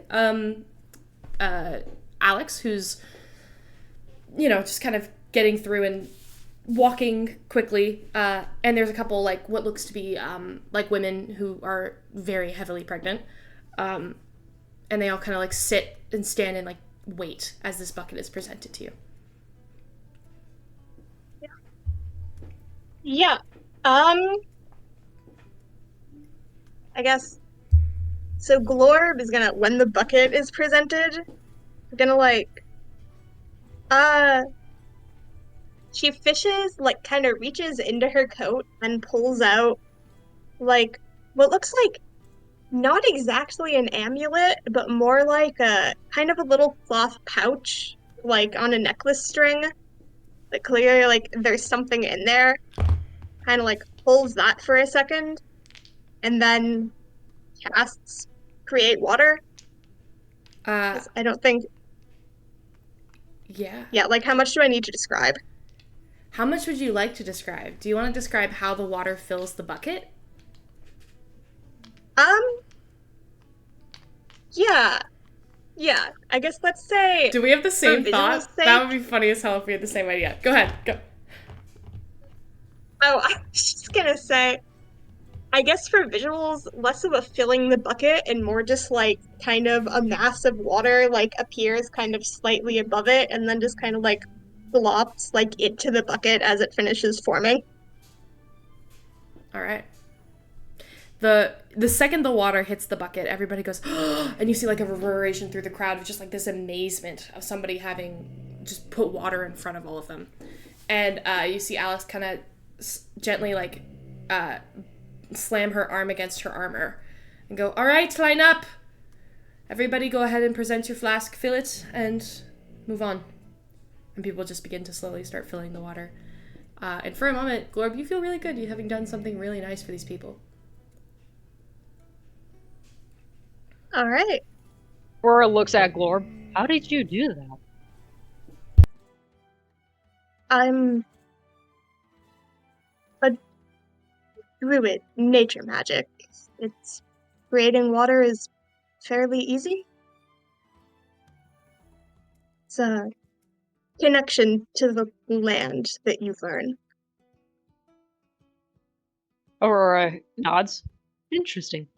Alex, who's, just kind of getting through and walking quickly. And there's a couple like what looks to be like women who are very heavily pregnant. And they all kind of like sit and stand and like wait as this bucket is presented to you. Yeah. I guess. So Glorb is gonna, when the bucket is presented, gonna she fishes, like kind of reaches into her coat and pulls out like what looks like not exactly an amulet, but more like a kind of a little cloth pouch, like on a necklace string. But clearly, like there's something in there. Kind of like pulls that for a second, and then casts create water. I don't think. Yeah. Yeah, like how much do I need to describe? How much would you like to describe? Do you want to describe how the water fills the bucket? Yeah. Yeah. I guess let's say. Do we have the same thought? Sake, that would be funny as hell if we had the same idea. Go ahead. Go. Oh, I was just gonna say, I guess for visuals, less of a filling the bucket and more just like kind of a mass of water like appears kind of slightly above it and then just kind of like flops like into the bucket as it finishes forming. All right. The second the water hits the bucket, everybody goes, and you see like a reverberation through the crowd of just like this amazement of somebody having just put water in front of all of them. And you see Alice kind of gently like slam her arm against her armor and go, all right, line up. Everybody go ahead and present your flask, fill it, and move on. And people just begin to slowly start filling the water. And for a moment, Glorb, you feel really good. You having done something really nice for these people. All right. Aurora looks at Glorb. How did you do that? I'm a druid, nature magic. It's creating water is fairly easy. It's a connection to the land that you learn. Aurora nods. Interesting.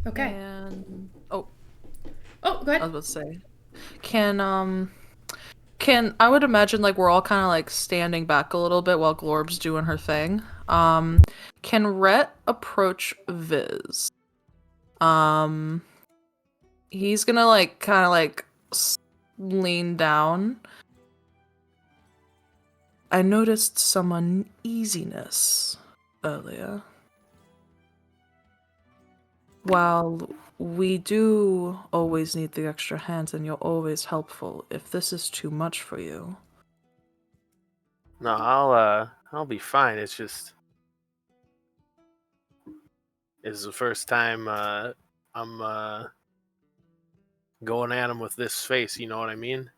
Okay. And oh, go ahead. I was about to say, can I would imagine like we're all kind of like standing back a little bit while Glorb's doing her thing. Can Rhett approach Viz? He's gonna like kind of like lean down. I noticed some uneasiness earlier. While we do always need the extra hands and you're always helpful, if this is too much for you. No, I'll be fine. It's just it's the first time I'm going at him with this face, you know what I mean?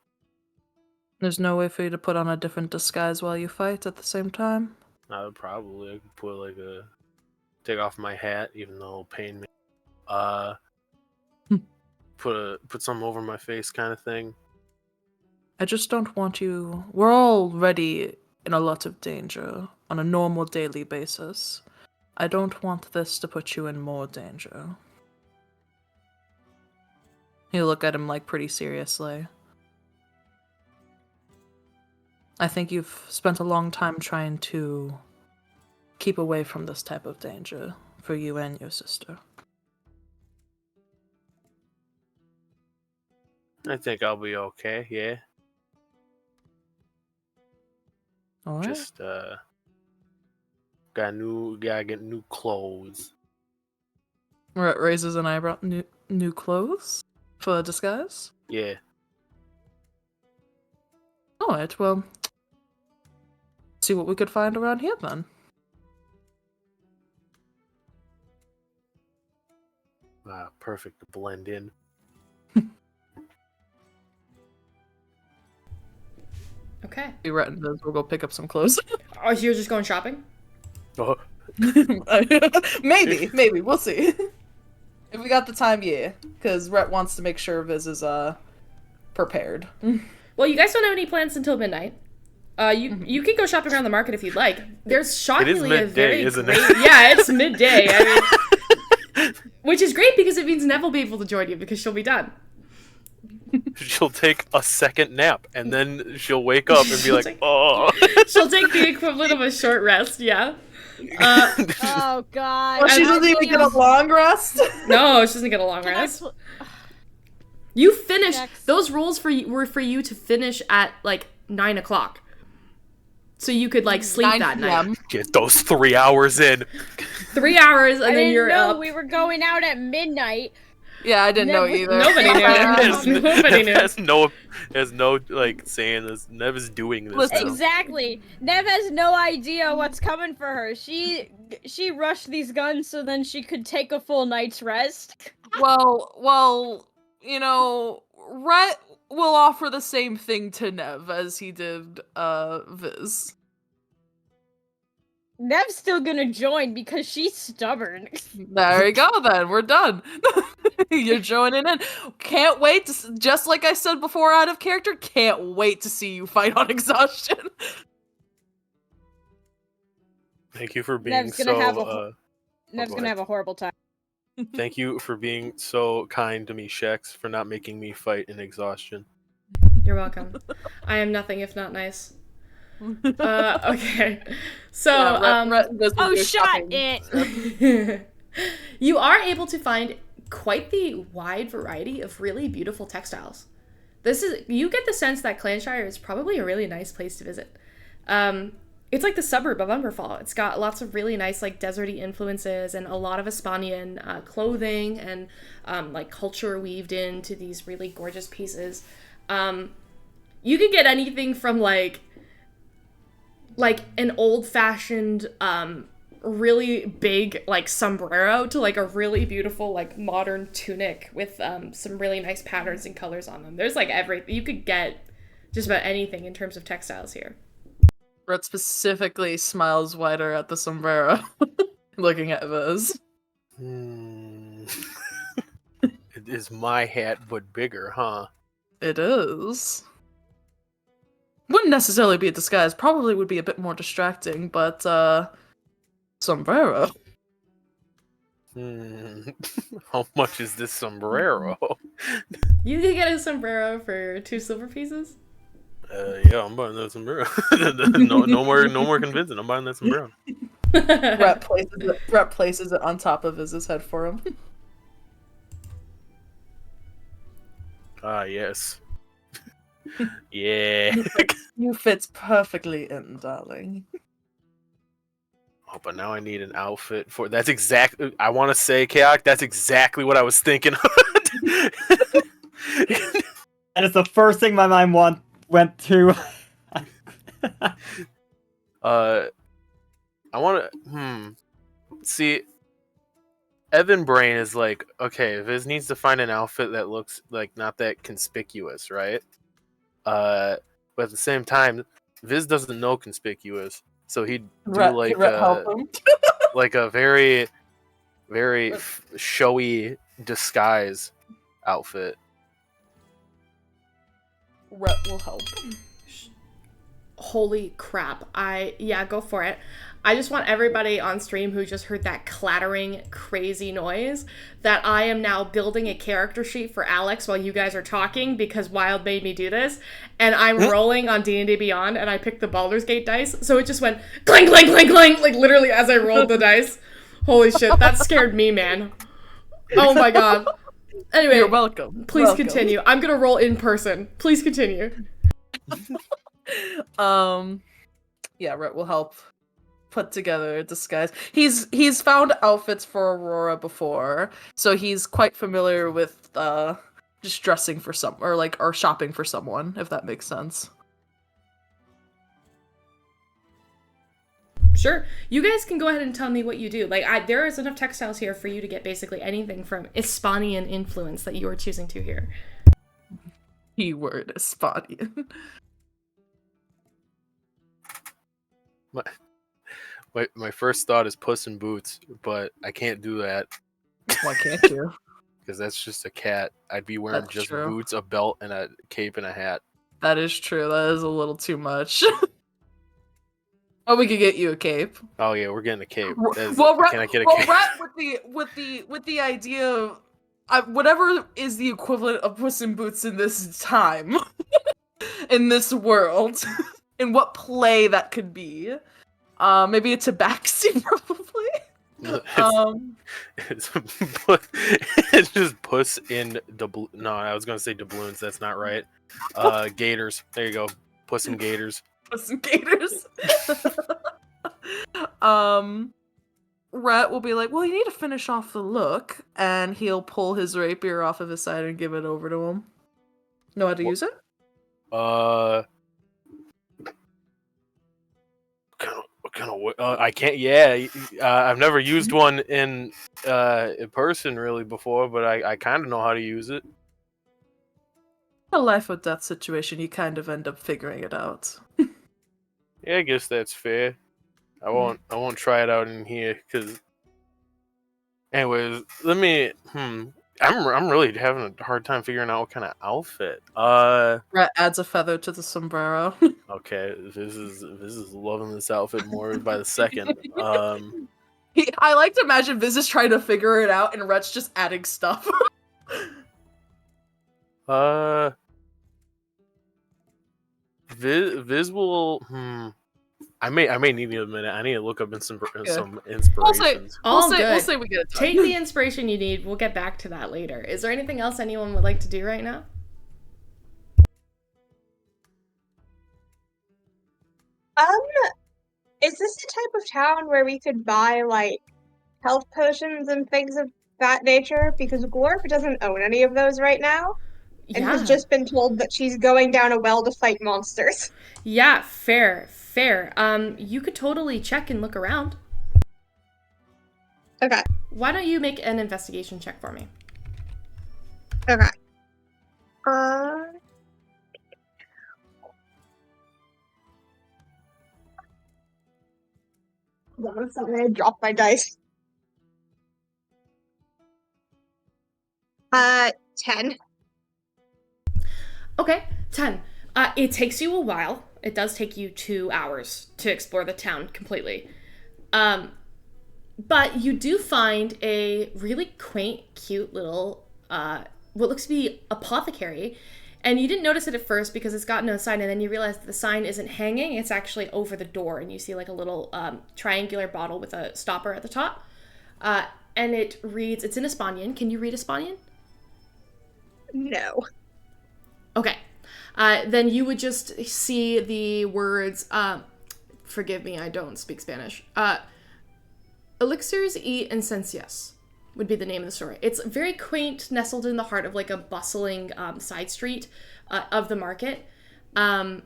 There's no way for you to put on a different disguise while you fight at the same time? I could put like take off my hat, even though it'll pain me. Put something over my face kind of thing. I just don't want you... We're already in a lot of danger on a normal daily basis. I don't want this to put you in more danger. You look at him like pretty seriously. I think you've spent a long time trying to keep away from this type of danger for you and your sister. I think I'll be okay, yeah. All right. Just gotta get new clothes. Raises an eyebrow. New clothes for a disguise? Yeah. Alright, well, see what we could find around here then. Perfect to blend in. Okay. Rhett and Viz will go pick up some clothes. Oh, so you're just going shopping? Oh, maybe. We'll see. If we got the time, yeah. Because Rhett wants to make sure Viz is prepared. Well, you guys don't have any plans until midnight. You can go shopping around the market if you'd like. There's shockingly midday, a very isn't great... it? Yeah, it's midday. I mean, which is great because it means Nev will be able to join you because she'll be done. She'll take a second nap and then she'll wake up and be like, "Oh." She'll take the equivalent of a short rest. Yeah. Oh God. Well, she doesn't even get a long rest. No, she doesn't get a long rest. You finished those rules were for you to finish at like 9 o'clock, so you could like sleep that night. Get those 3 hours in. 3 hours, and then you're know up. we were going out at midnight. Yeah, I didn't know either. Nobody knew. Nobody knew. There's no like saying this. Nev is doing this. Listen. Exactly. Nev has no idea what's coming for her. She rushed these guns so then she could take a full night's rest. Well, you know, Rhett will offer the same thing to Nev as he did Viz. Nev's still gonna join because she's stubborn. There you go then, we're done. You're joining in. Can't wait to, just like I said before out of character, can't wait to see you fight on exhaustion. Thank you for being Nev's gonna so have a horrible time. thank you for being so kind to me, Shex, for not making me fight in exhaustion. You're welcome. I am nothing if not nice. Okay. So, Rhett doesn't Oh, do shut shopping. it! You are able to find quite the wide variety of really beautiful textiles. You get the sense that Clanshire is probably a really nice place to visit. It's like the suburb of Umberfall. It's got lots of really nice like deserty influences and a lot of Espanian clothing and like culture weaved into these really gorgeous pieces. You can get anything from like an old-fashioned really big like sombrero to like a really beautiful like modern tunic with some really nice patterns and colors on them. There's like everything. You could get just about anything in terms of textiles here. Rhett specifically smiles wider at the sombrero, looking at Viz. It is my hat, but bigger, huh? It is. Wouldn't necessarily be a disguise. Probably would be a bit more distracting, but sombrero. How much is this sombrero? You can get a sombrero for 2 silver pieces. Yeah, I'm buying that sombrero. no more convincing. I'm buying that sombrero. Rhett places it on top of Viz's head for him. Ah, yes. Yeah. You fits perfectly in, darling. Oh, but now I need an outfit for. That's exactly. I want to say, Chaotic. That's exactly what I was thinking. And it's the first thing my mind went to. I want to. See, Evan Brain is like, okay, Viz needs to find an outfit that looks like not that conspicuous, right? But at the same time, Viz doesn't know conspicuous, so he'd do like like a very, very showy disguise outfit. Rhett will help. Holy crap. Go for it. I just want everybody on stream who just heard that clattering, crazy noise that I am now building a character sheet for Alex while you guys are talking because Wild made me do this. And I'm rolling on D&D Beyond and I picked the Baldur's Gate dice. So it just went clang, clang, clang, clang, like literally as I rolled the dice. Holy shit, that scared me, man. Oh my god. Anyway, you're welcome. Please continue. I'm gonna roll in person. Please continue. Yeah, Rhett will help put together a disguise. He's found outfits for Aurora before, so he's quite familiar with just dressing for or shopping for someone, if that makes sense. Sure. You guys can go ahead and tell me what you do. Like, there is enough textiles here for you to get basically anything from Hispanian influence that you are choosing to here. Keyword Hispanian. My first thought is Puss in Boots, but I can't do that. Why can't you? Because that's just a cat. I'd be wearing That's just true. boots, a belt, and a cape and a hat. That is true. That is a little too much. Oh, we could get you a cape. Oh yeah, we're getting a cape. Can I get a cape? Rat with the idea of whatever is the equivalent of Puss in Boots in this time, in this world, in what play that could be. Maybe a tabaxi, probably. It's just Puss in no, I was gonna say doubloons. That's not right. Gators. There you go. Puss in Gators. Puss in Gators. Rhett will be like, well, you need to finish off the look, and he'll pull his rapier off of his side and give it over to him. Know how to use it? I can't. Yeah, I've never used one in person really before, but I kind of know how to use it. A life or death situation, you kind of end up figuring it out. Yeah, I guess that's fair. I won't try it out in here because. Anyways, let me. I'm really having a hard time figuring out what kind of outfit. Rhett adds a feather to the sombrero. Okay, this is loving this outfit more by the second. I like to imagine Viz is trying to figure it out, and Rhett's just adding stuff. Viz will. I may need a minute. I need to look up some inspirations. We'll say we get it done. Take the inspiration you need. We'll get back to that later. Is there anything else anyone would like to do right now? Is this the type of town where we could buy, like, health potions and things of that nature? Because Glorp doesn't own any of those right now, and has just been told that she's going down a well to fight monsters. Yeah, fair. You could totally check and look around. Okay. Why don't you make an investigation check for me? Okay. I'm sorry, I dropped my dice. 10. Okay, 10. It takes you a while. It does take you 2 hours to explore the town completely. But you do find a really quaint, cute little, what looks to be apothecary. And you didn't notice it at first because it's got no sign, and then you realize that the sign isn't hanging, it's actually over the door, and you see like a little triangular bottle with a stopper at the top. And it reads, it's in Hispanian. Can you read Hispanian? No. Okay. Then you would just see the words, forgive me, I don't speak Spanish. Elixirs y Esencias would be the name of the store. It's very quaint, nestled in the heart of like a bustling side street of the market. And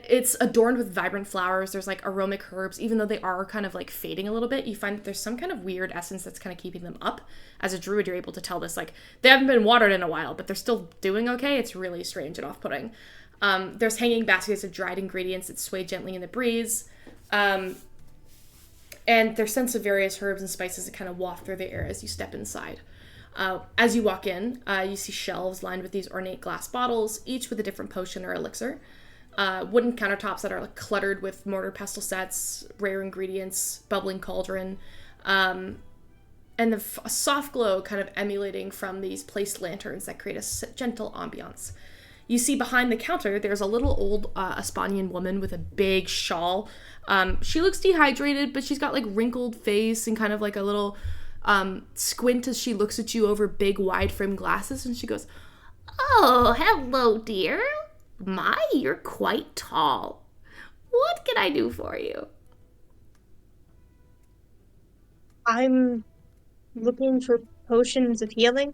it's adorned with vibrant flowers. There's like aromatic herbs, even though they are kind of like fading a little bit. You find that there's some kind of weird essence that's kind of keeping them up. As a druid, you're able to tell this. Like, they haven't been watered in a while, but they're still doing okay. It's really strange and off-putting. There's hanging baskets of dried ingredients that sway gently in the breeze. And there's scents of various herbs and spices that kind of waft through the air as you step inside. As you walk in, you see shelves lined with these ornate glass bottles, each with a different potion or elixir. Wooden countertops that are like cluttered with mortar pestle sets, rare ingredients, bubbling cauldron, and a soft glow kind of emulating from these placed lanterns that create a gentle ambiance. You see behind the counter, there's a little old Hispanian woman with a big shawl. She looks dehydrated, but she's got like wrinkled face and kind of like a little squint as she looks at you over big wide frame glasses, and she goes, "Oh, hello, dear. My, you're quite tall. What can I do for you?" I'm looking for potions of healing.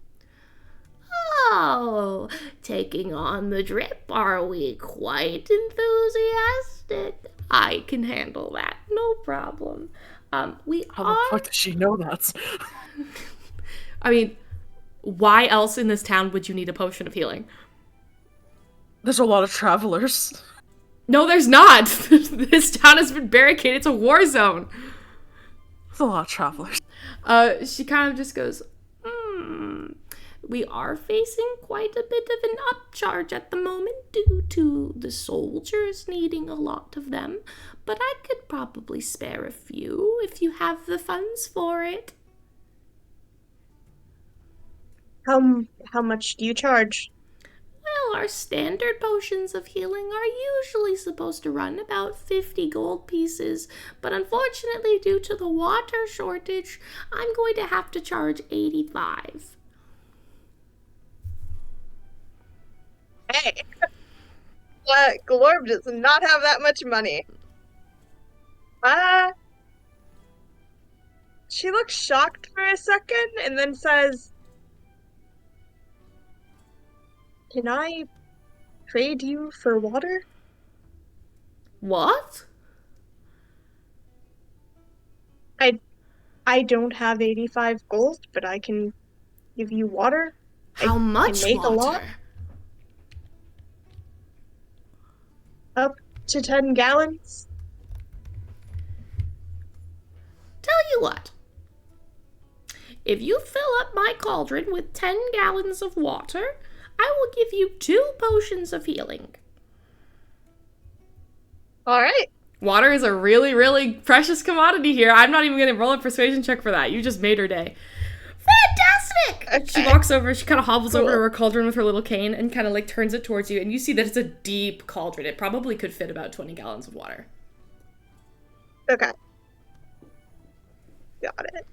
Oh, taking on the drip, are we? Quite enthusiastic. I can handle that. No problem. How the fuck does she know that? I mean, why else in this town would you need a potion of healing? There's a lot of travelers. No, there's not. This town has been barricaded. It's a war zone. There's a lot of travelers. She kind of just goes, we are facing quite a bit of an upcharge at the moment due to the soldiers needing a lot of them, but I could probably spare a few if you have the funds for it. How much do you charge? Well, our standard potions of healing are usually supposed to run about 50 gold pieces, but unfortunately, due to the water shortage, I'm going to have to charge 85. Hey, Glorb does not have that much money. She looks shocked for a second and then says, "Can I trade you for water?" What? I don't have 85 gold, but I can give you water. How much make water? A lot. Up to 10 gallons. Tell you what. If you fill up my cauldron with 10 gallons of water, I will give you 2 potions of healing. All right. Water is a really, really precious commodity here. I'm not even going to roll a persuasion check for that. You just made her day. Fantastic! Okay. She walks over, she kind of hobbles Cool. over to her cauldron with her little cane and kind of like turns it towards you, and you see that it's a deep cauldron. It probably could fit about 20 gallons of water. Okay. Got it.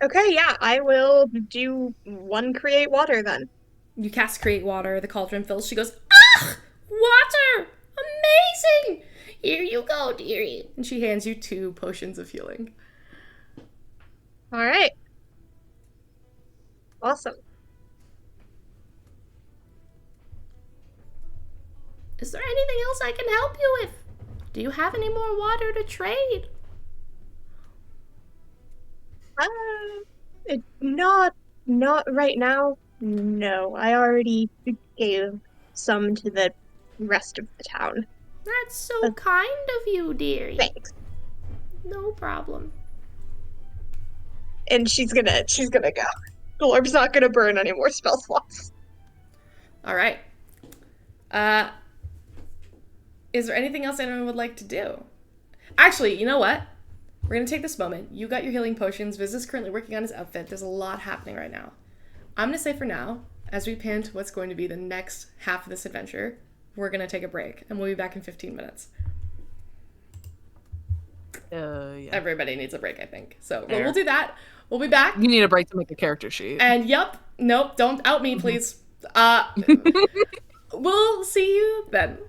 Okay, yeah, I will do 1 create water then. You cast create water, the cauldron fills. She goes, "Ah! Water! Amazing! Here you go, dearie." And she hands you 2 potions of healing. All right. Awesome. Is there anything else I can help you with? Do you have any more water to trade? Not right now. No, I already gave some to the rest of the town. That's so kind of you, dearie. Thanks. No problem. And she's gonna go. Glorb's not gonna burn any more spell slots. All right. Is there anything else anyone would like to do? Actually, you know what? We're going to take this moment. You got your healing potions. Viz is currently working on his outfit. There's a lot happening right now. I'm going to say for now, as we pan to what's going to be the next half of this adventure, we're going to take a break, and we'll be back in 15 minutes. Yeah. Everybody needs a break, I think. So we'll do that. We'll be back. You need a break to make a character sheet. And nope, don't out me, please. We'll see you then.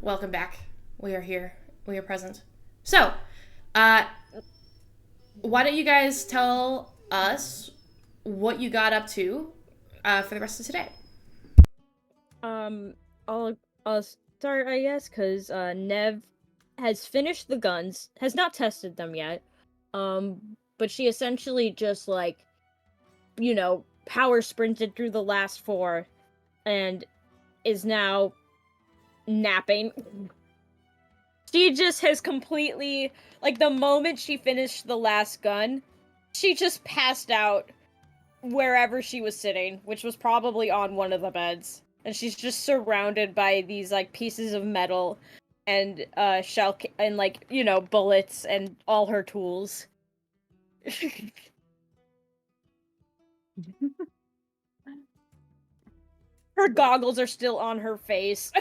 welcome back. We are here. We are present. So, why don't you guys tell us what you got up to for the rest of today? I'll start, I guess, because Nev has finished the guns, has not tested them yet, but she essentially just, like, you know, power sprinted through the last 4 and is now napping. She just has completely, like, the moment she finished the last gun, she just passed out wherever she was sitting, which was probably on one of the beds. And she's just surrounded by these, like, pieces of metal and, and, like, you know, bullets and all her tools. Her goggles are still on her face.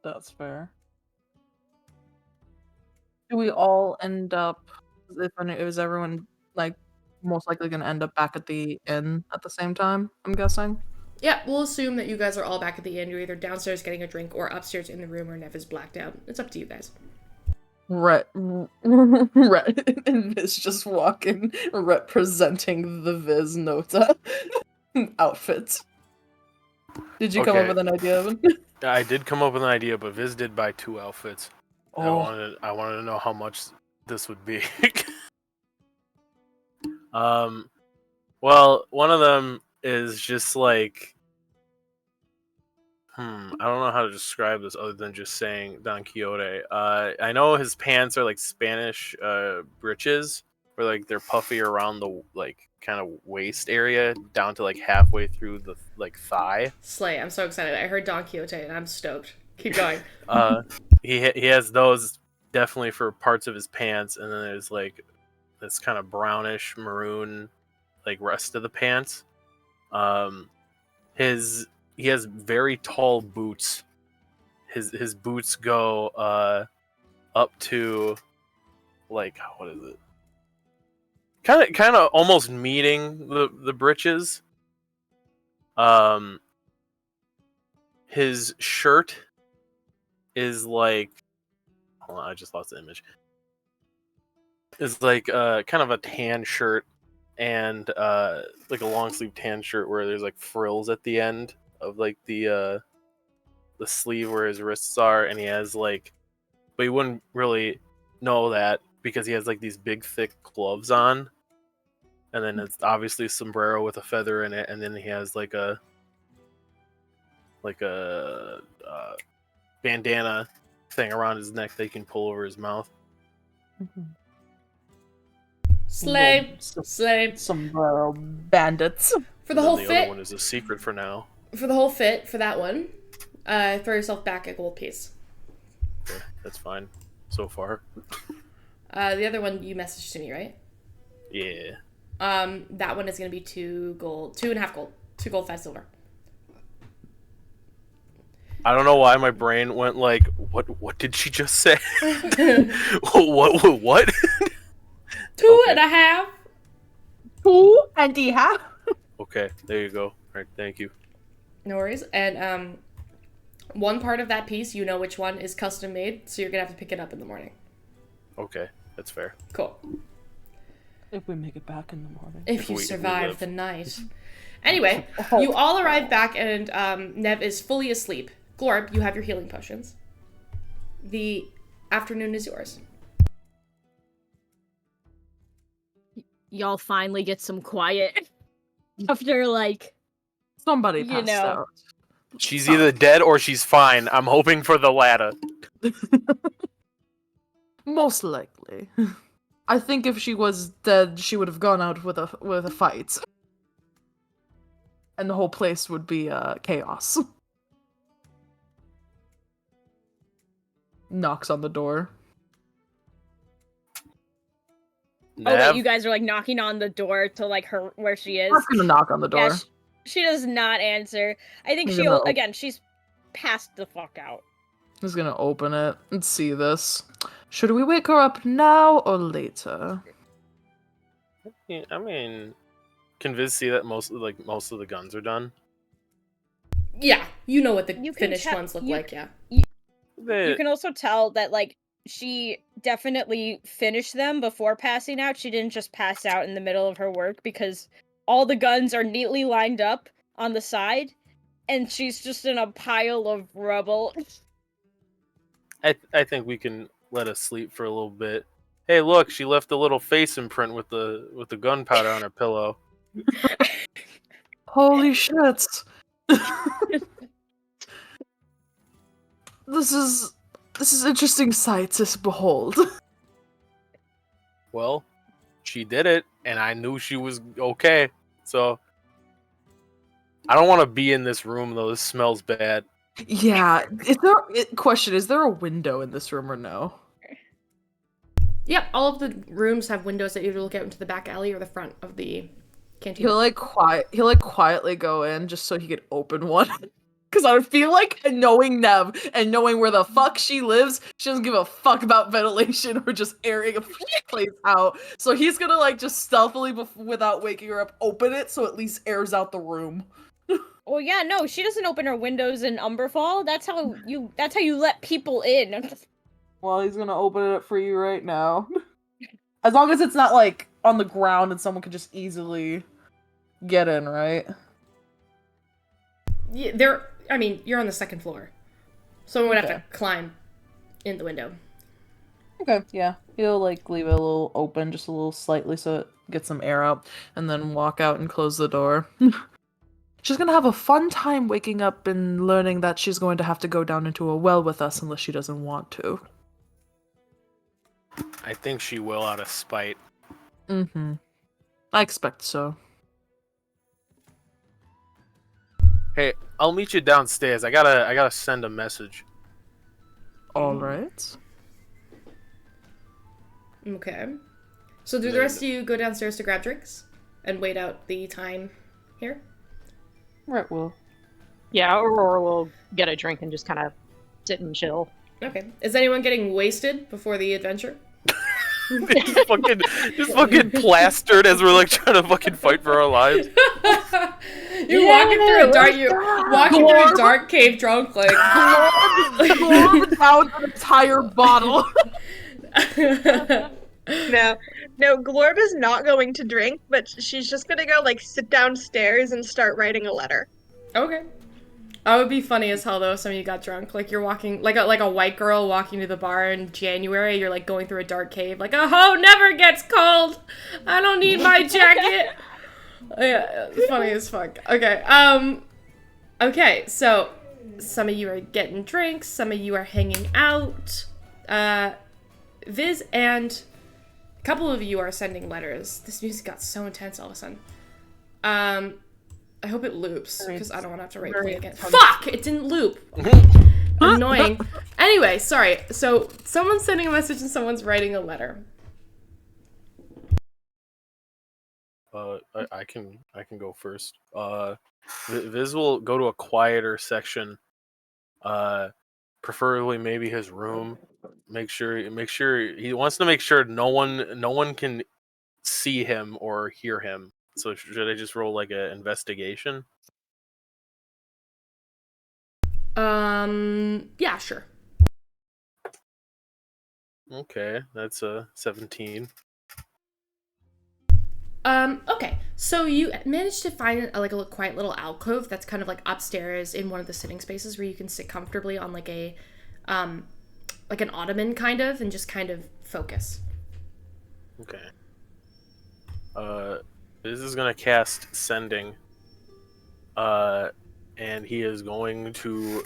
That's fair. Do we all end up, is everyone, like, most likely gonna end up back at the inn at the same time, I'm guessing? Yeah, we'll assume that you guys are all back at the inn. You're either downstairs getting a drink or upstairs in the room where Nev is blacked out. It's up to you guys. Rhett, and Viz just walking, representing the Viz Nota outfit. Did you come up with an idea, Evan? I did come up with an idea, but Viz did buy 2 outfits. Oh. I wanted to know how much this would be. Well, one of them is just like, I don't know how to describe this other than just saying Don Quixote. I know his pants are like Spanish breeches, where like they're puffy around the like kind of waist area down to like halfway through the like thigh. Slay! I'm so excited. I heard Don Quixote and I'm stoked. Keep going. He has those definitely for parts of his pants, and then there's like this kind of brownish maroon like rest of the pants. He has very tall boots. His boots go up to like, what is it? Kind of almost meeting the breeches. His shirt is like, hold on, I just lost the image. It's like kind of a tan shirt and like a long sleeve tan shirt where there's like frills at the end of like the sleeve where his wrists are, and he has like, but you wouldn't really know that because he has like these big thick gloves on, and then it's obviously a sombrero with a feather in it, and then he has like a bandana thing around his neck that he can pull over his mouth. Slay. Sombrero bandits. For the whole The fit. other one is a secret for now. For the whole fit, for that one, throw yourself back a gold piece. Okay, that's fine so far. The other one you messaged to me, right? Yeah. That one is going to be 2 gold, 2.5 gold, 2 gold, 5 silver. I don't know why my brain went like, what did she just say? What? 2.5. 2.5. Okay, there you go. All right, thank you. No worries. And one part of that piece, you know which one is custom made, so you're gonna have to pick it up in the morning. Okay, that's fair. Cool. If we make it back in the morning. If you survive the night. Anyway, you all arrive back and Nev is fully asleep. Glorb, you have your healing potions. The afternoon is yours. Y'all finally get some quiet after, like, somebody passed out. She's either dead or she's fine. I'm hoping for the latter. Most likely. I think if she was dead, she would have gone out with a fight. And the whole place would be chaos. Knocks on the door. Nev? Oh wait, you guys are like knocking on the door to like her where she is. I'm gonna knock on the door. Yeah, she does not answer. I think she's passed the fuck out. I'm just gonna open it and see this. Should we wake her up now or later? I mean, can Viz see that most of the guns are done? Yeah, you know what the finished ones look like, yeah. You can also tell that, like, she definitely finished them before passing out. She didn't just pass out in the middle of her work, because all the guns are neatly lined up on the side, and she's just in a pile of rubble. I think we can let us sleep for a little bit. Hey, look, she left a little face imprint with the gunpowder on her pillow. Holy shit! This is interesting sight to behold. Well, she did it, and I knew she was okay. So I don't want to be in this room though. This smells bad. Yeah. Is there a window in this room or no? Yep, all of the rooms have windows that either look out into the back alley or the front of the canteen. He'll quietly go in just so he could open one. Because I feel like, knowing Nev and knowing where the fuck she lives, she doesn't give a fuck about ventilation or just airing a place out. So he's gonna, like, just stealthily, without waking her up, open it so at least airs out the room. Well, yeah, no, she doesn't open her windows in Umberfall. That's how you let people in. Well, he's gonna open it up for you right now. As long as it's not, like, on the ground and someone can just easily get in, right? Yeah, you're on the second floor. Someone would have to climb in the window. Okay, yeah. He'll, like, leave it a little open, just a little slightly, so it gets some air out, and then walk out and close the door. She's gonna have a fun time waking up and learning that she's going to have to go down into a well with us unless she doesn't want to. I think she will out of spite. Mm-hmm. I expect so. Hey, I'll meet you downstairs. I gotta send a message. Alright. Okay. So do the rest of you go downstairs to grab drinks? And wait out the time here? Right, well. Yeah, Aurora will get a drink and just kind of sit and chill. Okay. Is anyone getting wasted before the adventure? just fucking plastered as we're like trying to fucking fight for our lives. You're walking through a dark cave drunk, like Glorb down an entire bottle. No, Glorb is not going to drink, but she's just gonna go, like, sit downstairs and start writing a letter. Okay. That would be funny as hell, though, if some of you got drunk. Like, you're walking, like a white girl walking to the bar in January, you're, like, going through a dark cave, like, a hoe never gets cold! I don't need my jacket! Yeah, funny as fuck. Okay, okay, so, some of you are getting drinks, some of you are hanging out, Viz and a couple of you are sending letters. This music got so intense all of a sudden. I hope it loops, because I don't want to have to play again. Fuck! It didn't loop! Annoying. Anyway, sorry. So, someone's sending a message and someone's writing a letter. I can go first. Viz will go to a quieter section. Preferably maybe his room. Make sure he wants to make sure no one can see him or hear him. So should I just roll like an investigation? Yeah, sure. Okay, that's a 17. Okay. So you managed to find a quiet little alcove that's kind of like upstairs in one of the sitting spaces where you can sit comfortably on like a like an ottoman kind of and just kind of focus. Okay. This is gonna cast Sending. And he is going to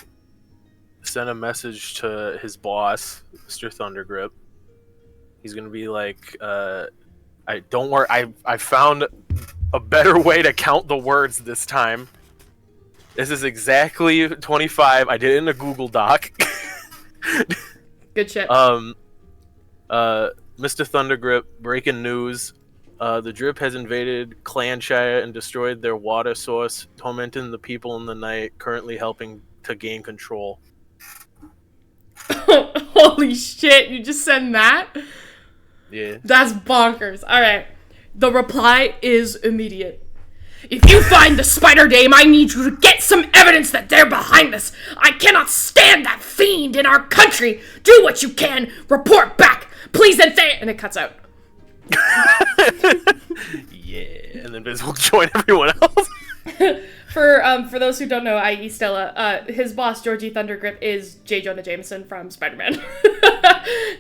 send a message to his boss, Mr. Thundergrip. He's gonna be like, don't worry, I found a better way to count the words this time. This is exactly 25. I did it in a Google Doc. Good shit. Mr. Thundergrip, breaking news. The Drip has invaded Clanshire and destroyed their water source, tormenting the people in the night, currently helping to gain control. Holy shit, you just send that? Yeah. That's bonkers. Alright. The reply is immediate. If you find the Spider Dame, I need you to get some evidence that they're behind this. I cannot stand that fiend in our country. Do what you can. Report back. Please and thank. And it cuts out. Yeah, and then Viz will join everyone else. For those who don't know, i.e. Stella, his boss, Georgie Thundergrip, is J. Jonah Jameson from Spider-Man,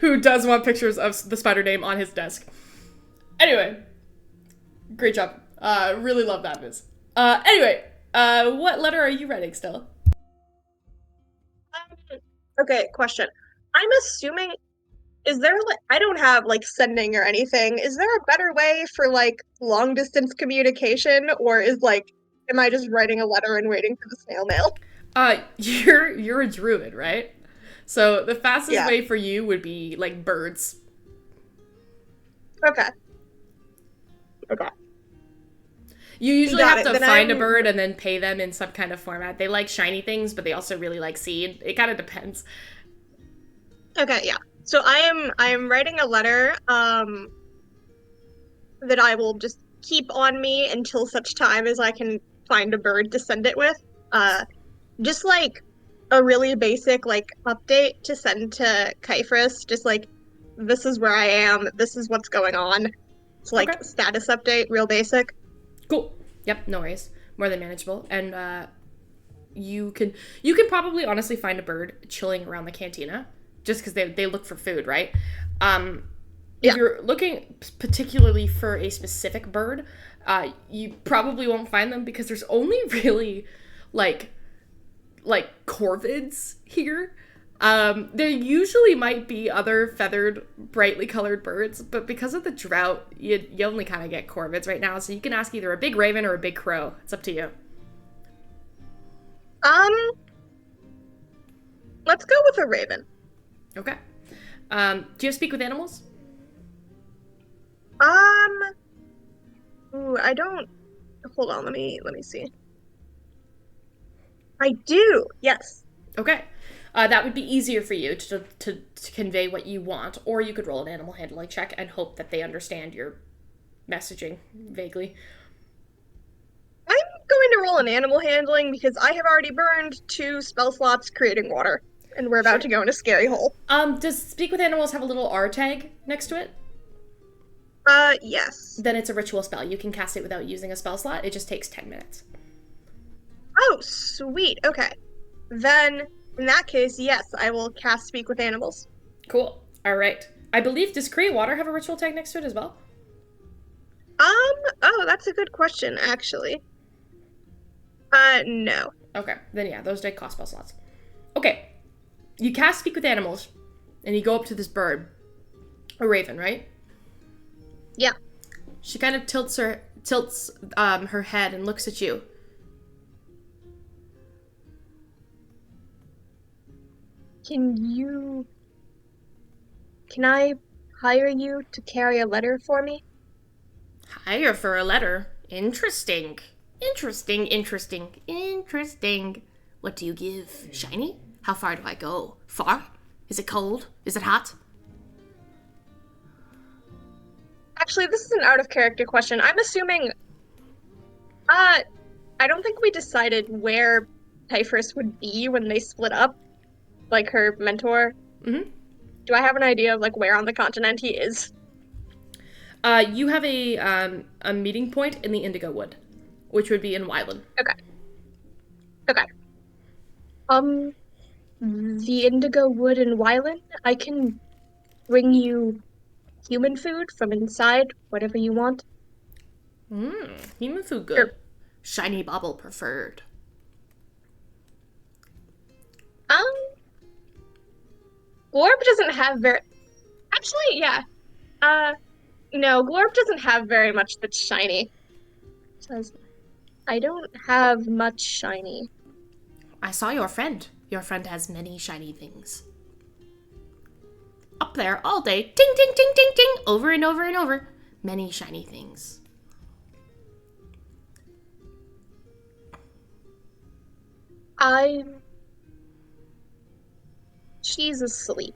who does want pictures of the Spider Dame on his desk. Anyway, great job. Really love that, Viz. Anyway, what letter are you writing, Stella? Okay, question. I'm assuming, is there, like, I don't have, like, sending or anything. Is there a better way for, like, long-distance communication, or is, like, am I just writing a letter and waiting for the snail mail? You're a druid, right? So the fastest way for you would be, like, birds. Okay. You usually have to find a bird and then pay them in some kind of format. They like shiny things, but they also really like seed. It kind of depends. Okay, yeah. So I am writing a letter that I will just keep on me until such time as I can find a bird to send it with. Just like a really basic like update to send to Kyphris. Just like, this is where I am. This is what's going on. It's like status update, real basic. Cool. Yep, no worries. More than manageable. And you can probably honestly find a bird chilling around the cantina, just because they look for food, right? If you're looking particularly for a specific bird, you probably won't find them because there's only really like corvids here. There usually might be other feathered, brightly colored birds, but because of the drought, you only kind of get corvids right now, so you can ask either a big raven or a big crow. It's up to you. Let's go with a raven. Okay. Do you speak with animals? Ooh, I don't... Hold on, let me see. I do, yes. Okay. That would be easier for you to convey what you want, or you could roll an animal handling check and hope that they understand your messaging vaguely. I'm going to roll an animal handling because I have already burned 2 spell slots creating water, and we're about to go in a scary hole. Does Speak with Animals have a little R tag next to it? Yes. Then it's a ritual spell. You can cast it without using a spell slot. It just takes 10 minutes. Oh, sweet. Okay. Then, in that case, yes, I will cast Speak with Animals. Cool. All right. I believe, does Create Water have a ritual tag next to it as well? Oh, that's a good question, actually. No. Okay. Then yeah, those did cost spell slots. Okay. You cast Speak with Animals, and you go up to this bird. A raven, right? Yeah. She kind of tilts her head and looks at you. Can I hire you to carry a letter for me? Hire for a letter? Interesting. What do you give? Shiny? How far do I go? Far? Is it cold? Is it hot? Actually, this is an out-of-character question. I'm assuming... I don't think we decided where Typhus would be when they split up. Like, her mentor. Mm-hmm. Do I have an idea of, like, where on the continent he is? You have a meeting point in the Indigo Wood, which would be in Wyland. Okay. The Indigo Wood in Wyland, I can bring you human food from inside, whatever you want. Human food good. Sure. Shiny bauble preferred. Glorb doesn't have very... Actually, yeah. No, Glorb doesn't have very much that's shiny. It says, I don't have much shiny. I saw your friend. Your friend has many shiny things. Up there all day. Ding, ding, ding, ding, ding. Over and over and over. Many shiny things. She's asleep.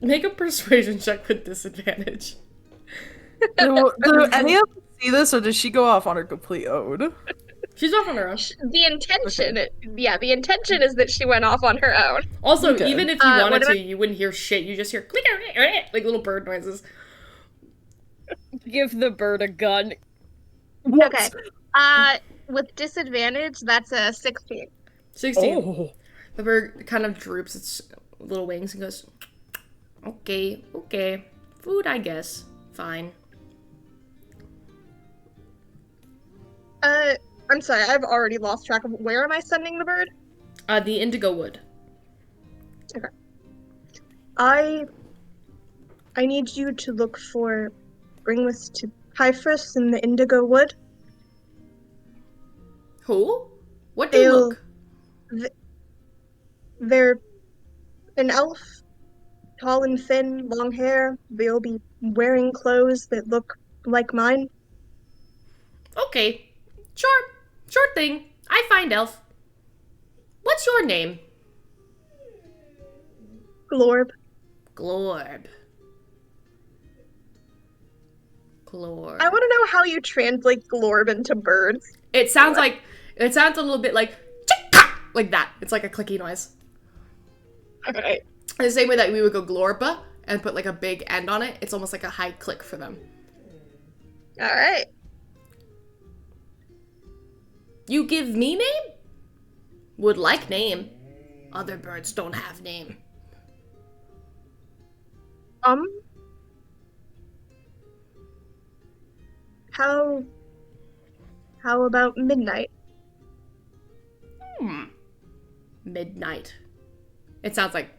Make a persuasion check with disadvantage. Do any of us see this, or does she go off on her complete own? She's off on her own. The intention, the intention is that she went off on her own. Also, Okay. even if you wanted to, you wouldn't hear shit. You just hear clicker, like little bird noises. Give the bird a gun. Okay. With disadvantage, that's a 16. 16. Oh. The bird kind of droops its little wings and goes, okay. Food, I guess. Fine. I'm sorry, I've already lost track of where am I sending the bird? The indigo wood. Okay. I need you to bring this to Typhus in the indigo wood. Who? What do you look? They're an elf, tall and thin, long hair. They'll be wearing clothes that look like mine. Okay. Sure thing. I find elf. What's your name? Glorb. Glorb. I want to know how you translate glorb into birds. It sounds a little bit like chick-ka, like that. It's like a clicky noise. Alright. The same way that we would go glorba and put like a big end on it, it's almost like a high click for them. Alright. You give me name? Would like name. Other birds don't have name. How about midnight? Midnight. It sounds like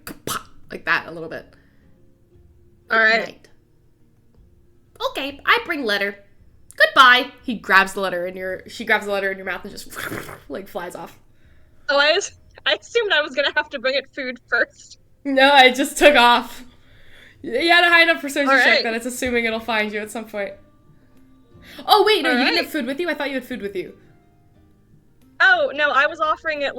that a little bit. Alright. Midnight. Okay, I bring letter. Goodbye. She grabs the letter in your mouth and just like flies off. Oh, I assumed I was gonna have to bring it food first. No, I just took off. You had a high enough percentage check Alright. that it's assuming it'll find you at some point. Oh wait, no, you didn't have food with you? I thought you had food with you. Oh, no, I was offering it,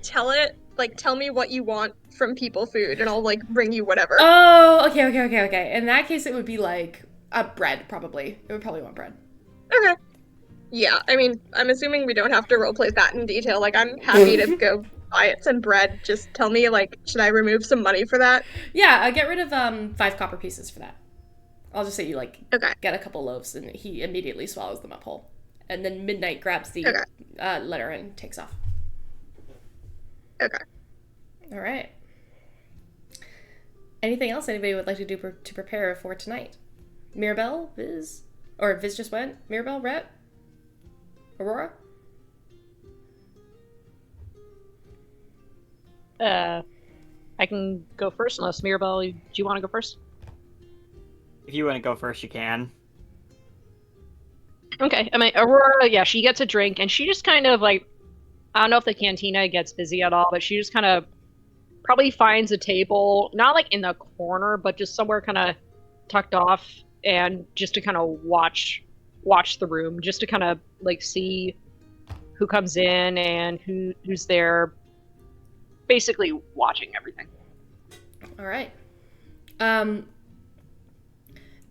tell me what you want from people food, and I'll, bring you whatever. Oh, okay. In that case, it would be like bread, probably. It would probably want bread. Okay. Yeah, I mean, I'm assuming we don't have to roleplay that in detail. I'm happy to go buy it some bread. Just tell me, should I remove some money for that? Yeah, get rid of 5 copper pieces for that. I'll just say you, okay. Get a couple loaves, and he immediately swallows them up whole. And then Midnight grabs the letter and takes off. Okay. All right. Anything else anybody would like to do to prepare for tonight? Mirabelle, Viz? Or Viz just went? Mirabelle, Rhett? Aurora? I can go first unless Mirabelle, do you want to go first? If you want to go first, you can. Okay, I mean, Aurora, yeah, she gets a drink, and she just kind of, I don't know if the cantina gets busy at all, but she just kind of probably finds a table, not, in the corner, but just somewhere kind of tucked off, and just to kind of watch the room, just to kind of, see who comes in and who's there, basically watching everything. All right.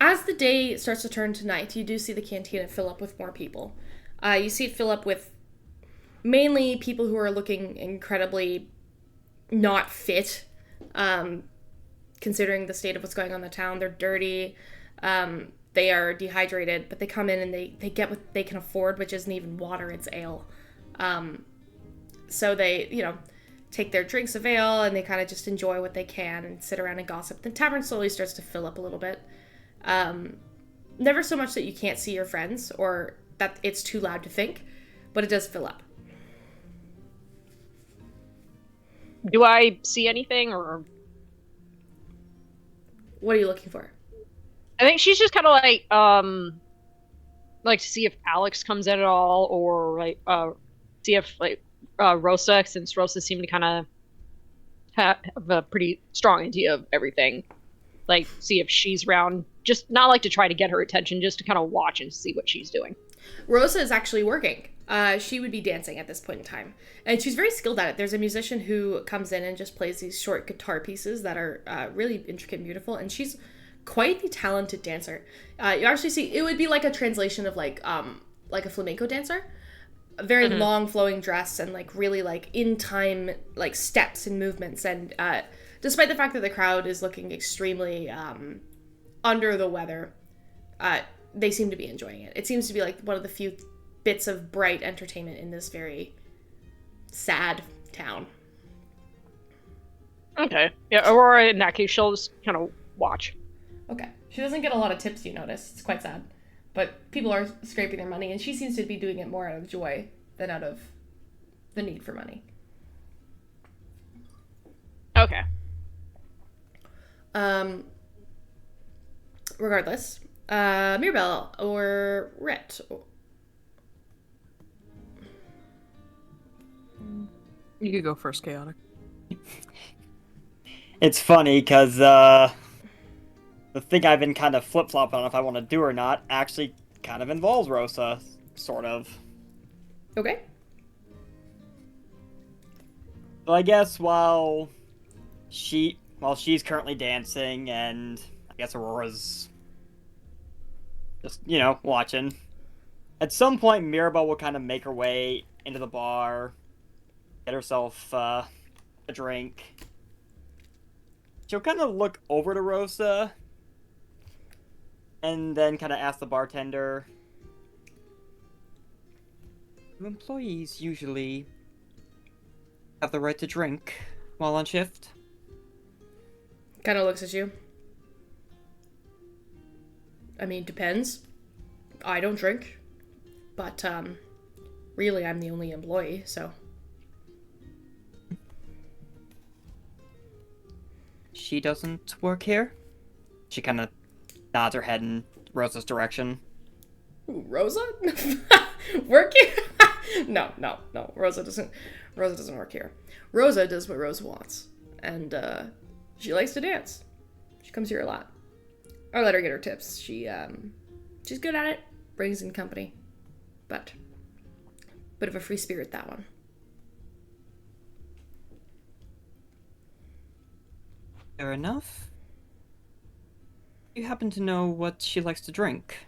As the day starts to turn to night, you do see the cantina fill up with more people. You see it fill up with mainly people who are looking incredibly not fit, considering the state of what's going on in the town. They're dirty, they are dehydrated, but they come in and they get what they can afford, which isn't even water, it's ale. So they, take their drinks of ale and they kind of just enjoy what they can and sit around and gossip. The tavern slowly starts to fill up a little bit. Never so much that you can't see your friends or that it's too loud to think, but it does fill up. Do I see anything, or what are you looking for? I think she's just kind of to see if Alex comes in at all, or see if Rosa, since Rosa seemed to kind of have a pretty strong idea of everything. See if she's around, just not to try to get her attention, just to kind of watch and see what she's doing. Rosa is actually working. She would be dancing at this point in time. And she's very skilled at it. There's a musician who comes in and just plays these short guitar pieces that are really intricate and beautiful. And she's quite the talented dancer. You actually see, it would be like a translation of like a flamenco dancer. A very long flowing dress and like really like in time like steps and movements. And despite the fact that the crowd is looking extremely under the weather, they seem to be enjoying it. It seems to be like one of the few bits of bright entertainment in this very sad town. Okay. Yeah, Aurora, in that case, she'll just kind of watch. Okay. She doesn't get a lot of tips, you notice. It's quite sad. But people are scraping their money, and she seems to be doing it more out of joy than out of the need for money. Okay. Regardless, Mirabelle or Rhett. You could go first, Chaotic. It's funny because the thing I've been kind of flip-flopping on if I want to do or not actually kind of involves Rosa, sort of. Okay. So I guess while she's currently dancing and I guess Aurora's just, watching, at some point Mirabelle will kind of make her way into the bar, get herself a drink. She'll kind of look over to Rosa and then kind of ask the bartender, do employees usually have the right to drink while on shift? Kind of looks at you. I mean, depends. I don't drink. But, really, I'm the only employee, so... She doesn't work here? She kind of nods her head in Rosa's direction. Ooh, Rosa? Work here? No. Rosa doesn't work here. Rosa does what Rosa wants. And, she likes to dance. She comes here a lot. I let her get her tips. She's good at it. Brings in company. But, bit of a free spirit, that one. Fair enough. You happen to know what she likes to drink?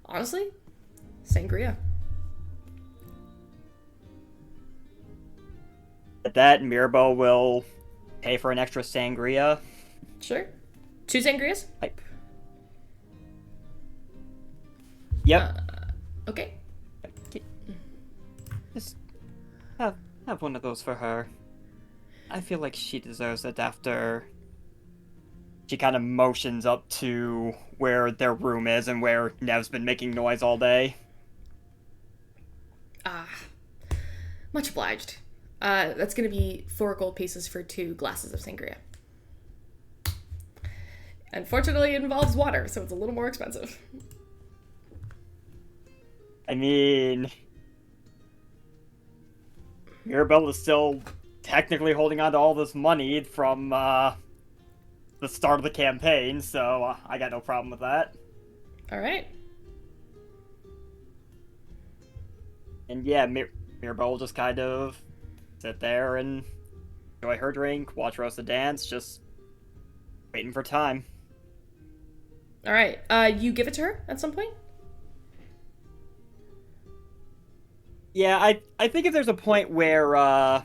Honestly, sangria. At that, Mirabelle will pay for an extra sangria. Sure. 2 sangrias? Hype. Yep. Okay. Just have one of those for her. I feel like she deserves it after... She kind of motions up to where their room is and where Nev's been making noise all day. Much obliged. That's gonna be 4 gold pieces for 2 glasses of sangria. Unfortunately, it involves water, so it's a little more expensive. I mean... Mirabelle is still technically holding on to all this money from, the start of the campaign, so I got no problem with that. Alright. And yeah, Mirabelle will just kind of sit there and enjoy her drink, watch Rosa dance, just waiting for time. Alright, you give it to her at some point? Yeah, I think if there's a point where,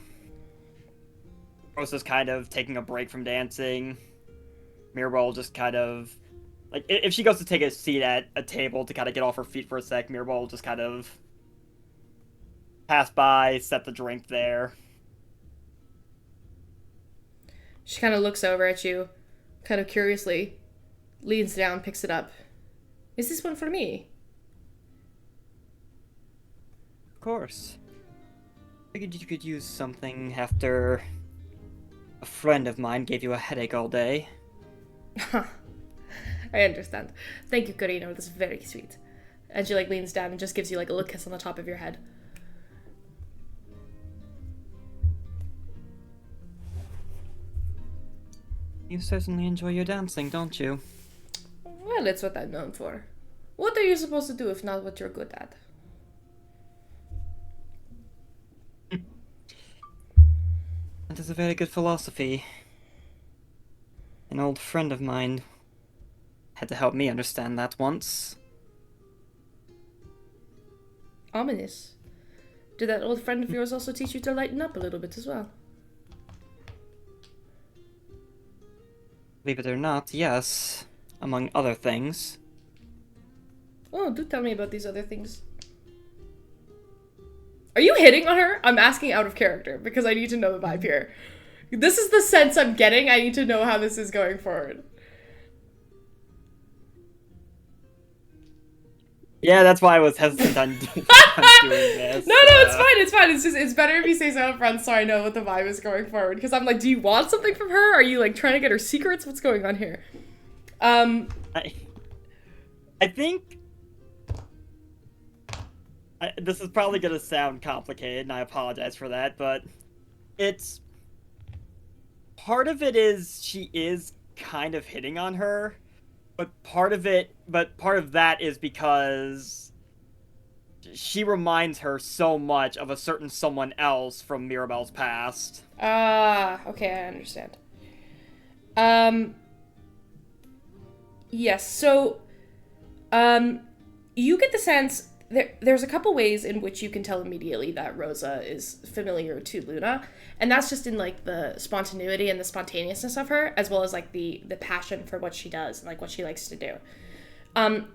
Rosa's kind of taking a break from dancing, Mirabelle will just kind of... Like, if she goes to take a seat at a table to kind of get off her feet for a sec, Mirabelle will just kind of pass by, set the drink there. She kind of looks over at you, kind of curiously, leans down, picks it up. Is this one for me? Of course. Figured you could use something after a friend of mine gave you a headache all day. I understand. Thank you, Corino. That's very sweet. And she leans down and just gives you a little kiss on the top of your head. You certainly enjoy your dancing, don't you? Well, it's what I'm known for. What are you supposed to do if not what you're good at? That is a very good philosophy. An old friend of mine had to help me understand that once. Ominous. Did that old friend of yours also teach you to lighten up a little bit as well? Believe it or not, yes. Among other things. Oh, do tell me about these other things. Are you hitting on her? I'm asking out of character because I need to know the vibe here. This is the sense I'm getting. I need to know how this is going forward. Yeah, that's why I was hesitant on doing this. No, it's fine. It's better if you say so up front so I know what the vibe is going forward. Because I'm like, do you want something from her? Are you like trying to get her secrets? What's going on here? I think this is probably gonna sound complicated, and I apologize for that, but it's part of it is she is kind of hitting on her. But part of that is because she reminds her so much of a certain someone else from Mirabelle's past. Okay, I understand. Yes, so, you get the sense, there's a couple ways in which you can tell immediately that Rosa is familiar to Luna, and that's just in, like, the spontaneity and the spontaneousness of her, as well as, like, the passion for what she does and, like, what she likes to do.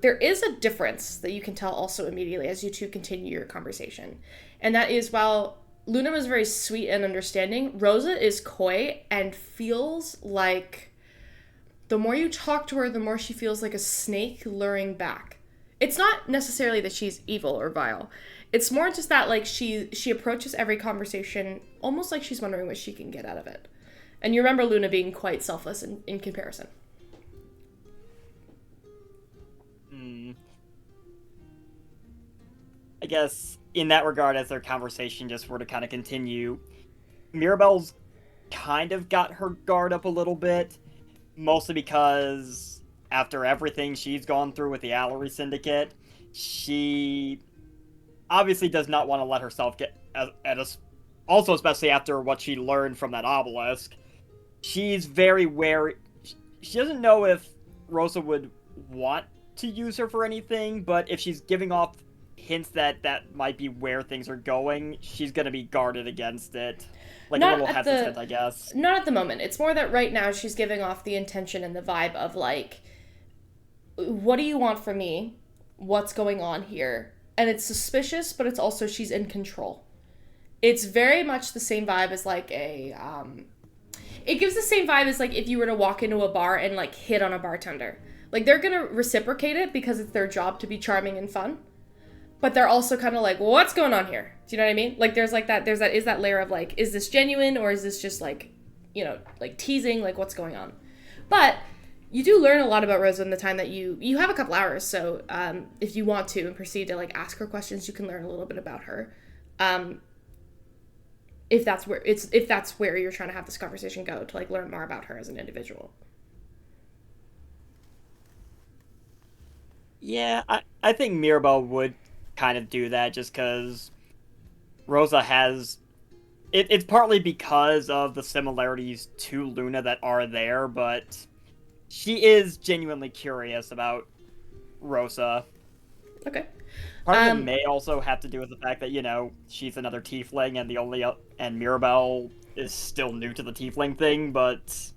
There is a difference that you can tell also immediately as you two continue your conversation, and that is, while Luna was very sweet and understanding, Rosa is coy and feels like the more you talk to her, the more she feels like a snake luring back. It's not necessarily that she's evil or vile. It's more just that, like, she approaches every conversation almost like she's wondering what she can get out of it. And you remember Luna being quite selfless in comparison. I guess, in that regard, as their conversation just were to kind of continue, Mirabelle's kind of got her guard up a little bit, mostly because after everything she's gone through with the Allery Syndicate, she obviously does not want to let herself get at us. Also, especially after what she learned from that obelisk, she's very wary. She doesn't know if Rosa would want to use her for anything, but if she's giving off hints that that might be where things are going, she's gonna be guarded against it. Like, not a little hesitant, I guess. Not at the moment. It's more that right now she's giving off the intention and the vibe of, like, what do you want from me? What's going on here? And it's suspicious, but it's also she's in control. It's very much the same vibe as, like, it gives the same vibe as, like, if you were to walk into a bar and, like, hit on a bartender. Like, they're gonna reciprocate it because it's their job to be charming and fun. But they're also kind of like, well, what's going on here? Do you know what I mean? Like, is that layer of, like, is this genuine or is this just, like, you know, like, teasing, like, what's going on? But you do learn a lot about Rosa in the time that you have a couple hours, so if you want to and proceed to, like, ask her questions, you can learn a little bit about her. If that's where you're trying to have this conversation go, to, like, learn more about her as an individual. Yeah, I think Mirabelle would kind of do that just because Rosa has... It's partly because of the similarities to Luna that are there, but she is genuinely curious about Rosa. Okay. Part of it may also have to do with the fact that, you know, she's another tiefling and Mirabelle is still new to the tiefling thing, but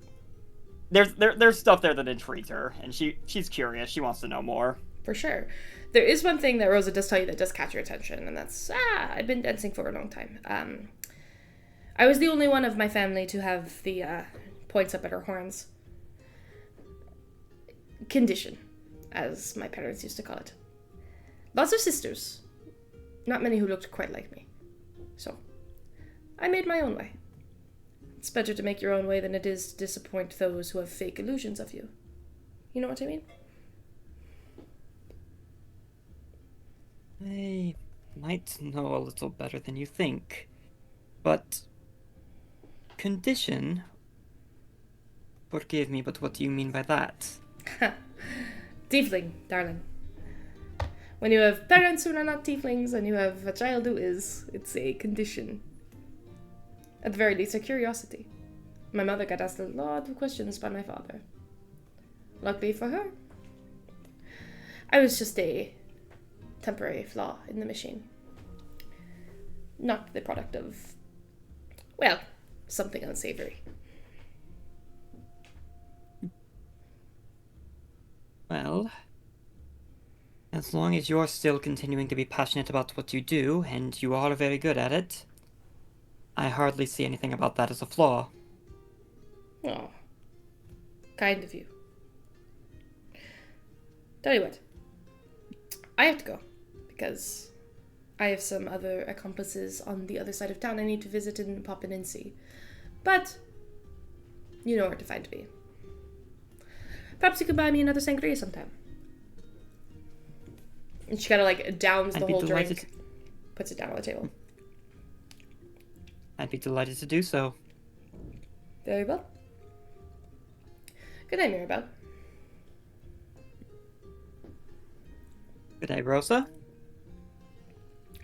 there's stuff there that intrigues her, and she's curious. She wants to know more. For sure. There is one thing that Rosa does tell you that does catch your attention, and that's, I've been dancing for a long time. I was the only one of my family to have the points up at her horns. Condition, as my parents used to call it. Lots of sisters. Not many who looked quite like me. So, I made my own way. It's better to make your own way than it is to disappoint those who have fake illusions of you. You know what I mean? I might know a little better than you think, but... Condition? Forgive me, but what do you mean by that? Tiefling, darling. When you have parents who are not tieflings and you have a child who is, it's a condition. At the very least, a curiosity. My mother got asked a lot of questions by my father. Luckily for her, I was just a temporary flaw in the machine. Not the product of, well, something unsavory. Well, as long as you're still continuing to be passionate about what you do, and you are very good at it, I hardly see anything about that as a flaw. Oh, kind of you. Tell you what, I have to go, because I have some other accomplices on the other side of town I need to visit and pop in and see. But, you know where to find me. Perhaps you could buy me another sangria sometime. And she kind of like downs the whole drink, puts it down on the table. I'd be delighted to do so. Very well. Good night, Mirabelle. Good night, Rosa.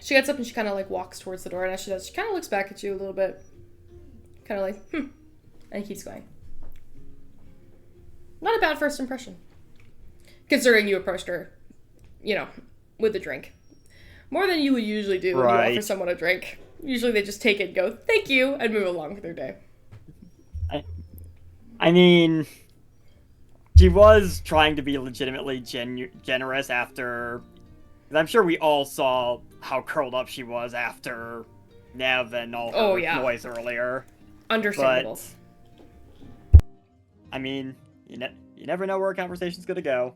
She gets up and she kind of like walks towards the door, and as she does, she kind of looks back at you a little bit. Kind of like, and keeps going. Not a bad first impression. Considering you approached her, you know, with a drink. More than you would usually do when you offer someone a drink. Usually they just take it and go, thank you, and move along with their day. I mean, she was trying to be legitimately generous after... I'm sure we all saw how curled up she was after Nev and all her noise earlier. Understandable. But, I mean, you never know where a conversation's gonna go.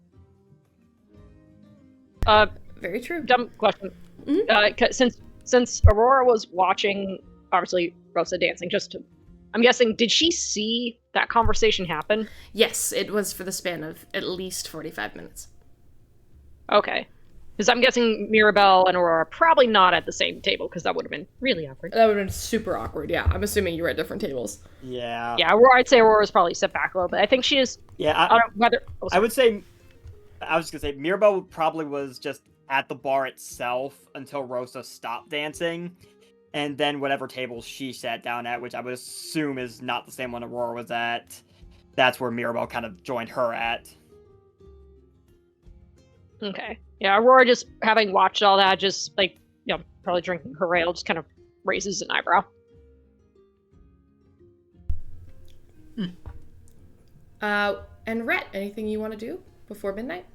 Very true. Dumb question. Mm-hmm. Since Aurora was watching, obviously, Rosa dancing, I'm guessing, did she see that conversation happen? Yes, it was for the span of at least 45 minutes. Okay. Because I'm guessing Mirabelle and Aurora are probably not at the same table, because that would have been really awkward. That would have been super awkward, yeah. I'm assuming you were at different tables. Yeah. Yeah, I'd say Aurora's probably set back a little bit. I think she is... Yeah, I would say... I was just gonna say, Mirabelle probably was just at the bar itself until Rosa stopped dancing, and then whatever table she sat down at, which I would assume is not the same one Aurora was at, that's where Mirabelle kind of joined her at. Okay. Yeah, Aurora just having watched all that, just like, you know, probably drinking her ale, just kind of raises an eyebrow. And Rhett, anything you want to do before midnight?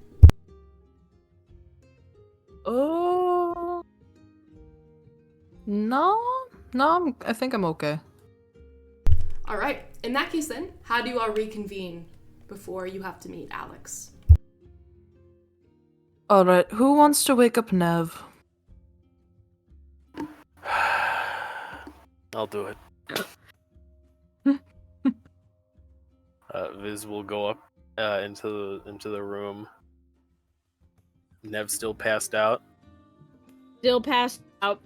Oh, no, I think I'm okay. All right. In that case, then, how do you all reconvene before you have to meet Alex? All right, who wants to wake up Nev? I'll do it. Viz will go up into the room. Nev's still passed out. Still passed out.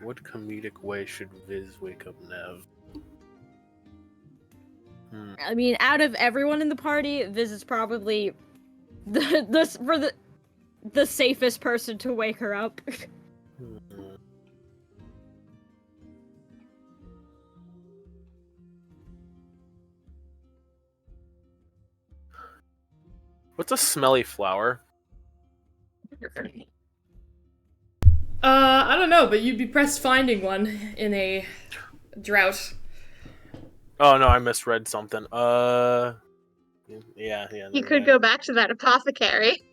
What comedic way should Viz wake up Nev? I mean, out of everyone in the party, Viz is probably the safest person to wake her up. What's a smelly flower? I don't know, but you'd be pressed finding one in a drought. Oh no, I misread something. Yeah. You could go back to that apothecary.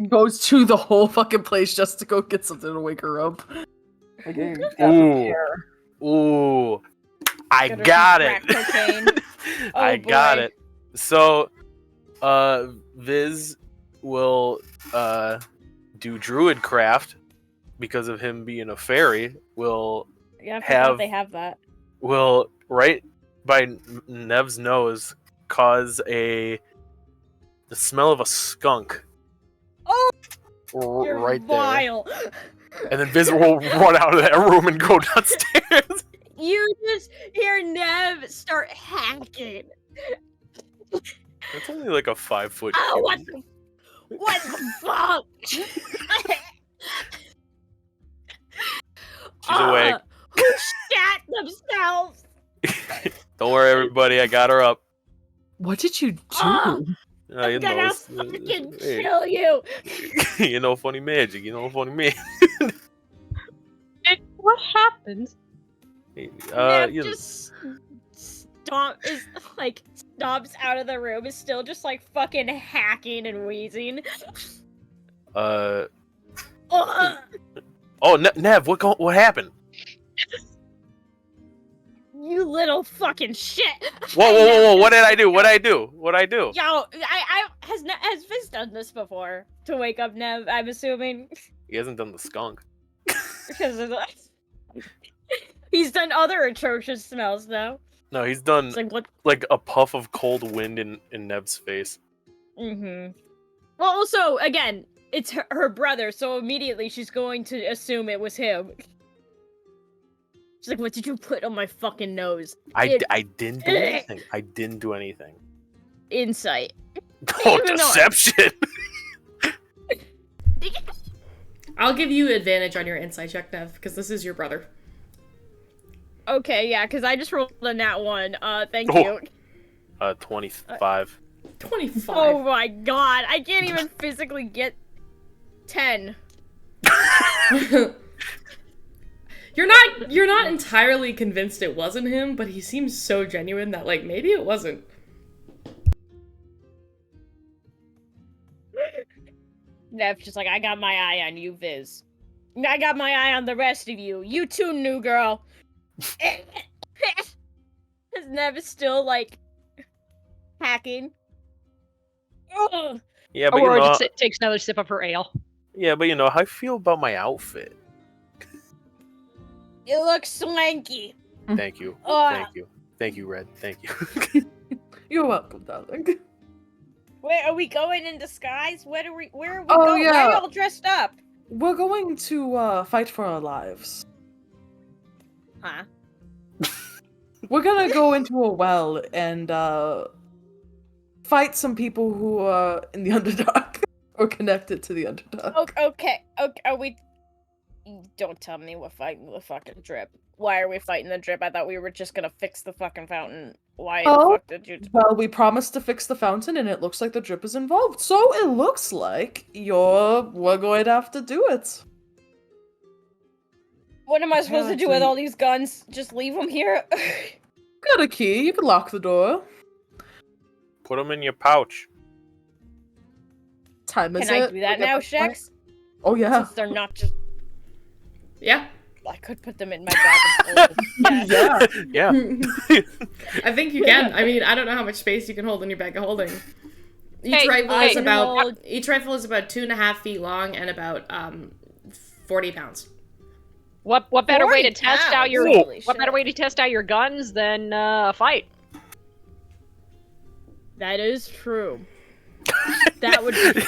Goes to the whole fucking place just to go get something to wake her up. Ooh. I got it. I got it. So, Viz will do druidcraft because of him being a fairy. They have that. Will right by Nev's nose cause the smell of a skunk. Oh, you're right vile. There. And then Viz will run out of that room and go downstairs. You just hear Nev start hacking. That's only like a 5-foot. Oh, what the fuck? awake. Who shat themselves? Don't worry, everybody. I got her up. What did you do? I'm gonna fucking kill you. You know, funny magic. You know, funny magic. What happened? Just stomps out of the room, is still just like fucking hacking and wheezing. Oh, Nev, what happened? You little fucking shit! Whoa! What did I do? What'd I do? Yo, has Fizz done this before to wake up Nev? I'm assuming He hasn't done the skunk. because of he's done other atrocious smells though. No, he's done It's like what? like a puff of cold wind in Nev's face. Mm-hmm. Well, also, again, it's her brother, so immediately she's going to assume it was him. She's like, "What did you put on my fucking nose?" I didn't do anything. I didn't do anything. Insight. Oh, deception! I'll give you advantage on your insight check, Nev, because this is your brother. Okay, yeah, because I just rolled a nat 1. Thank you. 25. 25. Oh my god, I can't even physically get 10. You're not entirely convinced it wasn't him, but he seems so genuine that, like, maybe it wasn't. Nev's just like, I got my eye on you, Viz. I got my eye on the rest of you. You too, new girl. Nev is still, like, hacking. Ugh. Yeah, but Aurora you know, just takes another sip of her ale. yeah, but you know how I feel about my outfit. You look swanky. Thank you. Ugh. Thank you, Red. Thank you. You're welcome, darling. Wait, are we going in disguise? Where are we Oh, going? yeah. Why are you all dressed up? We're going to fight for our lives. Huh? We're gonna go into a well and fight some people who are in the Underdark or connected to the Underdark. Okay. Are we? Don't tell me we're fighting the fucking drip. Why are we fighting the drip? I thought we were just gonna fix the fucking fountain. Why the fuck did you? Well, we promised to fix the fountain, and it looks like the drip is involved. So it looks like we're going to have to do it. What am I supposed to do with all these guns? Just leave them here? Got a key. You can lock the door. Put them in your pouch. Time is Can I it? do that now, Shex? Oh yeah. Since they're not just. Yeah. I could put them in my bag of holding. Yeah. Yeah. I think you can. I mean, I don't know how much space you can hold in your bag of holding. Each rifle is about 2.5 feet long and about 40 pounds. What better way to 40 test out pounds? your Holy what better shit. way to test out your guns than a fight? That is true. That would be.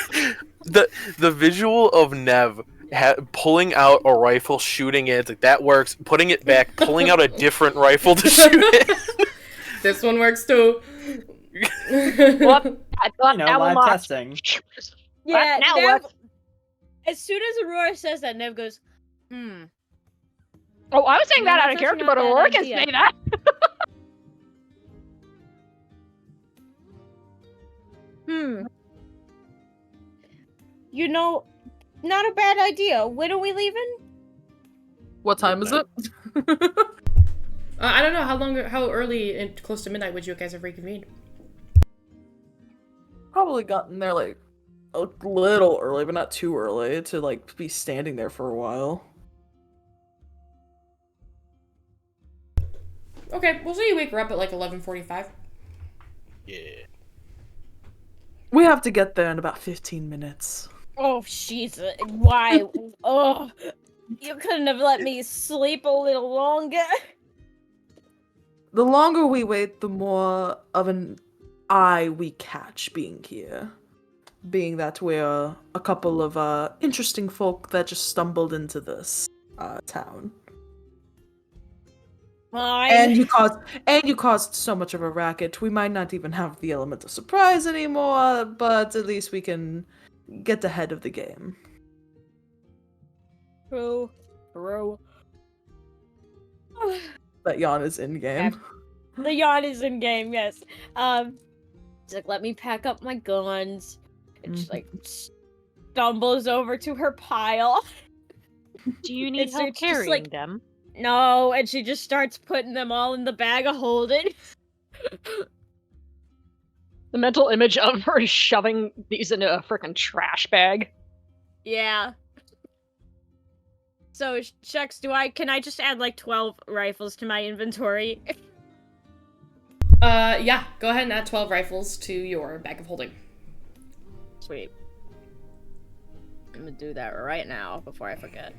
The visual of Nev pulling out a rifle, shooting it, like that works. Putting it back, pulling out a different rifle to shoot it. This one works too. Well, I thought You know, that one live lost. testing. Yeah, now Nev, what? as soon as Aurora says that, Nev goes, Oh, I was saying No, that out that's of character, actually but not a Aurora bad can idea. say that. You know, not a bad idea. When are we leaving? What time is it? I don't know how early and close to midnight would you guys have reconvened? Probably gotten there like a little early, but not too early to like be standing there for a while. Okay, we'll say you wake her up at like 11:45. Yeah. We have to get there in about 15 minutes. Oh, Jesus. Why? Oh, you couldn't have let me sleep a little longer. The longer we wait, the more of an eye we catch being here. Being that we're a couple of interesting folk that just stumbled into this town. And you caused so much of a racket. We might not even have the element of surprise anymore, but at least we can get ahead of the game. True. That yawn is in game. The yawn is in game, yes. She's like, let me pack up my guns. And she like stumbles over to her pile. Do you need help carrying them? No, and she just starts putting them all in the bag of holding. The mental image of her shoving these into a freaking trash bag. Yeah. So, Shucks, can I just add like 12 rifles to my inventory? Yeah, go ahead and add 12 rifles to your bag of holding. Sweet. I'm gonna do that right now before I forget.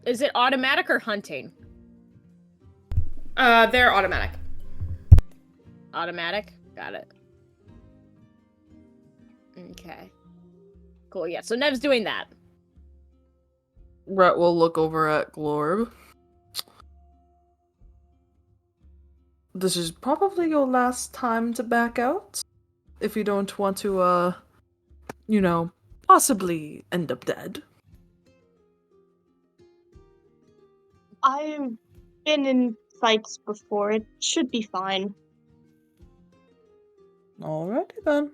Is it automatic or hunting? They're automatic. Automatic? Got it. Okay. Cool, yeah, so Nev's doing that. Rhett will look over at Glorb. This is probably your last time to back out. If you don't want to, possibly end up dead. I've been in fights before. It should be fine. Alrighty then.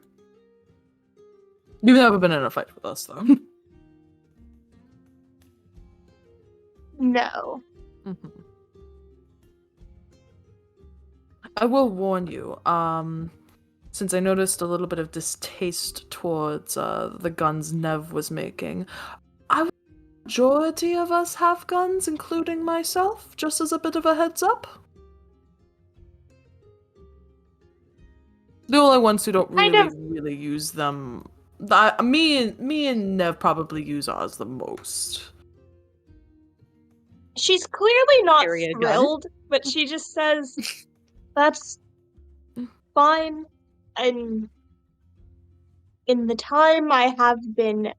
You've never been in a fight with us, though. No. Mm-hmm. I will warn you, since I noticed a little bit of distaste towards the guns Nev was making, majority of us have guns, including myself, just as a bit of a heads up. The only ones who don't really use them, me and Nev probably use ours the most. She's clearly not Area thrilled, but she just says, that's fine. And in the time I have been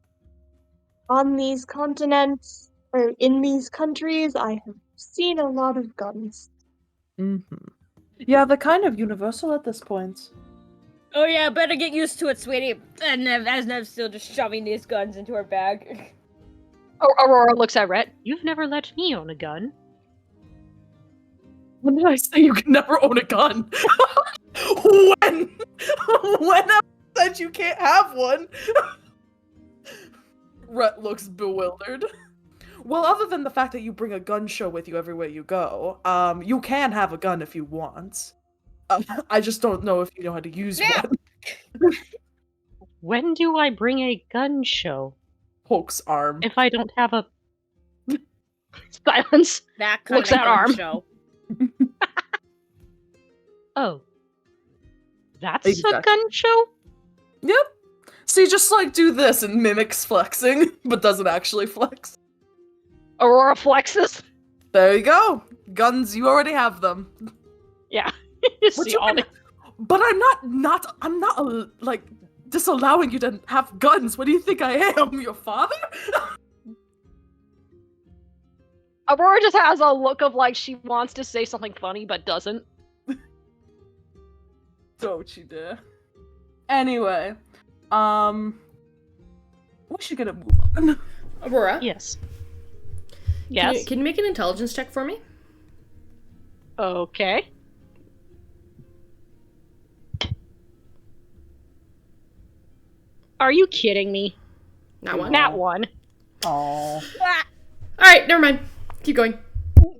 on these continents, or in these countries, I have seen a lot of guns. Mm-hmm. Yeah, they're kind of universal at this point. Oh yeah, better get used to it, sweetie. And Nev's still just shoving these guns into her bag. Aurora looks at Rhett. You've never let me own a gun. When did I say you can never own a gun? When? When I said you can't have one? Rhett looks bewildered. Well, other than the fact that you bring a gun show with you everywhere you go, you can have a gun if you want. I just don't know if you know how to use one. When do I bring a gun show? Hulk's arm. If I don't have a... Silence. That kind Looks of at gun arm. show. Oh. That's Exactly. a gun show? Yep. So you just do this and mimics flexing, but doesn't actually flex. Aurora flexes. There you go. Guns, you already have them. Yeah. But I'm not disallowing you to have guns. What do you think I am, your father? Aurora just has a look of she wants to say something funny but doesn't. Don't you dare. Anyway, we should get a move on. Aurora? Yes. Yes? Can you make an intelligence check for me? Okay. Are you kidding me? Not one? Nat one. Aww. Alright, never mind. Keep going.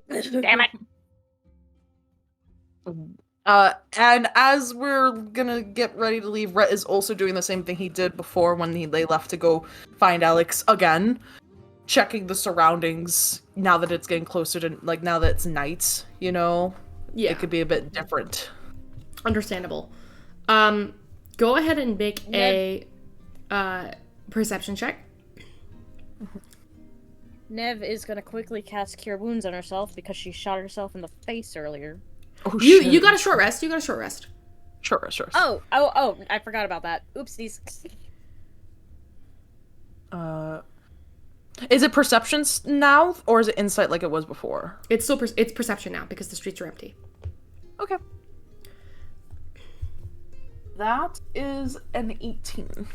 Damn it. And as we're gonna get ready to leave, Rhett is also doing the same thing he did before when they left to go find Alex again. Checking the surroundings now that it's getting closer to, now that it's night, Yeah. It could be a bit different. Understandable. Go ahead and make a perception check. Nev is gonna quickly cast Cure Wounds on herself because she shot herself in the face earlier. Oh, You got a short rest. Sure. Oh, I forgot about that. Oopsies. Is it perception now, or is it insight like it was before? It's still it's perception now because the streets are empty. Okay. That is an 18.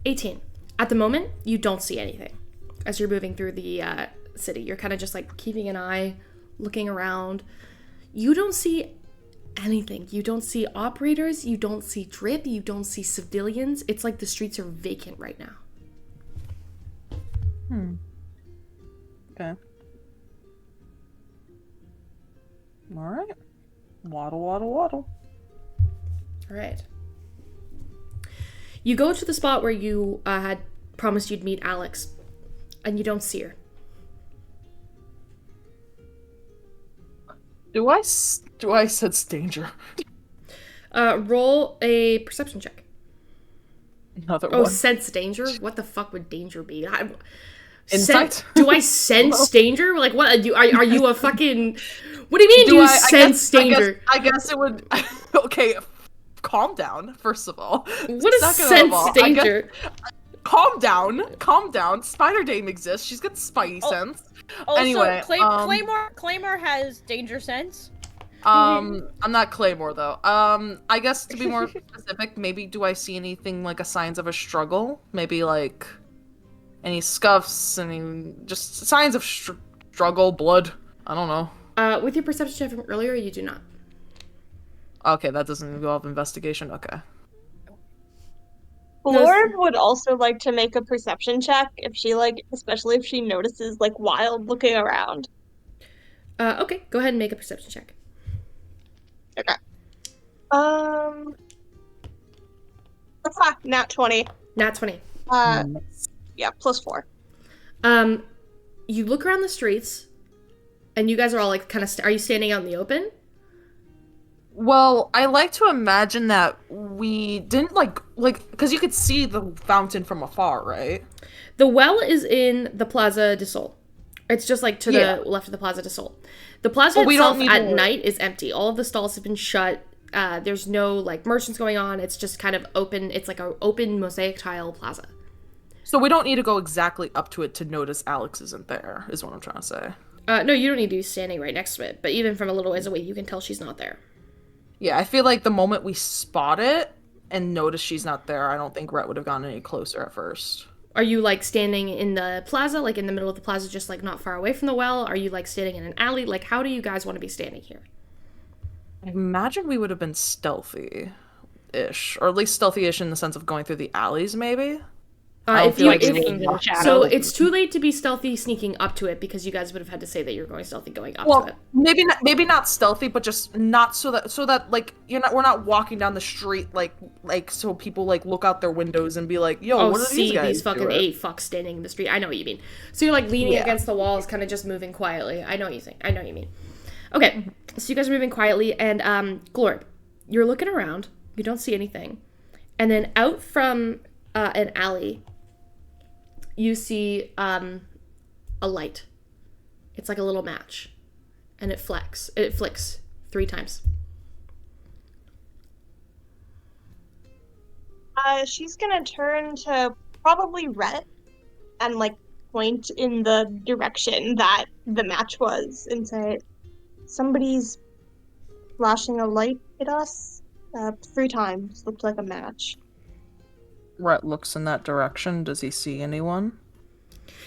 18. At the moment, you don't see anything as you're moving through the city. You're kind of just keeping an eye, looking around. You don't see anything. You don't see operators. You don't see drip. You don't see civilians. It's like the streets are vacant right now. Okay. All right. Waddle, waddle, waddle. All right. You go to the spot where you had promised you'd meet Alex, and you don't see her. Do I sense danger? Roll a perception check. Another Oh, one. sense danger? What the fuck would danger be? Insight? Do I sense danger? Like, what? Are you a fucking... What do you mean, do you sense danger? I guess it would... Okay, calm down, first of all. What is sense danger? Calm down. Spider Dame exists. She's got spidey sense. Also, Anyway, Claymore has danger sense. I'm not Claymore though. I guess to be more specific, maybe do I see anything like a signs of a struggle? Maybe like any scuffs, any just signs of struggle, blood. I don't know. With your perception check from earlier, you do not. Okay, that doesn't involve investigation. Okay. Lord would also like to make a perception check if she especially if she notices wild looking around. Okay, go ahead and make a perception check. Okay. Nat 20. Nat 20. Yeah, +4. You look around the streets, and you guys are all are you standing out in the open? Well, I like to imagine that we didn't because you could see the fountain from afar, right? The well is in the Plaza de Sol. It's just to the left of the Plaza de Sol. The plaza itself at night is empty. All of the stalls have been shut. There's no merchants going on. It's just kind of open. It's like an open mosaic tile plaza. So we don't need to go exactly up to it to notice Alex isn't there, is what I'm trying to say. No, you don't need to be standing right next to it. But even from a little ways away, you can tell she's not there. Yeah, I feel like the moment we spot it and notice she's not there, I don't think Rhett would have gone any closer at first. Are you standing in the plaza, in the middle of the plaza, just not far away from the well? Are you standing in an alley? How do you guys want to be standing here? I imagine we would have been stealthy-ish, or at least stealthy-ish in the sense of going through the alleys, maybe. So it's too late to be stealthy sneaking up to it because you guys would have had to say that you're going stealthy going up to it. Maybe not stealthy, but just not so that we're not walking down the street so people look out their windows and be like, yo, what are these guys these fucking doing? 8 fucks standing in the street. I know what you mean. So you're leaning against the walls, kind of just moving quietly. I know what you think. I know what you mean. Okay, so you guys are moving quietly, and Glorb, you're looking around. You don't see anything, and then out from an alley, you see a light. It's like a little match, and it flicks 3 times. She's gonna turn to probably Rhett and point in the direction that the match was and say, somebody's flashing a light at us. 3 times. Looked like a match. Rhett looks in that direction. Does he see anyone?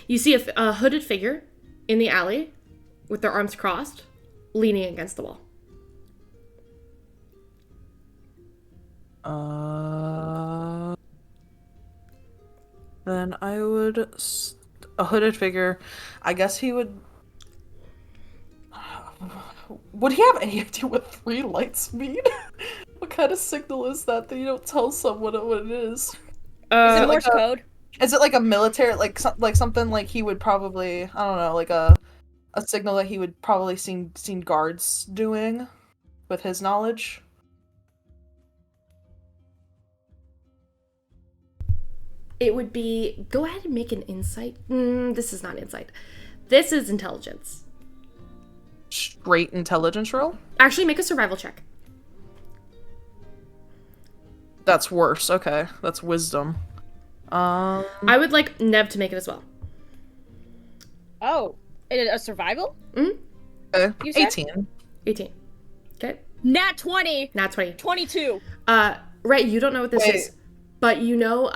You see a hooded figure in the alley with their arms crossed, leaning against the wall. Then I would... A hooded figure. I guess he would... Would he have any idea what 3 lights mean? What kind of signal is that you don't tell someone what it is? Is it Morse code? Is it like a military, something he would probably, I don't know, a signal that he would probably seen guards doing with his knowledge? It would be, go ahead and make an insight. This is not insight. This is intelligence. Straight intelligence roll? Actually, make a survival check. That's worse. Okay, that's wisdom. I would like Nev to make it as well. Oh, a survival? Mm-hmm. Okay. You said? 18. Okay. Nat 20. Nat 20. 22. Right, you don't know what this is, but you know,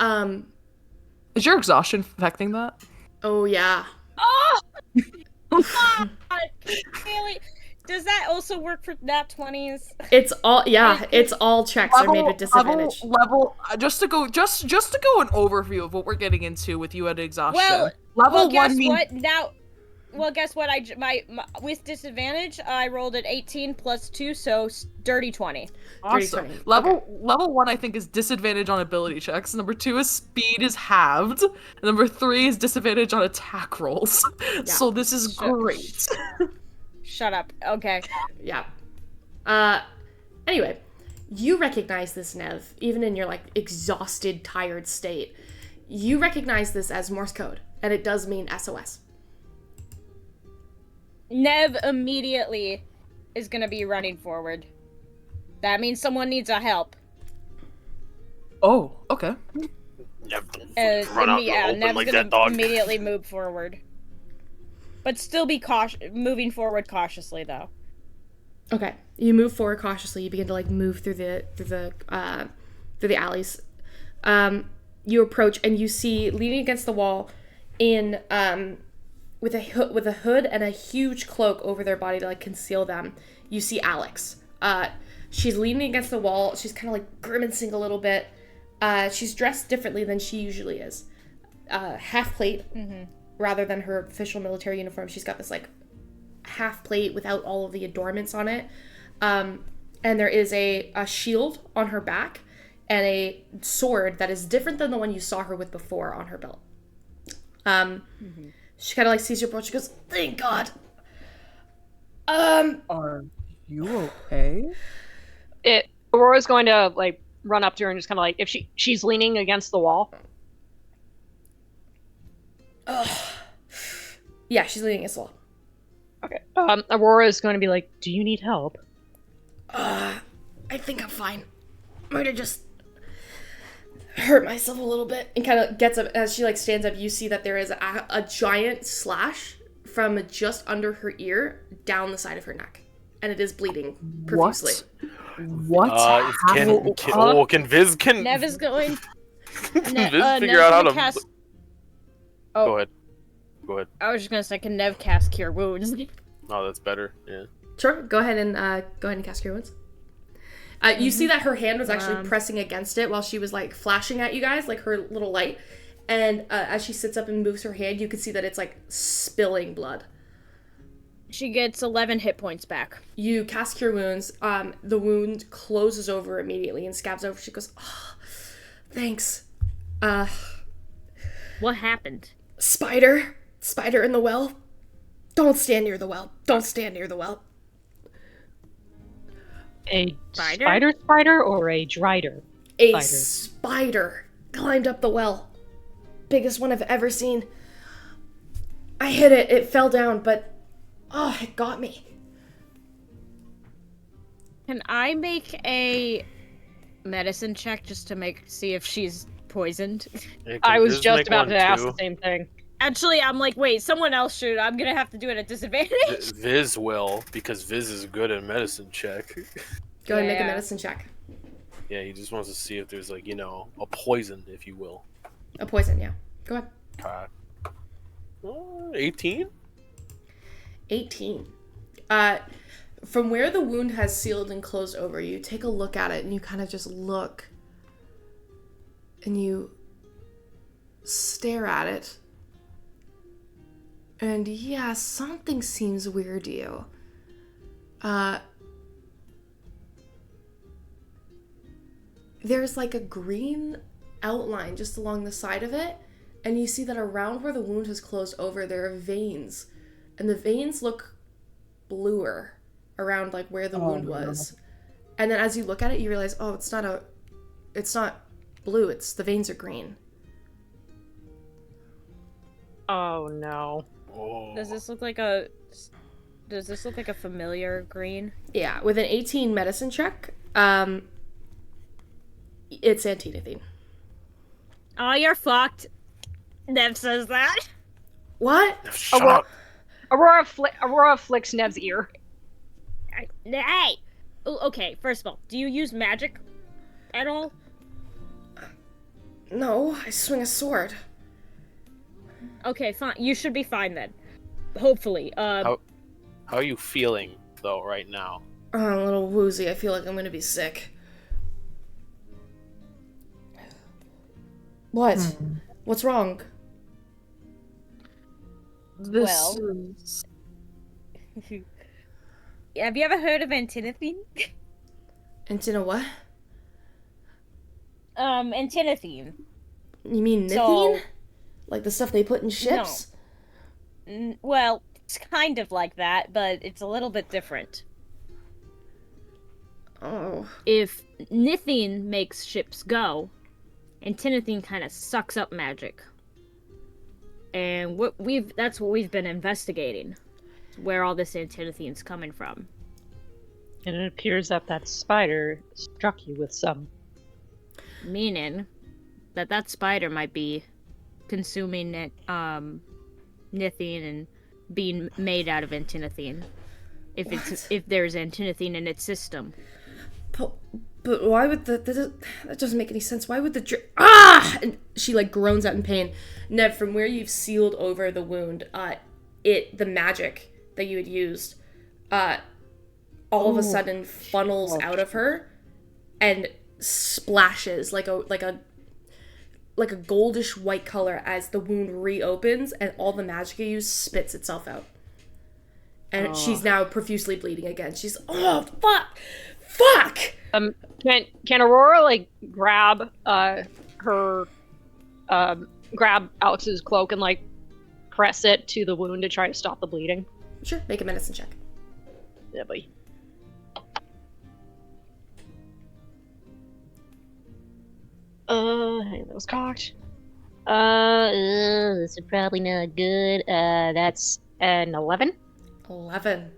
Is your exhaustion affecting that? Oh, yeah. Oh! God, Really? Does that also work for nat 20s? It's all it's all checks are made with disadvantage. Just to go an overview of what we're getting into with you at exhaustion. Well, guess what? Now, guess what? My with disadvantage, I rolled an 18 plus 2, so dirty 20. Awesome. 30, 20. Level 1, I think, is disadvantage on ability checks. Number 2 is speed is halved. And number 3 is disadvantage on attack rolls. Yeah. So this is great. Shut up. Okay. Yeah. Anyway, you recognize this, Nev, even in your like exhausted, tired state. You recognize this as Morse code, and it does mean SOS. Nev immediately is gonna be running forward. That means someone needs a help. Oh, okay. Nev, run out in the open Nev's like gonna that dog. immediately move forward. But still be moving forward cautiously, though. Okay, you move forward cautiously. You begin to like move through the alleys. You approach and you see leaning against the wall, in with a hood and a huge cloak over their body to like conceal them. You see Alex. She's leaning against the wall. She's kind of like grimacing a little bit. She's dressed differently than she usually is. Half plate. Mm-hmm. Rather than her official military uniform, she's got this like half plate without all of the adornments on it. And there is a shield on her back and a sword that is different than the one you saw her with before on her belt. She kind of like sees your approach. She goes, "Thank God." Are you okay? Aurora's going to like run up to her and just kind of like, if she's leaning against the wall. Yeah, she's leaning against the wall. Okay. Aurora is going to be like, "Do you need help?" I think I'm fine. Might have just hurt myself a little bit. And kind of gets up. As she like stands up, you see that there is a giant slash from just under her ear down the side of her neck. And it is bleeding profusely. What? Can Viz Nev is going... Viz figure out how to... Cast... Go ahead. I was just gonna say, can Nev cast Cure Wounds? Oh, that's better. Yeah. Sure. Go ahead and cast Cure Wounds. You see that her hand was actually pressing against it while she was like flashing at you guys, like her little light. And as she sits up and moves her hand, you can see that it's like spilling blood. She gets 11 hit points back. You cast Cure Wounds. The wound closes over immediately and scabs over. She goes, "Oh, thanks." What happened? Spider in the well. Don't stand near the well. A spider or a drider? A spider climbed up the well. Biggest one I've ever seen. I hit it. It fell down, but it got me. Can I make a medicine check just to see if she's poisoned? I was just about to ask the same thing. Actually, I'm like, wait, someone else should. I'm gonna have to do it at disadvantage. Viz will, because Viz is good at medicine check. Go ahead and make a medicine check. Yeah, he just wants to see if there's like, a poison, if you will. A poison, yeah. Go ahead. 18? 18. From where the wound has sealed and closed over, you take a look at it and you kind of just look. And you stare at it. And yeah, something seems weird to you. There's like a green outline just along the side of it, and you see that around where the wound has closed over, there are veins, and the veins look bluer around like where the wound was. And then as you look at it, you realize, it's not blue, the veins are green. Oh no. Does this look like a familiar green? Yeah, with an 18 medicine check, it's antinothine. Oh, you're fucked. Nev says that. What? Shut up. Aurora flicks Nev's ear. Hey! Okay, first of all, do you use magic at all? No, I swing a sword. Okay, fine. You should be fine then. Hopefully. How How are you feeling, though, right now? I'm a little woozy. I feel like I'm gonna be sick. What? What's wrong? This Well. is... Have you ever heard of antinothine? Antina what? Antinothine. You mean nithine? Like the stuff they put in ships? No. Well, it's kind of like that, but it's a little bit different. Oh. If nithine makes ships go, antinothine kind of sucks up magic. And that's what we've been investigating. Where all this antinothine's coming from. And it appears that spider struck you with some. Meaning that spider might be consuming nithine and being made out of antinothine. If there's antinothine in its system. But why would that doesn't make any sense. Why would and she like groans out in pain. Nev, from where you've sealed over the wound, the magic that you had used, all of a sudden funnels out of her and splashes like a goldish white color as the wound reopens, and all the magic you use spits itself out. And she's now profusely bleeding again. She's fuck. Can Aurora like grab grab Alex's cloak and like press it to the wound to try to stop the bleeding? Sure, make a medicine check. Yeah, boy. That was cocked. This is probably not good. That's an 11. 11.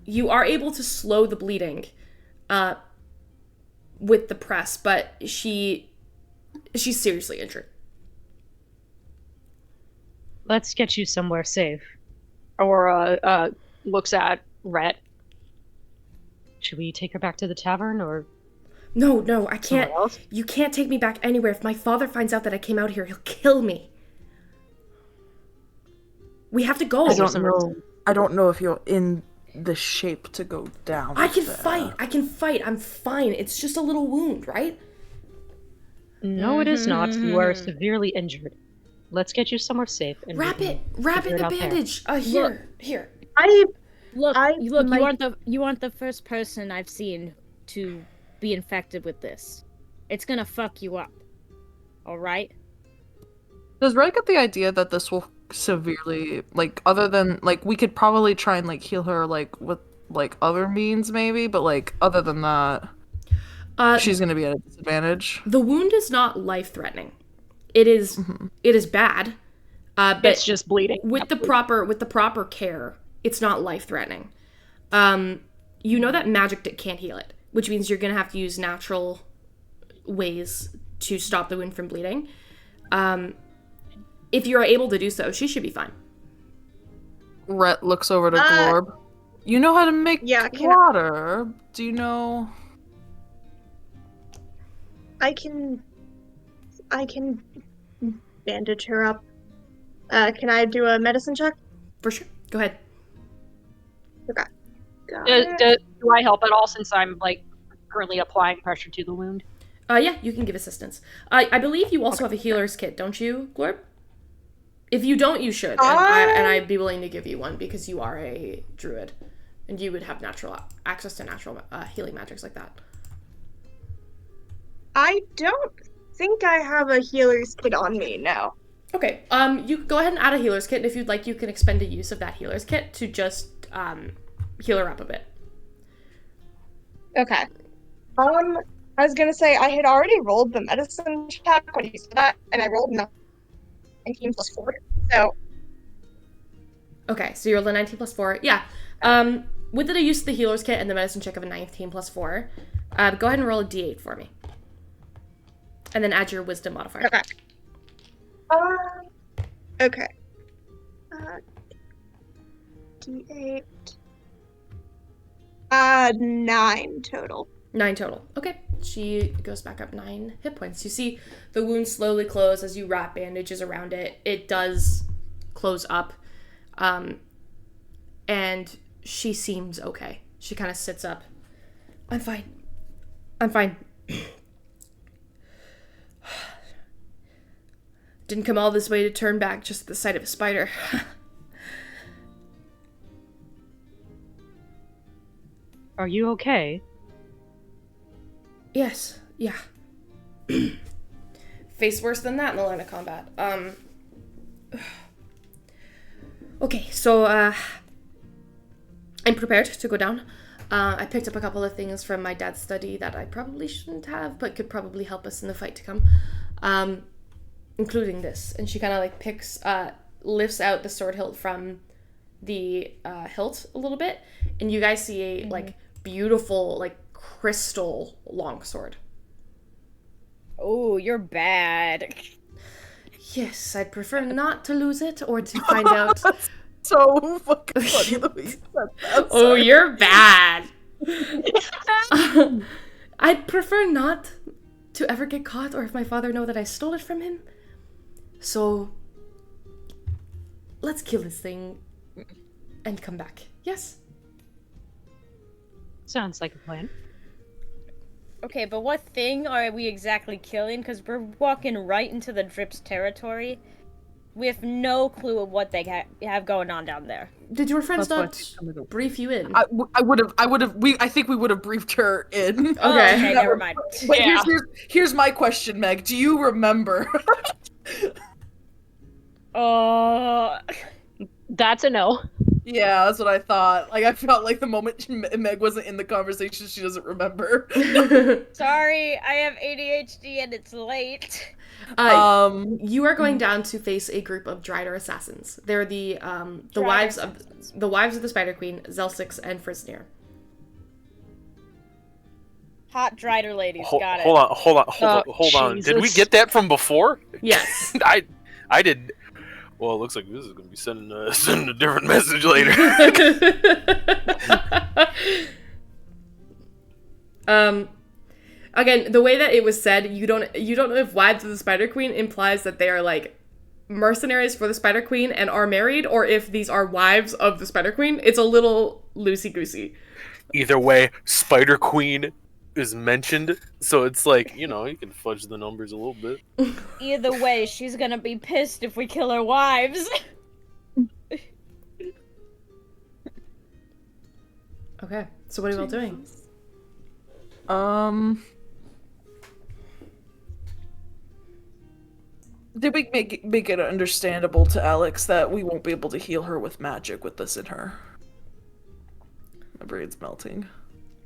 You are able to slow the bleeding, with the press, but she's seriously injured. Let's get you somewhere safe. Aurora looks at Rhett. Should we take her back to the tavern, or? No, I can't. You can't take me back anywhere. If my father finds out that I came out here, he'll kill me. We have to go. I don't know if you're in the shape to go down. I can fight. I'm fine. It's just a little wound, right? No, it is not. You are severely injured. Let's get you somewhere safe. And wrap it in the bandage. Here. You aren't the first person I've seen to be infected with this. It's gonna fuck you up. Alright? Does Red get the idea that this will severely, like, other than, like, we could probably try and, like, heal her, like, with, like, other means, maybe? But, like, other than that, she's gonna be at a disadvantage. The wound is not life-threatening. It is bad. But it's just bleeding. With the proper care, it's not life-threatening. You know that magic can't heal it, which means you're gonna have to use natural ways to stop the wound from bleeding. If you're able to do so, she should be fine. Rhett looks over to Glorb. You know how to make water. Do you know? I can bandage her up. Can I do a medicine check? For sure. Go ahead. Okay. Do I help at all, since I'm like currently applying pressure to the wound? Yeah, you can give assistance. I believe you also have a healer's kit, don't you, Glorb? If you don't, you should, and I'd be willing to give you one because you are a druid, and you would have access to natural healing magics like that. I don't think I have a healer's kit on me now. Okay, you go ahead and add a healer's kit, and if you'd like, you can expend a use of that healer's kit to just heal her up a bit. Okay. I was gonna say I had already rolled the medicine check when you said that, and I rolled 19 plus 4. So. Okay, so you rolled a 19 plus 4. Yeah. With the use of the healer's kit and the medicine check of a 19 plus 4, go ahead and roll a d8 for me. And then add your wisdom modifier. Okay. Okay. D8. 9 total. 9 total. Okay. She goes back up 9 hit points. You see the wound slowly close as you wrap bandages around it. It does close up. And and she seems okay. She kind of sits up. I'm fine. I'm fine. Didn't come all this way to turn back just at the sight of a spider. Are you okay? Yes, yeah. Face worse than that in the line of combat. Okay, so, I'm prepared to go down. I picked up a couple of things from my dad's study that I probably shouldn't have, but could probably help us in the fight to come. Including this. And she kind of, like, lifts out the sword hilt from the, hilt a little bit. And you guys see a, like, beautiful, like, crystal longsword. Oh, you're bad. Yes, I'd prefer not to lose it or to find out. So fucking funny the way you said that. Oh, you're bad. I'd prefer not to ever get caught or if my father know that I stole it from him. So, let's kill this thing and come back. Yes? Sounds like a plan. Okay, but what thing are we exactly killing? Because we're walking right into the Drips territory. We have no clue of what they have going on down there. Did your friends not brief you in? I think we would have briefed her in. Okay. Oh, okay, never mind. But Yeah. here's my question, Meg. Do you remember? That's a no. Yeah, that's what I thought. Like, I felt like the moment Meg wasn't in the conversation, she doesn't remember. Sorry, I have ADHD and it's late. You are going down to face a group of Drider assassins. They're the wives of the Spider Queen, Zelsix and Frisnir. Hot Drider ladies, got it. Hold on. Did we Jesus. get that from before? Yes. I did. Well, it looks like this is gonna be sending a different message later. Again, the way that it was said, you don't know if wives of the Spider Queen implies that they are like mercenaries for the Spider Queen and are married, or if these are wives of the Spider Queen. It's a little loosey-goosey. Either way, Spider Queen is mentioned, so it's like, you can fudge the numbers a little bit. Either way, she's gonna be pissed if we kill her wives. Okay, so what are you all doing? Did we make it understandable to Alex that we won't be able to heal her with magic with this in her? My brain's melting.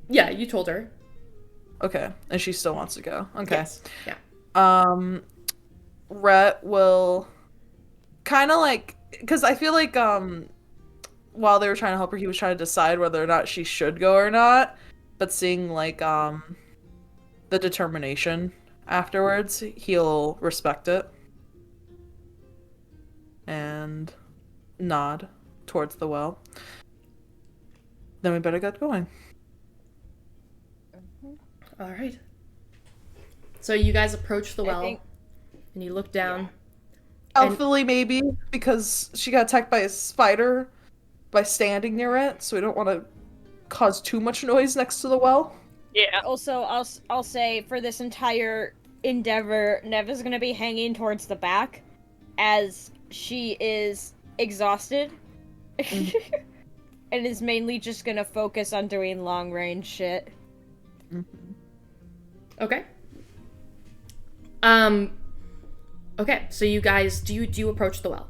Yeah, you told her. Okay, and she still wants to go. Okay. Yes. Yeah. Rhett will kind of like, because I feel like while they were trying to help her, he was trying to decide whether or not she should go or not. But seeing like the determination afterwards, he'll respect it and nod towards the well. Then we better get going. All right. So you guys approach the well, think- and you look down. Healthily, maybe, because she got attacked by a spider by standing near it, so we don't want to cause too much noise next to the well. Yeah. Also, I'll say for this entire endeavor, Nev is gonna be hanging towards the back, as she is exhausted, and is mainly just gonna focus on doing long range shit. Okay. Okay, so you guys, do you approach the well?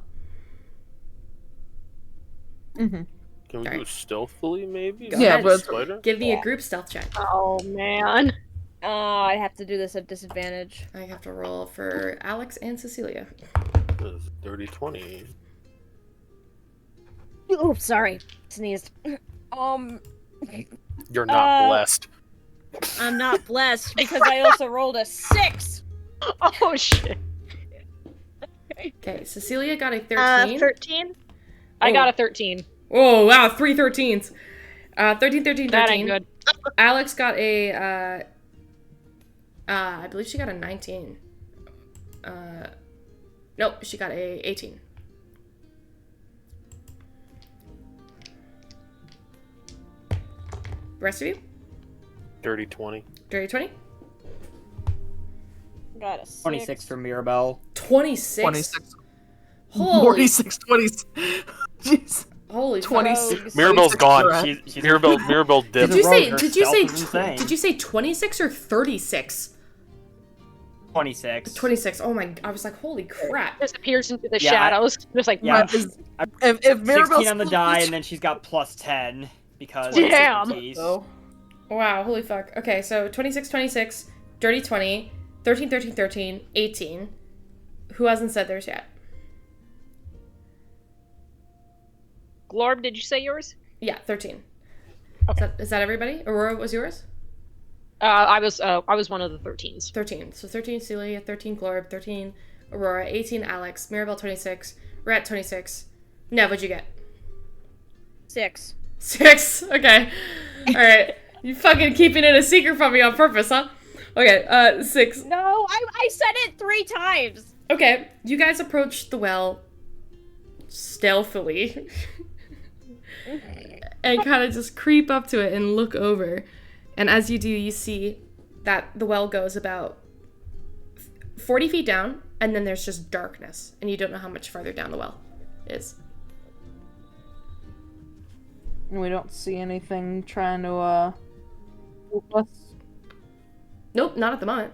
Mm-hmm. Can we Alright. go stealthily, maybe? Go Yeah, ahead. but Spider? Give me Yeah. a group stealth check. Oh man. I have to do this at disadvantage. I have to roll for Alex and Cecilia. That's dirty 20. Oh, sorry, sneezed. You're not blessed. I'm not blessed because I also rolled a 6. Oh shit. Okay, Cecilia got a 13. 13? I got a 13. Oh, wow, 3 13s. 13, 13, 13. That ain't good. Alex got a, I believe she got a 19. Nope, she got a 18. rest of you? Dirty 20. Dirty 20? Got a 6. 26 for Mirabelle. 26? 26. Holy, 46, 20. Jeez. holy 26. fuck. Mirabelle's gone. Correct. She's Mirabelle dipped. Did you say Her did you stealth say is insane. did you say 26 or 36? 26. 26. Oh my, I was like, holy crap. Disappears into the Yeah, shadows. Just like, Yeah, If Mirabelle's 16 on the die, and then she's got plus 10 because Damn. expertise. So, Wow, holy fuck. Okay, so 26, 26, dirty 20, 13, 13, 13, 18. Who hasn't said theirs yet? Glorb, did you say yours? Yeah, 13. Okay. Is that everybody? Aurora, what was yours? I was one of the 13s. 13. So 13 Celia, 13 Glorb, 13 Aurora, 18 Alex, Mirabelle 26, Rat 26. Nev, what'd you get? 6. 6. Okay. Alright. You fucking keeping it a secret from me on purpose, huh? Okay, 6. No, I said it 3 times. Okay, you guys approach the well stealthily and kind of just creep up to it and look over. And as you do, you see that the well goes about 40 feet down, and then there's just darkness, and you don't know how much farther down the well is. we don't see anything trying to, whoop us. Nope, not at the moment.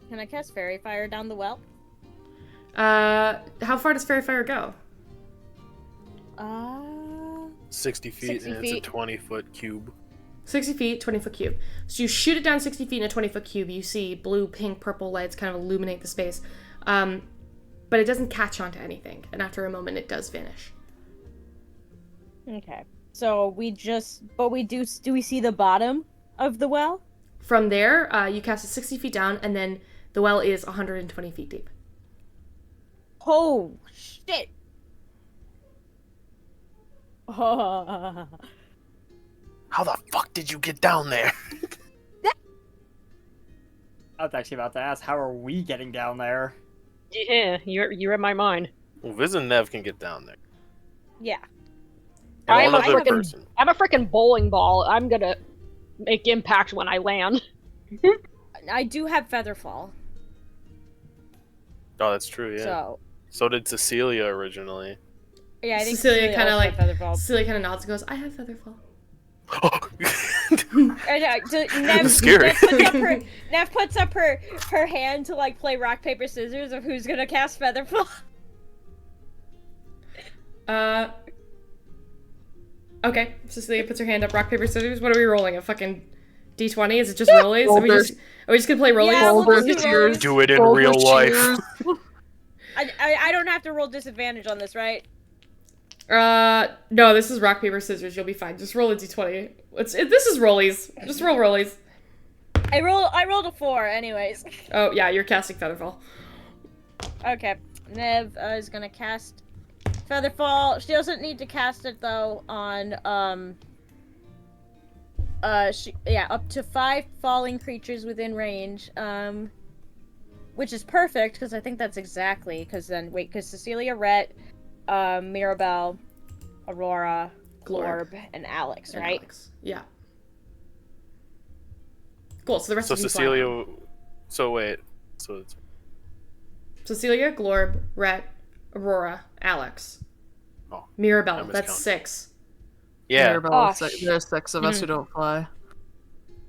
Can I cast Fairy Fire down the well? How far does Fairy Fire go? 60 feet, 60 and feet. it's a 20-foot cube. 60 feet, 20-foot cube. So you shoot it down 60 feet in a 20-foot cube. You see blue, pink, purple lights kind of illuminate the space. But it doesn't catch onto anything. And after a moment, it does vanish. Okay. So we do we see the bottom of the well? From there, you cast it 60 feet down, and then the well is 120 feet deep. Oh, shit. Oh. How the fuck did you get down there? I was actually about to ask, how are we getting down there? Yeah, you're in my mind. Well, Viz and Nev can get down there. Yeah. And I'm one a other frickin- person. I'm a freaking bowling ball. I'm gonna make impact when I land. I do have Featherfall. Oh, that's true, yeah. So did Cecilia originally. Yeah, I think Cecilia kind of also like had Featherfall. Cecilia kind of nods and goes, "I have Featherfall." Nev, Scary. Nev puts up her hand to like play rock paper scissors of who's gonna cast Featherfall. Okay. Cecilia puts her hand up. Rock paper scissors. What are we rolling? A fucking D20? Is it just rollies? Are we just gonna play rollies? Yeah, we'll Boulder just do cheers. rollies. Do it in Boulder real life. cheers. I don't have to roll disadvantage on this, right? No. This is rock paper scissors. You'll be fine. Just roll a D20. This is rollies. Just roll rollies. I rolled a 4, anyways. Oh yeah, you're casting Featherfall. Okay, Nev is gonna cast Featherfall. She doesn't need to cast it though on up to 5 falling creatures within range. Which is perfect because I think that's exactly because Cecilia, Rhett, Mirabelle, Aurora, Glorb, and Alex, And right? Alex. Yeah. Cool. So the rest So of you fly. Cecilia. So wait. So it's Cecilia, Glorb, Rhett, Aurora, Alex. Oh, I Mirabelle. miscounted. That's 6. yeah. Mirabelle, Oh, there's 6 of us who don't fly.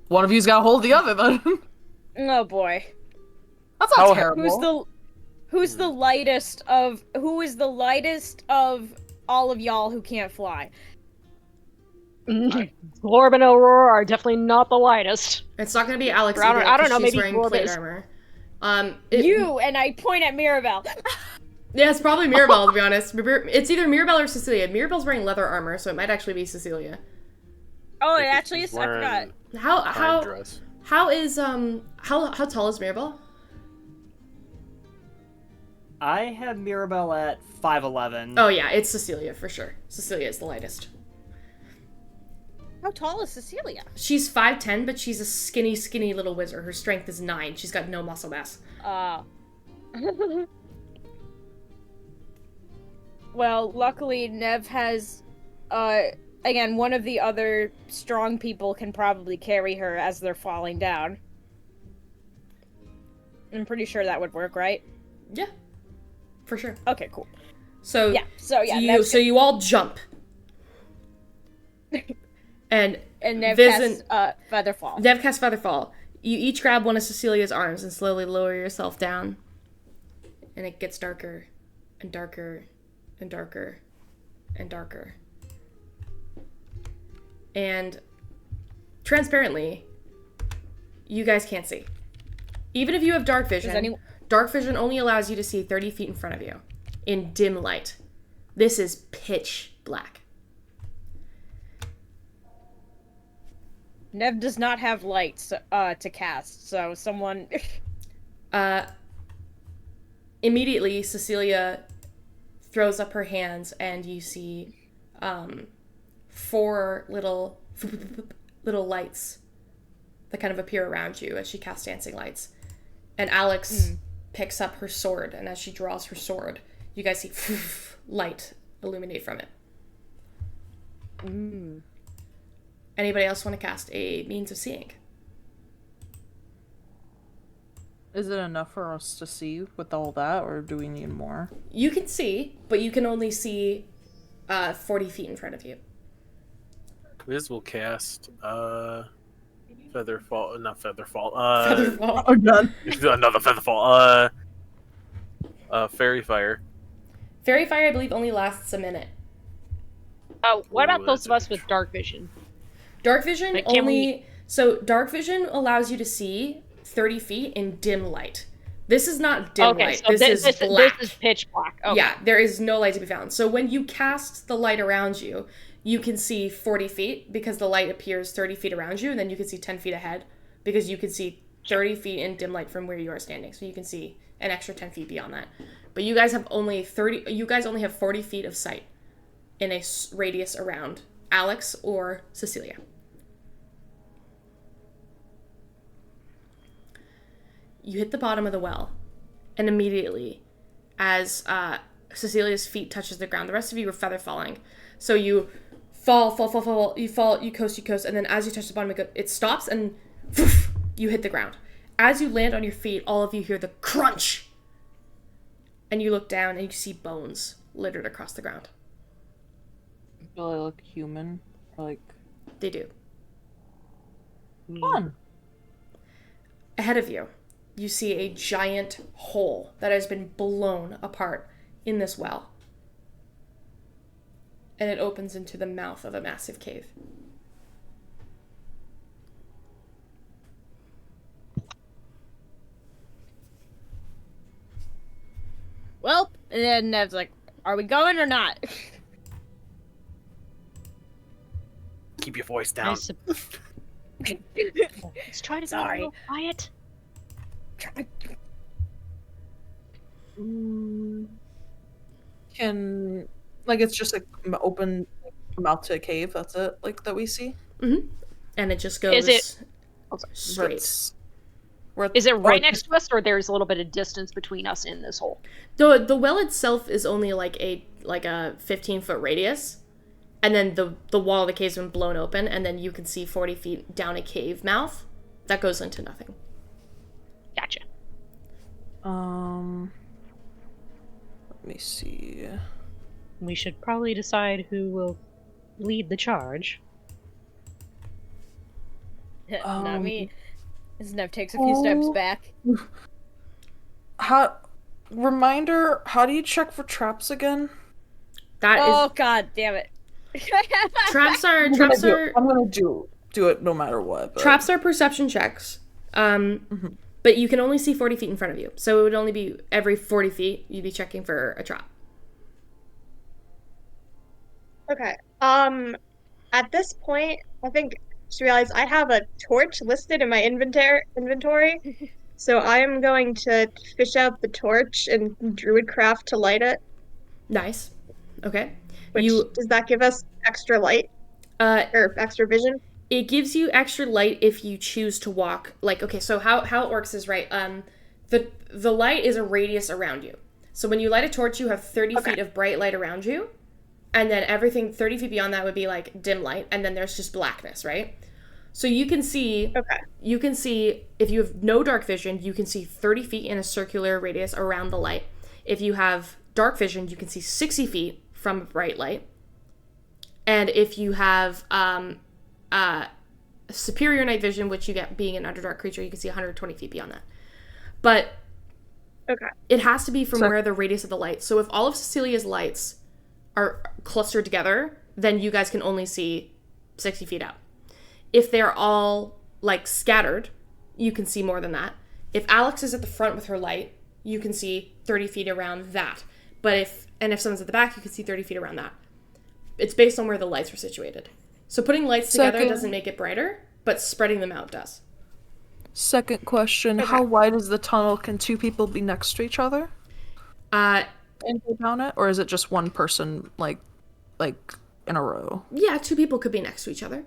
One of you's got a hold of the other, then. Oh boy. That's not How- terrible. Who is the lightest of all of y'all who can't fly? Glorb and Aurora are definitely not the lightest. It's not going to be Alex I don't- either, I don't 'cause know, she's maybe wearing Glorb plate is. armor. You and I point at Mirabelle. Yeah, it's probably Mirabelle, to be honest. It's either Mirabelle or Cecilia. Mirabelle's wearing leather armor, so it might actually be Cecilia. Oh, it If actually he's is. I forgot. wearing How dress. how is how tall is Mirabelle? I have Mirabelle at 5'11". Oh yeah, it's Cecilia for sure. Cecilia is the lightest. How tall is Cecilia? She's 5'10", but she's a skinny little wizard. Her strength is 9. She's got no muscle mass. Well, luckily Nev has, again, one of the other strong people can probably carry her as they're falling down. I'm pretty sure that would work, right? Yeah, for sure. Okay, cool. So you all jump, and Nev casts Featherfall. Nev casts Featherfall. You each grab one of Cecilia's arms and slowly lower yourself down, and it gets darker and darker and darker and darker. And transparently, you guys can't see. Even if you have dark vision, dark vision only allows you to see 30 feet in front of you in dim light. This is pitch black. Nev does not have lights to cast, so someone... Immediately, Cecilia throws up her hands, and you see 4 little lights that kind of appear around you as she casts dancing lights. And Alex picks up her sword, and as she draws her sword, you guys see light illuminate from it. Anybody else want to cast a means of seeing? Is it enough for us to see with all that, or do we need more? You can see, but you can only see 40 feet in front of you. Viz will cast Featherfall. Featherfall. Oh, God. Another Featherfall. Fairy Fire. Fairy Fire, I believe, only lasts a minute. What about those of us with dark vision? Dark vision So dark vision allows you to see 30 feet in dim light. This is not dim light. So this is black. This is pitch black. Okay. Yeah, there is no light to be found. So when you cast the light around you, you can see 40 feet because the light appears 30 feet around you, and then you can see 10 feet ahead because you can see 30 feet in dim light from where you are standing. So you can see an extra 10 feet beyond that. But you guys only have 40 feet of sight in a radius around Alex or Cecilia. You hit the bottom of the well, and immediately, as Cecilia's feet touches the ground, the rest of you are feather falling. So you fall, you coast, and then as you touch the bottom, it stops, and you hit the ground. As you land on your feet, all of you hear the crunch, and you look down, and you see bones littered across the ground. Do they look human? Like... They do. Fun. Ahead of you, you see a giant hole that has been blown apart in this well. And it opens into the mouth of a massive cave. Well, and then Nev's like, are we going or not? Keep your voice down. Let's try to be a little quiet. Can... Like, it's just, like, open mouth to a cave, that's it? Like, that we see? Mm-hmm. And it just goes straight. Is it right next to us, or there's a little bit of distance between us in this hole? The well itself is only like a 15-foot radius, and then the wall of the cave's been blown open, and then you can see 40 feet down a cave mouth that goes into nothing. Gotcha. Let me see. We should probably decide who will lead the charge. Not me. Nev takes a few steps back. Reminder, how do you check for traps again? God damn it. Traps are I'm gonna do it no matter what. But... Traps are perception checks. But you can only see 40 feet in front of you. So it would only be every 40 feet you'd be checking for a trap. Okay. At this point, I think I just realized I have a torch listed in my inventory. So I am going to fish out the torch and druidcraft to light it. Nice. Okay. Does that give us extra light? Or extra vision? It gives you extra light if you choose to walk. Like, okay, so how it works is, right, the light is a radius around you. So when you light a torch, you have 30 feet of bright light around you, and then everything 30 feet beyond that would be like dim light, and then there's just blackness, right? So you can see, if you have no dark vision, you can see 30 feet in a circular radius around the light. If you have dark vision, you can see 60 feet from a bright light. And if you have superior night vision, which you get being an underdark creature, you can see 120 feet beyond that. But it has to be from where the radius of the light. So if all of Cecilia's lights are clustered together, then you guys can only see 60 feet out. If they're all, like, scattered, you can see more than that. If Alex is at the front with her light, you can see 30 feet around that. But if someone's at the back, you can see 30 feet around that. It's based on where the lights are situated. So putting lights together doesn't make it brighter, but spreading them out does. Second question, how wide is the tunnel? Can two people be next to each other? And go down it? Or is it just one person, like in a row? Yeah, two people could be next to each other.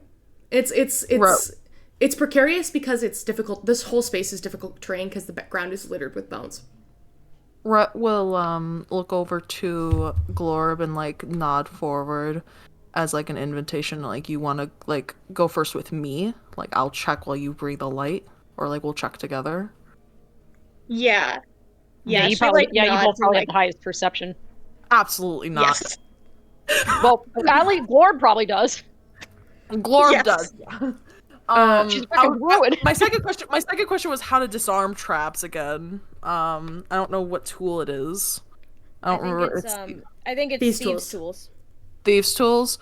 It's precarious because it's difficult. This whole space is difficult terrain because the ground is littered with bones. Rhett will look over to Glorb and like nod forward as like an invitation, like you want to like go first with me, like I'll check while you bring the light, or like we'll check together. Yeah, you probably you both probably have the highest perception. Absolutely not. Yes. Well, Glorb probably does. Glorb does. She's freaking ruined. My second question was how to disarm traps again. I don't know what tool it is. I don't remember. I think it's Thieves' Tools. Thieves' Tools.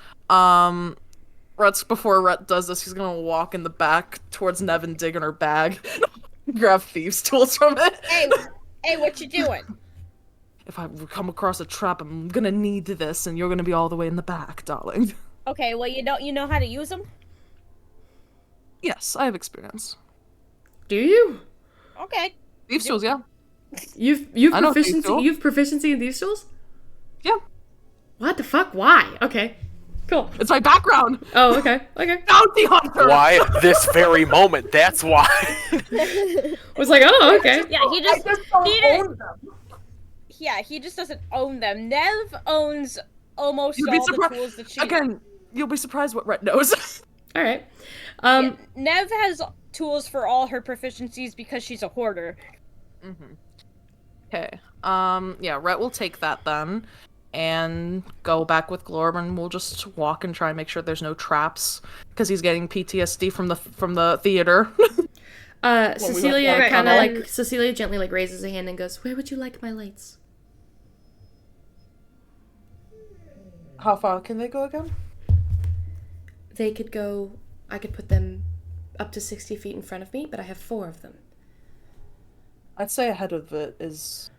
Before Rhett does this, he's gonna walk in the back towards Nev and dig in her bag, grab Thieves' Tools from it. Hey, what you doing? If I come across a trap, I'm gonna need this, and you're gonna be all the way in the back, darling. Okay, well you know how to use them? Yes, I have experience. Do you? Okay. Thieves' Tools, yeah. You've proficiency in Thieves' Tools? Yeah. What the fuck? Why? Okay. Cool. It's my background. Oh, okay. Bounty hunter. Why this very moment? That's why. I was like, oh, okay. Yeah, he just own them. Yeah, he just doesn't own them. Nev owns almost all the tools that she... Again, you'll be surprised what Rhett knows. All right. Nev has tools for all her proficiencies because she's a hoarder. Mm-hmm. Okay. Yeah, Rhett will take that then. And go back with Glorb, and we'll just walk and try and make sure there's no traps, because he's getting PTSD from the theater. Cecilia gently like raises a hand and goes, "Where would you like my lights?" How far can they go again? They could go. I could put them up to 60 feet in front of me, but I have 4 of them. I'd say ahead of it is,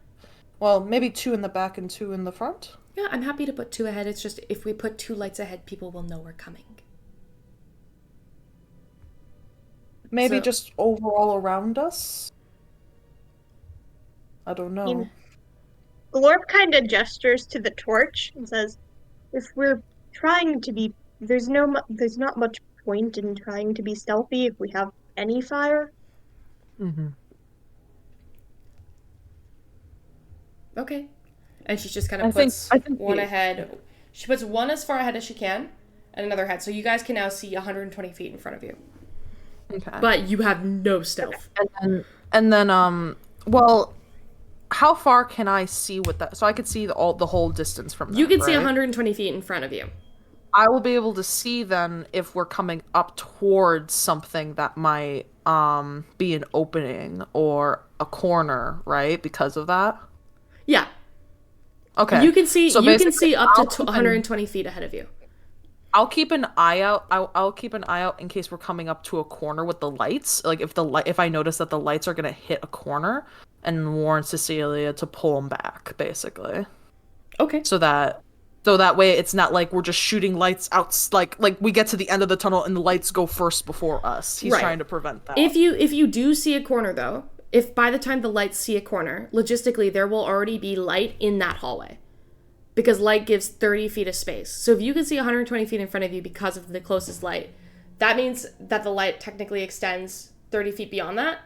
well, maybe 2 in the back and 2 in the front. Yeah, I'm happy to put 2 ahead. It's just if we put 2 lights ahead, people will know we're coming. Maybe just overall around us? I don't know. Glorb kind of gestures to the torch and says, if we're trying to be... There's not much point in trying to be stealthy if we have any fire. Mm-hmm. Okay. And she just kind of puts one ahead. She puts one as far ahead as she can, and another ahead. So you guys can now see 120 feet in front of you. Okay. But you have no stealth. And then, well, how far can I see with that? So I could see the whole distance from that, You can see right? 120 feet in front of you. I will be able to see then if we're coming up towards something that might be an opening or a corner, right? Because of that? Yeah. Okay. You can see up to 120 feet ahead of you. I'll keep an eye out. I'll keep an eye out in case we're coming up to a corner with the lights. Like if I notice that the lights are gonna hit a corner, and warn Cecilia to pull them back, basically. Okay. So that way it's not like we're just shooting lights out. Like we get to the end of the tunnel and the lights go first before us. He's trying to prevent that. If you do see a corner though, if by the time the lights see a corner, logistically there will already be light in that hallway. Because light gives 30 feet of space. So if you can see 120 feet in front of you because of the closest light, that means that the light technically extends 30 feet beyond that.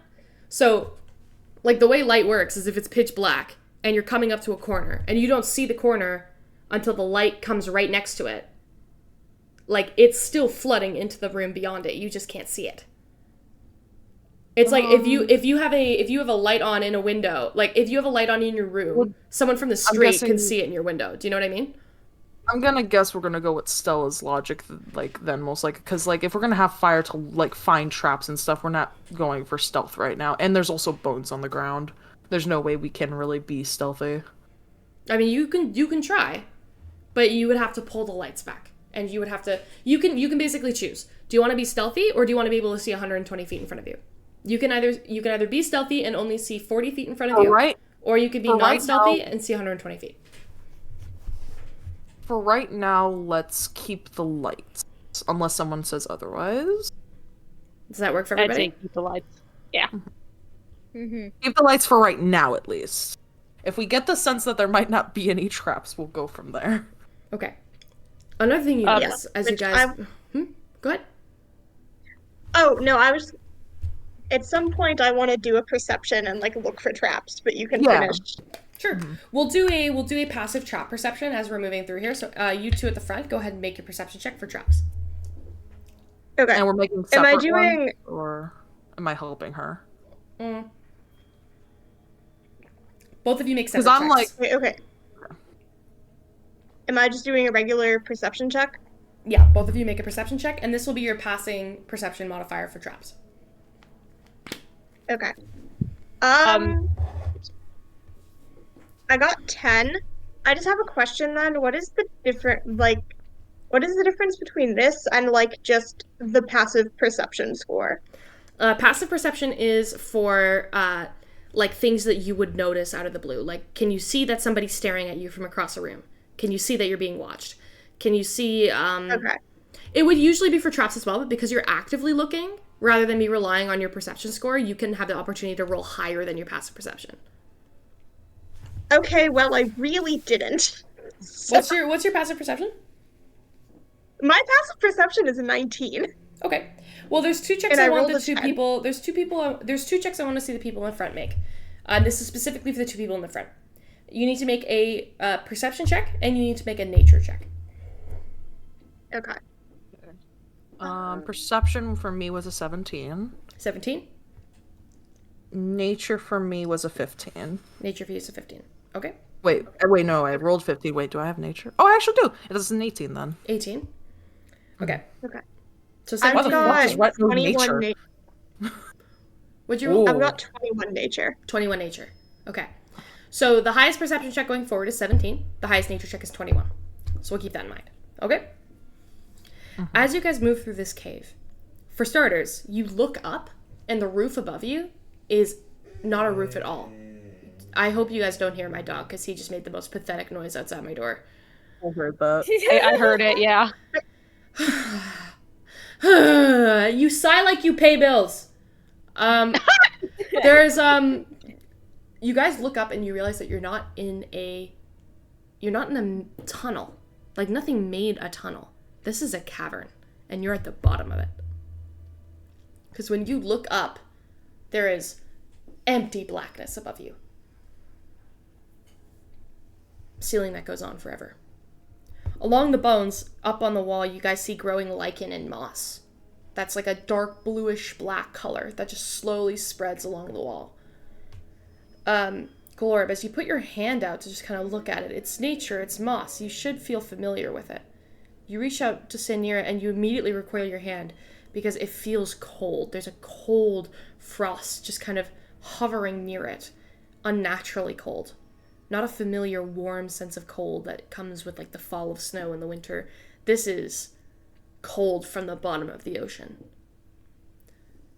So, like, the way light works is if it's pitch black, and you're coming up to a corner, and you don't see the corner until the light comes right next to it. Like, it's still flooding into the room beyond it. You just can't see it. It's like if you have a light on in a window, like if you have a light on in your room, someone from the street can see it in your window. Do you know what I mean? I'm gonna guess we're gonna go with Stella's logic, like, then most likely, because, like, if we're gonna have fire to, like, find traps and stuff, we're not going for stealth right now. And there's also bones on the ground. There's no way we can really be stealthy. I mean, you can try, but you would have to pull the lights back, and you would have to. You can basically choose. Do you want to be stealthy, or do you want to be able to see 120 feet in front of you? You can either be stealthy and only see 40 feet in front of you, right. or you could be non-stealthy and see 120 feet. For right now, let's keep the lights, unless someone says otherwise. Does that work for everybody? I'd say keep the lights. Yeah. Mm-hmm. Keep the lights for right now, at least. If we get the sense that there might not be any traps, we'll go from there. Okay. Another thing you notice as you guys... Go ahead. Oh, no, I was... At some point, I want to do a perception and, like, look for traps, but you can finish. Sure. Mm-hmm. We'll do a passive trap perception as we're moving through here. So you two at the front, go ahead and make your perception check for traps. Okay. And we're making separate ones, or am I helping her? Both of you make separate checks. Because I'm like... Okay. Am I just doing a regular perception check? Yeah, both of you make a perception check, and this will be your passing perception modifier for traps. Okay. I got 10. I just have a question then. What is the difference between this and, like, just the passive perception score? Passive perception is for, like, things that you would notice out of the blue. Like, can you see that somebody's staring at you from across a room? Can you see that you're being watched? Can you see, Okay. It would usually be for traps as well, but because you're actively looking, rather than me relying on your perception score, you can have the opportunity to roll higher than your passive perception. Okay, well, I really didn't. So... What's your passive perception? My passive perception is a 19. Okay. Well, there's two checks I want the two people... There's two checks I want to see the people in front make. This is specifically for the two people in the front. You need to make a perception check, and you need to make a nature check. Okay. Perception for me was a 17. 17? Nature for me was a 15. Nature for you is a 15. Okay. Wait, no, I rolled 15. Wait, do I have nature? Oh, I actually do. It is an 18 then. 18? Okay. Okay. So I've got 21 nature. What'd you roll? I've got 21 nature. 21 nature. Okay. So the highest perception check going forward is 17. The highest nature check is 21. So we'll keep that in mind. Okay? As you guys move through this cave, for starters, you look up, and the roof above you is not a roof at all. I hope you guys don't hear my dog, because he just made the most pathetic noise outside my door. I heard that. I heard it, yeah. You sigh like you pay bills. There's, you guys look up and you realize that you're not in a tunnel. Like, nothing made a tunnel. This is a cavern, and you're at the bottom of it. Because when you look up, there is empty blackness above you. Ceiling that goes on forever. Along the bones, up on the wall, you guys see growing lichen and moss. That's like a dark bluish black color that just slowly spreads along the wall. Glorb, as you put your hand out to just kind of look at it, it's nature, it's moss. You should feel familiar with it. You reach out to stand near it, and you immediately recoil your hand because it feels cold. There's a cold frost just kind of hovering near it. Unnaturally cold. Not a familiar warm sense of cold that comes with, like, the fall of snow in the winter. This is cold from the bottom of the ocean.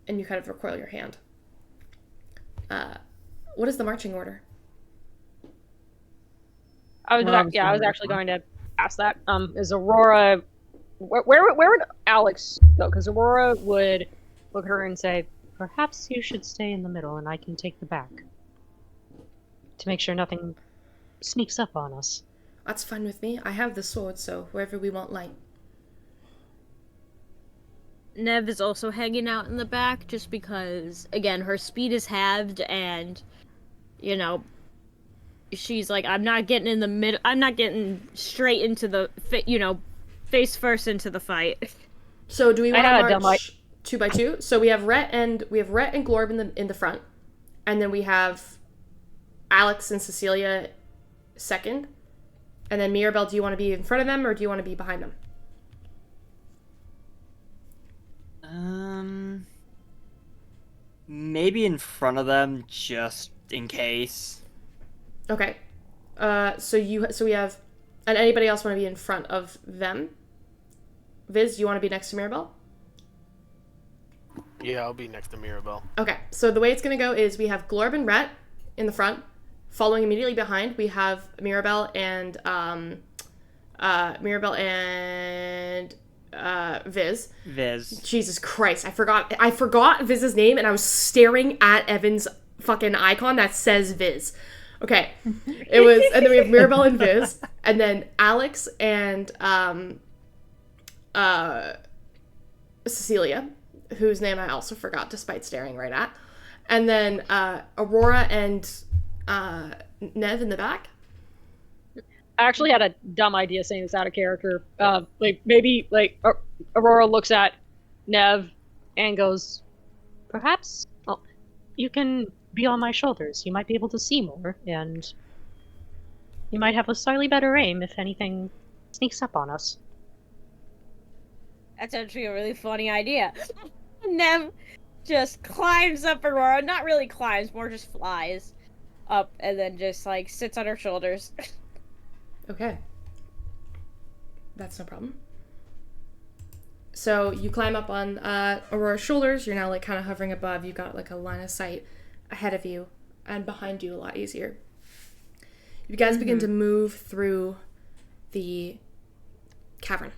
And you kind of recoil your hand. What is the marching order? I was actually going to ask that. Is Aurora... Where would Alex go? Because Aurora would look at her and say, perhaps you should stay in the middle and I can take the back. To make sure nothing sneaks up on us. That's fine with me. I have the sword, so wherever we want light. Nev is also hanging out in the back just because, again, her speed is halved and, you know, she's like, I'm not getting in the mid. I'm not getting straight into the face first into the fight. So do we want to march 2 by 2? So we have Rhett and Glorb in the front, and then we have Alex and Cecilia second, and then Mirabelle. Do you want to be in front of them or do you want to be behind them? Maybe in front of them, just in case. Okay. So we have, and anybody else want to be in front of them? Viz, do you want to be next to Mirabelle? Yeah, I'll be next to Mirabelle. Okay. So the way it's gonna go is we have Glorb and Rhett in the front. Following immediately behind, we have Mirabelle and Viz. Jesus Christ, I forgot Viz's name, and I was staring at Evan's fucking icon that says Viz. Okay, it was, and then we have Mirabelle and Viz, and then Alex and Cecilia, whose name I also forgot despite staring right at, and then Aurora and Nev in the back. I actually had a dumb idea saying this out of character. Maybe Aurora looks at Nev and goes, "Perhaps you can be on my shoulders. You might be able to see more, and you might have a slightly better aim if anything sneaks up on us." That's actually a really funny idea. Nev just climbs up Aurora. Not really climbs, more just flies up and then just like sits on her shoulders. Okay. That's no problem. So you climb up on Aurora's shoulders. You're now like kind of hovering above. You've got like a line of sight ahead of you and behind you a lot easier. You guys begin to move through the cavern.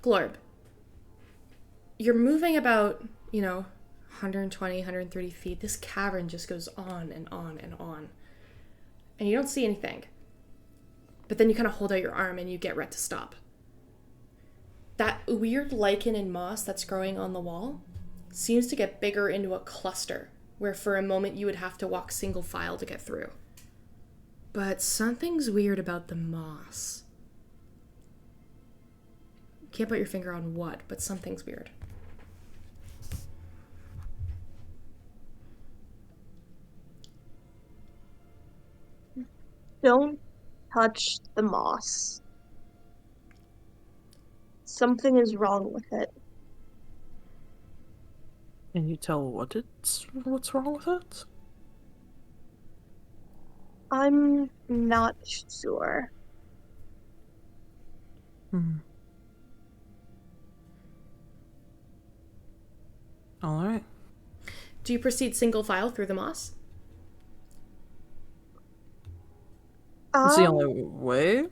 Glorb, you're moving about, 120, 130 feet. This cavern just goes on and on and on. And you don't see anything. But then you kind of hold out your arm and you get Rhett to stop. That weird lichen and moss that's growing on the wall seems to get bigger into a cluster, where for a moment you would have to walk single file to get through. But something's weird about the moss. Can't put your finger on what, but something's weird. Don't touch the moss. Something is wrong with it. Can you tell what's wrong with it? I'm not sure. Alright. Do you proceed single file through the moss? It's the only way?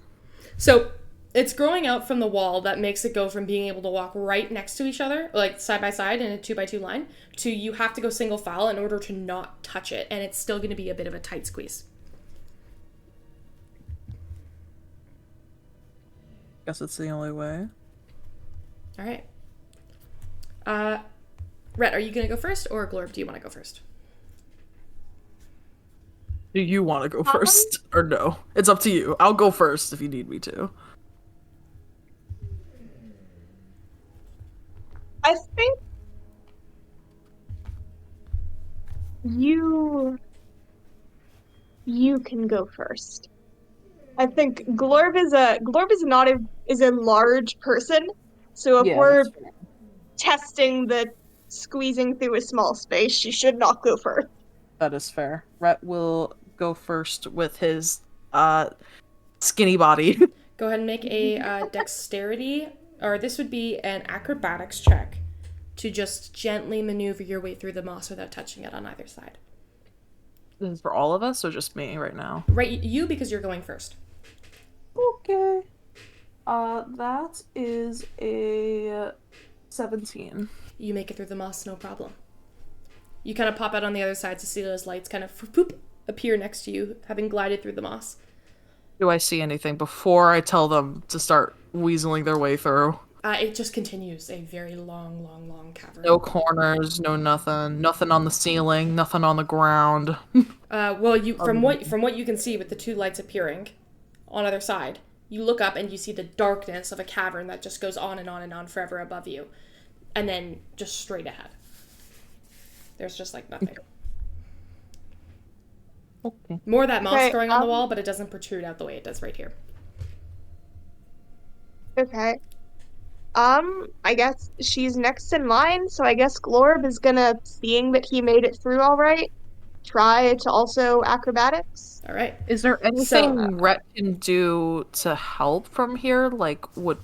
So, it's growing out from the wall that makes it go from being able to walk right next to each other, like side by side in a 2x2 line, to you have to go single file in order to not touch it, and it's still going to be a bit of a tight squeeze. Guess it's the only way. Alright. Rhett, are you going to go first, or Glorb, do you want to go first? Do you want to go first, or no? It's up to you. I'll go first if you need me to. I think you can go first. I think Glorb is a large person, so if we're testing the squeezing through a small space, she should not go first. That is fair. Rhett will go first with his skinny body. Go ahead and make a dexterity, or this would be an acrobatics check to just gently maneuver your way through the moss without touching it on either side. This is for all of us, or just me right now? Right, you, because you're going first. Okay. That is a 17. You make it through the moss, no problem. You kind of pop out on the other side. Cecilia's lights kind of poop appear next to you, having glided through the moss. Do I see anything before I tell them to start weaseling their way through? It just continues a very long cavern. No corners, no nothing. Nothing on the ceiling, nothing on the ground. Well, you from what you can see with the two lights appearing on either side, you look up and you see the darkness of a cavern that just goes on and on and on forever above you, and then just straight ahead. There's just like nothing. Okay. More of that moss growing on the wall, but it doesn't protrude out the way it does right here. Okay. I guess she's next in line, so I guess Glorb is gonna, seeing that he made it through all right, try to also acrobatics. All right. Is there anything Rhett can do to help from here? Like, would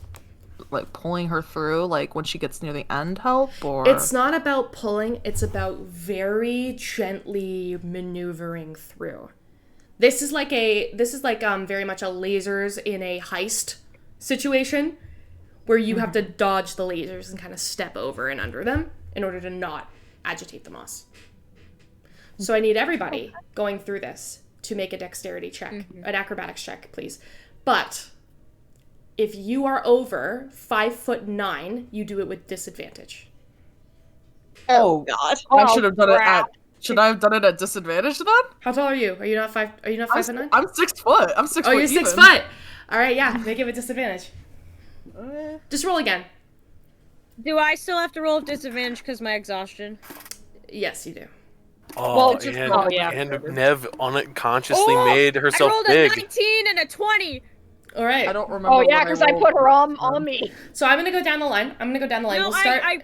pulling her through, like when she gets near the end, help? Or it's not about pulling; it's about very gently maneuvering through. This is like very much a lasers in a heist situation, where you have to dodge the lasers and kind of step over and under them in order to not agitate the moss. So I need everybody going through this to make a dexterity check, an acrobatics check, please. But if you are over 5'9", you do it with disadvantage. Oh God! I should have done it at. Should I have done it at disadvantage then? How tall are you? Are you not 5'9"? I'm 6 foot. I'm 6 foot. Oh, you're 6 foot. All right, yeah. Make it with disadvantage. Just roll again. Do I still have to roll with disadvantage because my exhaustion? Yes, you do. Oh, and Nev unconsciously made herself big. I rolled a 19 and a 20. All right. I don't remember. Oh yeah, because I put her on me. So I'm gonna go down the line. No, We'll start. I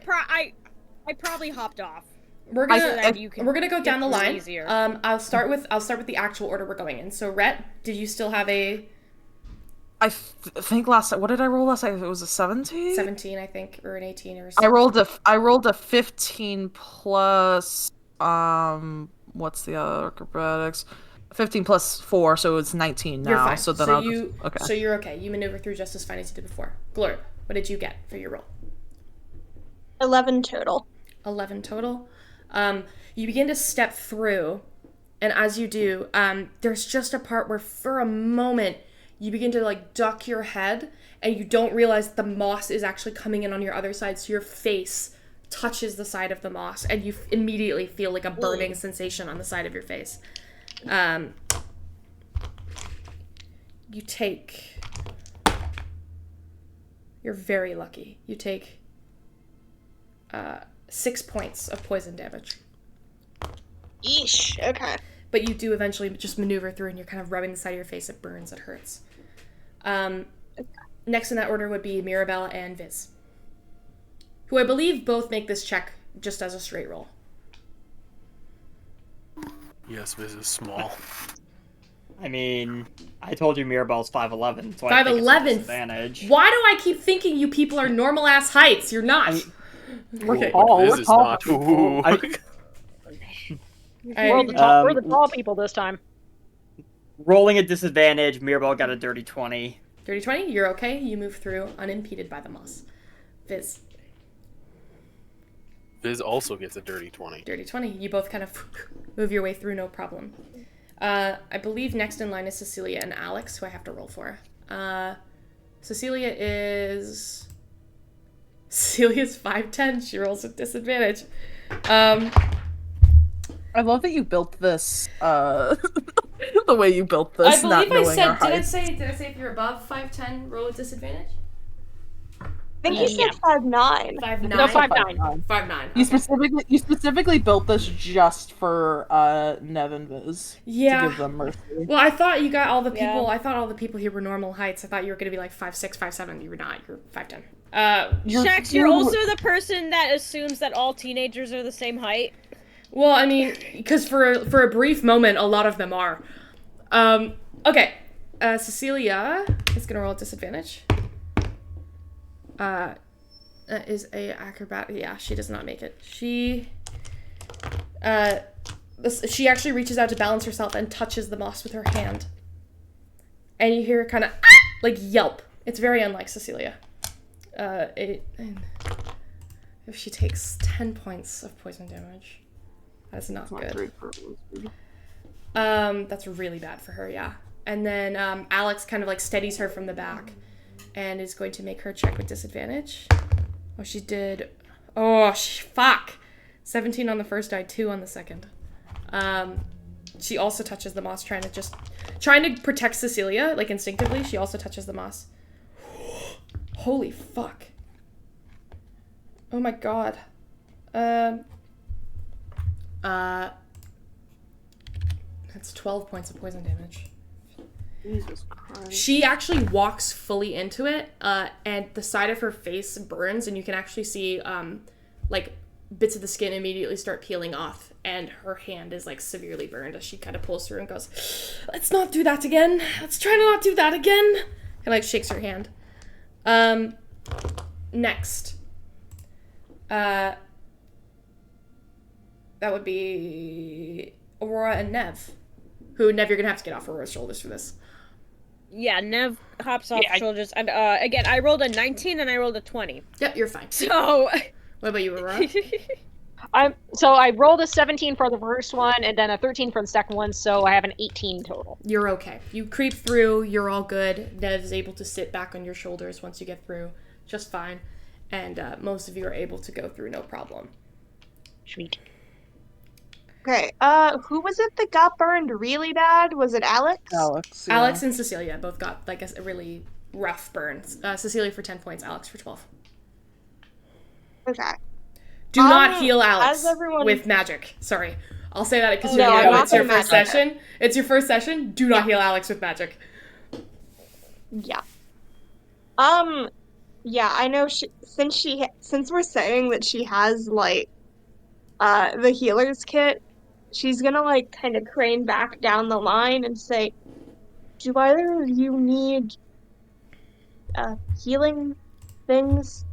probably hopped off. We're gonna go down the line. Easier. I'll start with the actual order we're going in. So Rhett, did you still have a? I think last. What did I roll last time? It was a 17. 17, I think, or an 18 or. I rolled a 15 plus. What's the other acrobatics? 15 plus 4, so it's 19 now. You're fine. So then okay. So you're okay. You maneuver through just as fine as you did before. Glorb, what did you get for your roll? 11 total. 11 total. You begin to step through, and as you do, there's just a part where for a moment you begin to like duck your head, and you don't realize the moss is actually coming in on your other side, so your face touches the side of the moss, and you immediately feel like a burning sensation on the side of your face. You take... You're very lucky. You take 6 points of poison damage. Yeesh, okay. But you do eventually just maneuver through, and you're kind of rubbing the side of your face. It burns, it hurts. Next in that order would be Mirabelle and Viz, who I believe both make this check just as a straight roll. Yes, Viz is small. I mean, I told you Mirabelle's 5'11", so 5'11". Advantage. Why do I keep thinking you people are normal ass heights? You're not. Okay. Viz is not. Ooh. We're the tall people this time. Rolling at disadvantage, Mirabelle got a dirty 20. Dirty 20, you're okay. You move through unimpeded by the moss. Viz. Viz also gets a dirty 20. Dirty 20. You both kind of move your way through, no problem. I believe next in line is Cecilia and Alex, who I have to roll for. Cecilia's 5'10". She rolls with disadvantage. I love that you built this, the way you built this, not knowing our heights. Did I say if you're above 5'10", roll with disadvantage? I think you said 5'9". 5'9"? No, 5'9". 5'9". You specifically built this just for Nev and Viz. Yeah. To give them mercy. Well, I thought you got all the people. I thought all the people here were normal heights. I thought you were gonna be like 5'6", 5'7". You were not. You're 5'10". Shax, you're also the person that assumes that all teenagers are the same height. Well, I mean, because for a brief moment, a lot of them are. Okay. Cecilia is gonna roll at disadvantage. Is a acrobat. Yeah, she does not make it. She actually reaches out to balance herself and touches the moss with her hand. And you hear kind of like yelp. It's very unlike Cecilia. If she takes 10 points of poison damage, that's not good. Not that's really bad for her, yeah. And then Alex kind of like steadies her from the back and is going to make her check with disadvantage. Oh, she did. Oh, fuck. 17 on the first die, 2 on the second. She also touches the moss, trying to protect Cecilia, like instinctively. She also touches the moss. Holy fuck. Oh my god. That's 12 points of poison damage. Jesus Christ. She actually walks fully into it, and the side of her face burns, and you can actually see, like, bits of the skin immediately start peeling off, and her hand is, like, severely burned as she kind of pulls through and goes, let's not do that again. Let's try to not do that again. And, like, shakes her hand. Next. That would be Aurora and Nev. Nev, you're gonna have to get off Aurora's shoulders for this. Yeah, Nev hops off shoulders. And again, I rolled a 19 and I rolled a 20. Yep, you're fine. So... What about you, Aurora? So I rolled a 17 for the first one, and then a 13 for the second one, so I have an 18 total. You're okay. You creep through, you're all good. Nev's able to sit back on your shoulders once you get through, just fine. And most of you are able to go through no problem. Sweet. Okay, who was it that got burned really bad? Was it Alex? Alex, yeah. Alex and Cecilia both got, like, a really rough burn. Cecilia for 10 points, Alex for 12. Okay. Do not heal Alex everyone... with magic. Sorry. I'll say that because it's your first session. It's your first session. Do not heal Alex with magic. Yeah. Yeah, I know since we're saying that she has, like, the healer's kit, she's gonna, like, kind of crane back down the line and say, do either of you need, healing things?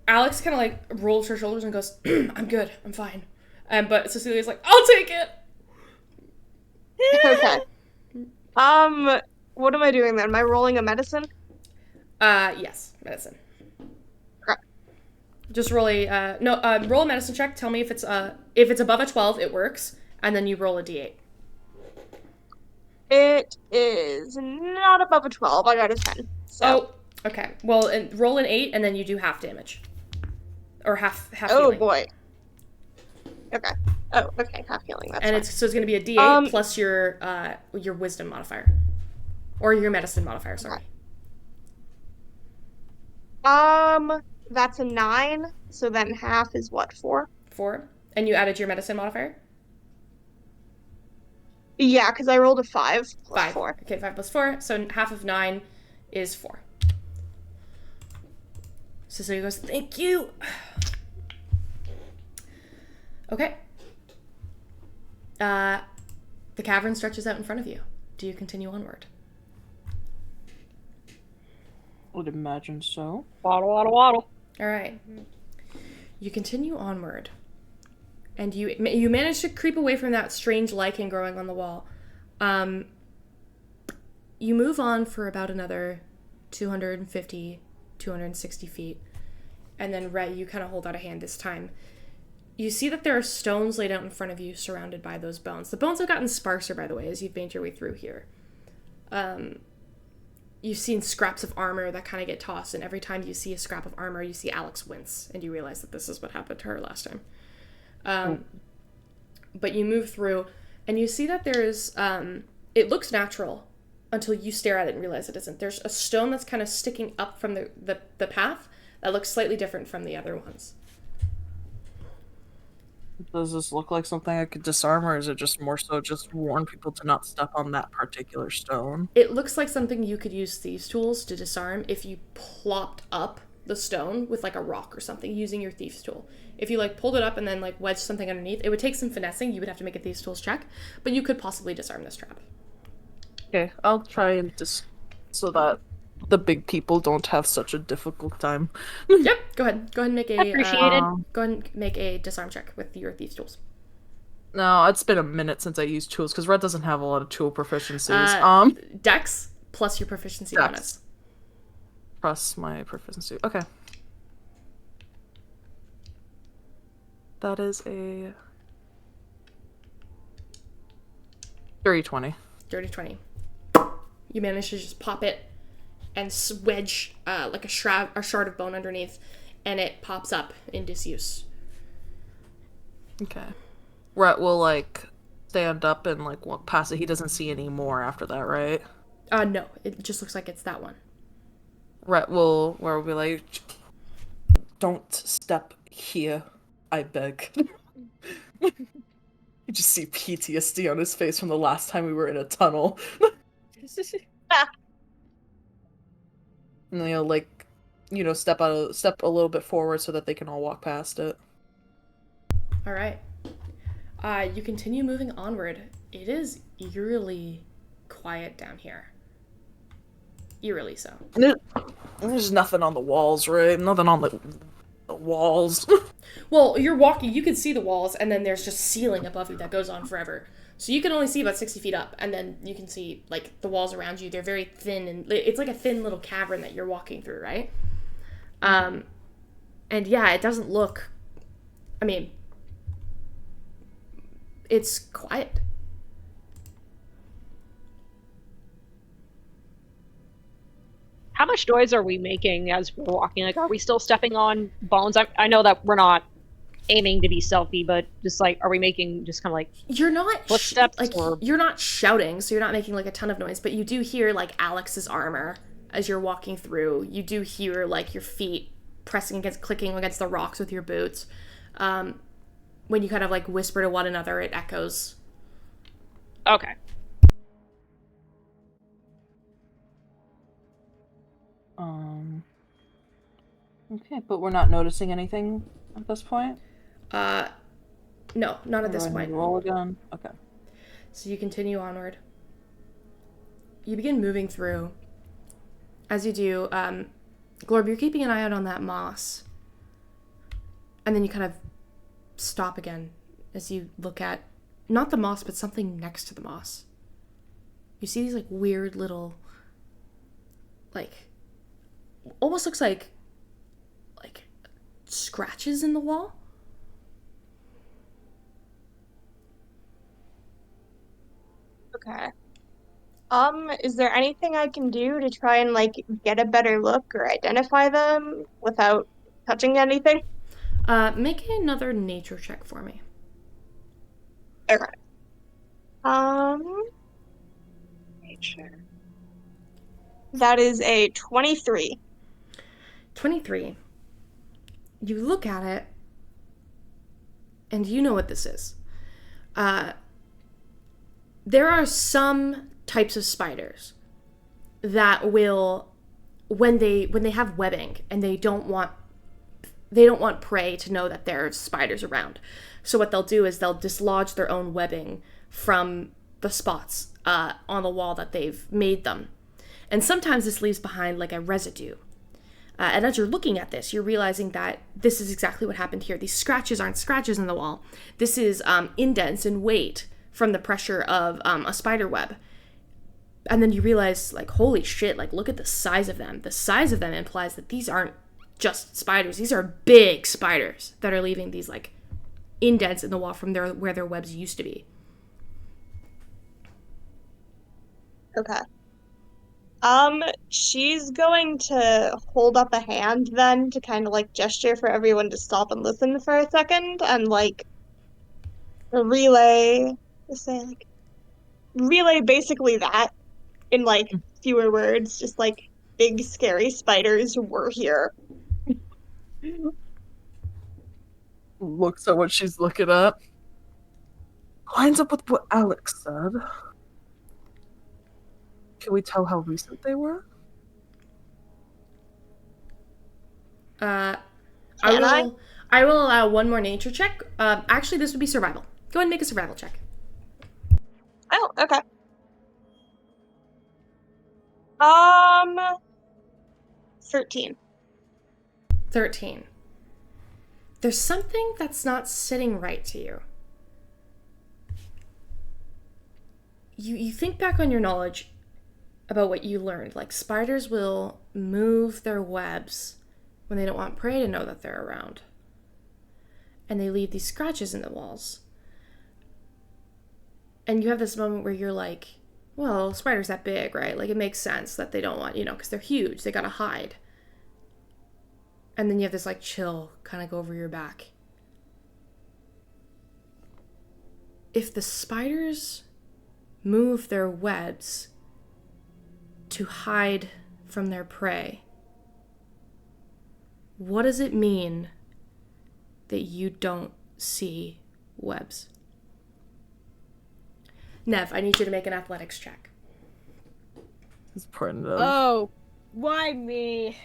Alex kind of, like, rolls her shoulders and goes, I'm good, I'm fine. But Cecilia's like, I'll take it! Okay. What am I doing then? Am I rolling a medicine? Yes, medicine. Okay. Just roll a, roll a medicine check. Tell me if it's above a 12, it works. And then you roll a d8. It is not above a 12. I got a 10. So. Oh, okay. Well, roll an 8, and then you do half damage. Or half Oh, healing. boy. Okay. Oh, okay. Half healing. That's and fine. it's going to be a d8 plus your wisdom modifier. Or your medicine modifier, sorry. That's a 9, so then half is what, 4? 4? And you added your medicine modifier? Yeah, because I rolled a 5 plus 5. 4. Okay, 5 plus 4, so half of 9 is 4. Cecilia goes, thank you! Okay. The cavern stretches out in front of you. Do you continue onward? Would imagine so. Waddle, waddle, waddle. All right. You continue onward, and you manage to creep away from that strange lichen growing on the wall. You move on for about another 250, 260 feet, and then Rhett, you kind of hold out a hand this time. You see that there are stones laid out in front of you, surrounded by those bones. The bones have gotten sparser, by the way, as you've made your way through here. You've seen scraps of armor that kind of get tossed, and every time you see a scrap of armor, you see Alex wince, and you realize that this is what happened to her last time. But you move through, and you see that there's, it looks natural until you stare at it and realize it isn't. There's a stone that's kind of sticking up from the path that looks slightly different from the other ones. Does this look like something I could disarm, or is it just more so just warn people to not step on that particular stone? It looks like something you could use thieves' tools to disarm if you plopped up the stone with, like, a rock or something using your thieves' tool. If you, like, pulled it up and then, like, wedged something underneath, it would take some finessing. You would have to make a thieves' tools check, but you could possibly disarm this trap. Okay, I'll try and so that the big people don't have such a difficult time. Yep, go ahead. Go ahead and make a Appreciated. go ahead and make a disarm check with your thieves' tools. No, it's been a minute since I used tools because Red doesn't have a lot of tool proficiencies. Dex plus your proficiency Dex. bonus. Plus my proficiency. Okay. That is a dirty 20. Dirty 20. You manage to just pop it and wedge like a shard of bone underneath, and it pops up in disuse. Okay. Rhett will, like, stand up and, like, walk past it. He doesn't see any more after that, right? No. It just looks like it's that one. Rhett will be like, don't step here, I beg. You just see PTSD on his face from the last time we were in a tunnel. And they'll, like, you know, step a little bit forward so that they can all walk past it. All right. You continue moving onward. It is eerily quiet down here. Eerily so. There's nothing on the walls, right? Nothing on the walls. Well, you're walking, you can see the walls, and then there's just ceiling above you that goes on forever. So you can only see about 60 feet up, and then you can see, like, the walls around you. They're very thin, and it's like a thin little cavern that you're walking through, right? And yeah, it doesn't look... I mean... It's quiet. How much noise are we making as we're walking? Like, are we still stepping on bones? I know that we're not aiming to be stealthy, but just like, are we making just kind of like you're not footsteps? You're not shouting, so you're not making like a ton of noise, but you do hear like Alex's armor as you're walking through. You do hear like your feet clicking against the rocks with your boots. When you kind of like whisper to one another, it echoes. Okay. Okay, but we're not noticing anything at this point? No, not at this point. Roll again? Okay. So you continue onward. You begin moving through. As you do, Glorb, you're keeping an eye out on that moss. And then you kind of stop again as you look at, not the moss, but something next to the moss. You see these like weird little, like, almost looks like scratches in the wall. Okay. Is there anything I can do to try and like get a better look or identify them without touching anything? Make another nature check for me. Okay. Nature. That is a 23. 23. You look at it, and you know what this is. There are some types of spiders that will, when they have webbing and they don't want prey to know that there are spiders around. So what they'll do is they'll dislodge their own webbing from the spots on the wall that they've made them. And sometimes this leaves behind like a residue. And as you're looking at this, you're realizing that this is exactly what happened here. These scratches aren't scratches in the wall. This is indents in weight from the pressure of a spider web. And then you realize, like, holy shit, like, look at the size of them. The size of them implies that these aren't just spiders. These are big spiders that are leaving these, like, indents in the wall from where their webs used to be. Okay. She's going to hold up a hand then to kind of like gesture for everyone to stop and listen for a second and like relay basically that in like fewer words, just like big scary spiders were here. Looks at what she's looking at. Lines up with what Alex said. Can we tell how recent they were? I will allow one more nature check. Actually, this would be survival. Go ahead and make a survival check. Oh, okay. 13. 13. There's something that's not sitting right to you. You think back on your knowledge about what you learned. Like, spiders will move their webs when they don't want prey to know that they're around. And they leave these scratches in the walls. And you have this moment where you're like, well, spiders that big, right? Like, it makes sense that they don't want, because they're huge. They gotta hide. And then you have this, like, chill kind of go over your back. If the spiders move their webs to hide from their prey, what does it mean that you don't see webs? Nev, I need you to make an athletics check. It's part of. Oh, why me?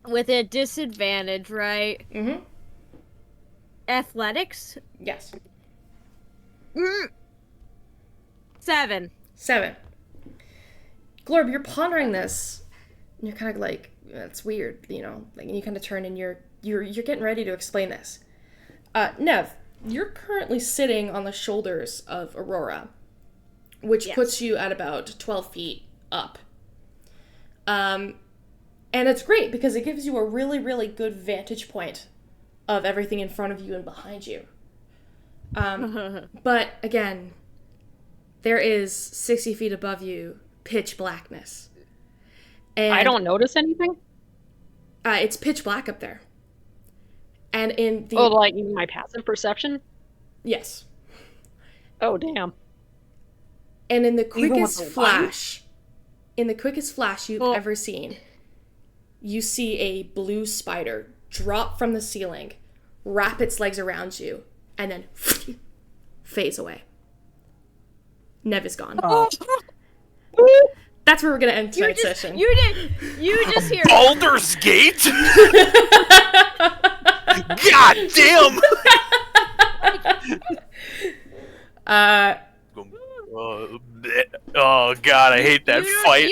With a disadvantage, right? Mm-hmm. Athletics? Yes. 7. 7. Glorb, you're pondering this, and you're kind of like, that's weird, like, and you kind of turn and you're getting ready to explain this. Nev, you're currently sitting on the shoulders of Aurora, which puts you at about 12 feet up. And it's great because it gives you a really, really good vantage point of everything in front of you and behind you. But again, there is 60 feet above you pitch blackness. And I don't notice anything? It's pitch black up there. And in the... Oh, like my passive perception? Yes. Oh, damn. And in the quickest flash you've ever seen, you see a blue spider drop from the ceiling, wrap its legs around you, and then phase away. Nev is gone. Oh. That's where we're gonna end tonight's session. You just hear Baldur's Gate? God damn! Oh god, I hate that fight.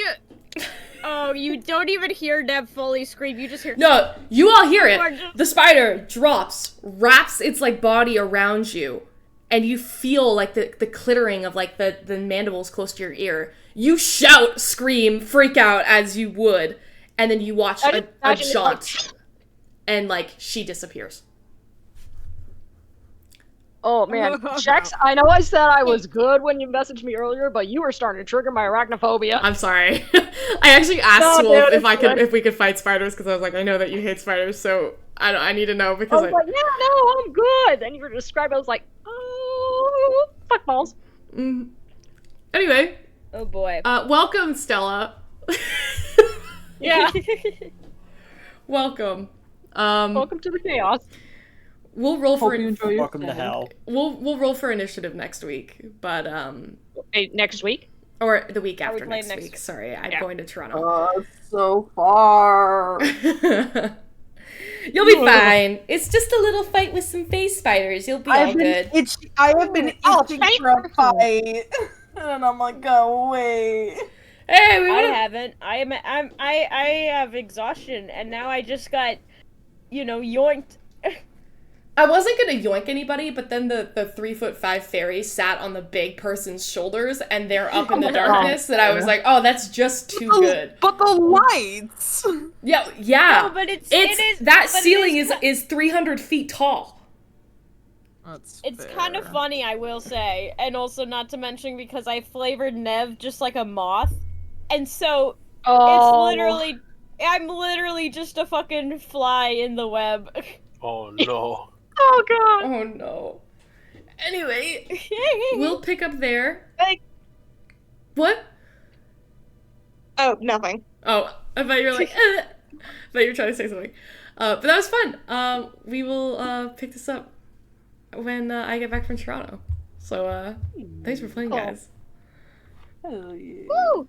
You don't even hear Deb fully scream. You just hear. No, you all hear it. The spider drops, wraps its like body around you, and you feel like the clittering of like the mandibles close to your ear. You shout, scream, freak out as you would, and then you watch a jaunt, and like she disappears. Oh man, Jax, I know I said I was good when you messaged me earlier, but you were starting to trigger my arachnophobia. I'm sorry. I actually asked Wolf if we could fight spiders because I was like, I know that you hate spiders, so I need to know because I was like, yeah, no, I'm good. And you were describing, I was like, oh, fuck balls. Anyway. Oh boy. Welcome, Stella. Yeah. Welcome. Welcome to the chaos. We'll roll for welcome to hell. We'll roll for initiative next week, but next week or the week after next week. Sorry, I'm going to Toronto. So far. You'll be fine. It's just a little fight with some face spiders. You'll be all good. I have been itching for a fight, and I'm like, go away. Hey, I haven't. I have exhaustion, and now I just got, yoinked. I wasn't gonna yoink anybody, but then the 3'5" fairy sat on the big person's shoulders, and they're up in the darkness. That I was like, oh, that's just too good. But the lights. Yeah. No, but it is that ceiling is 300 feet tall. It's kind of funny, I will say, and also not to mention because I flavored Nev just like a moth, and so I'm literally just a fucking fly in the web. Oh no. Oh god. Oh no. Anyway, we'll pick up there. What? Oh, nothing. Oh, I thought you were like, I thought you were trying to say something. But that was fun. We will pick this up when I get back from Toronto. So, thanks for playing, guys. Hell yeah. Woo!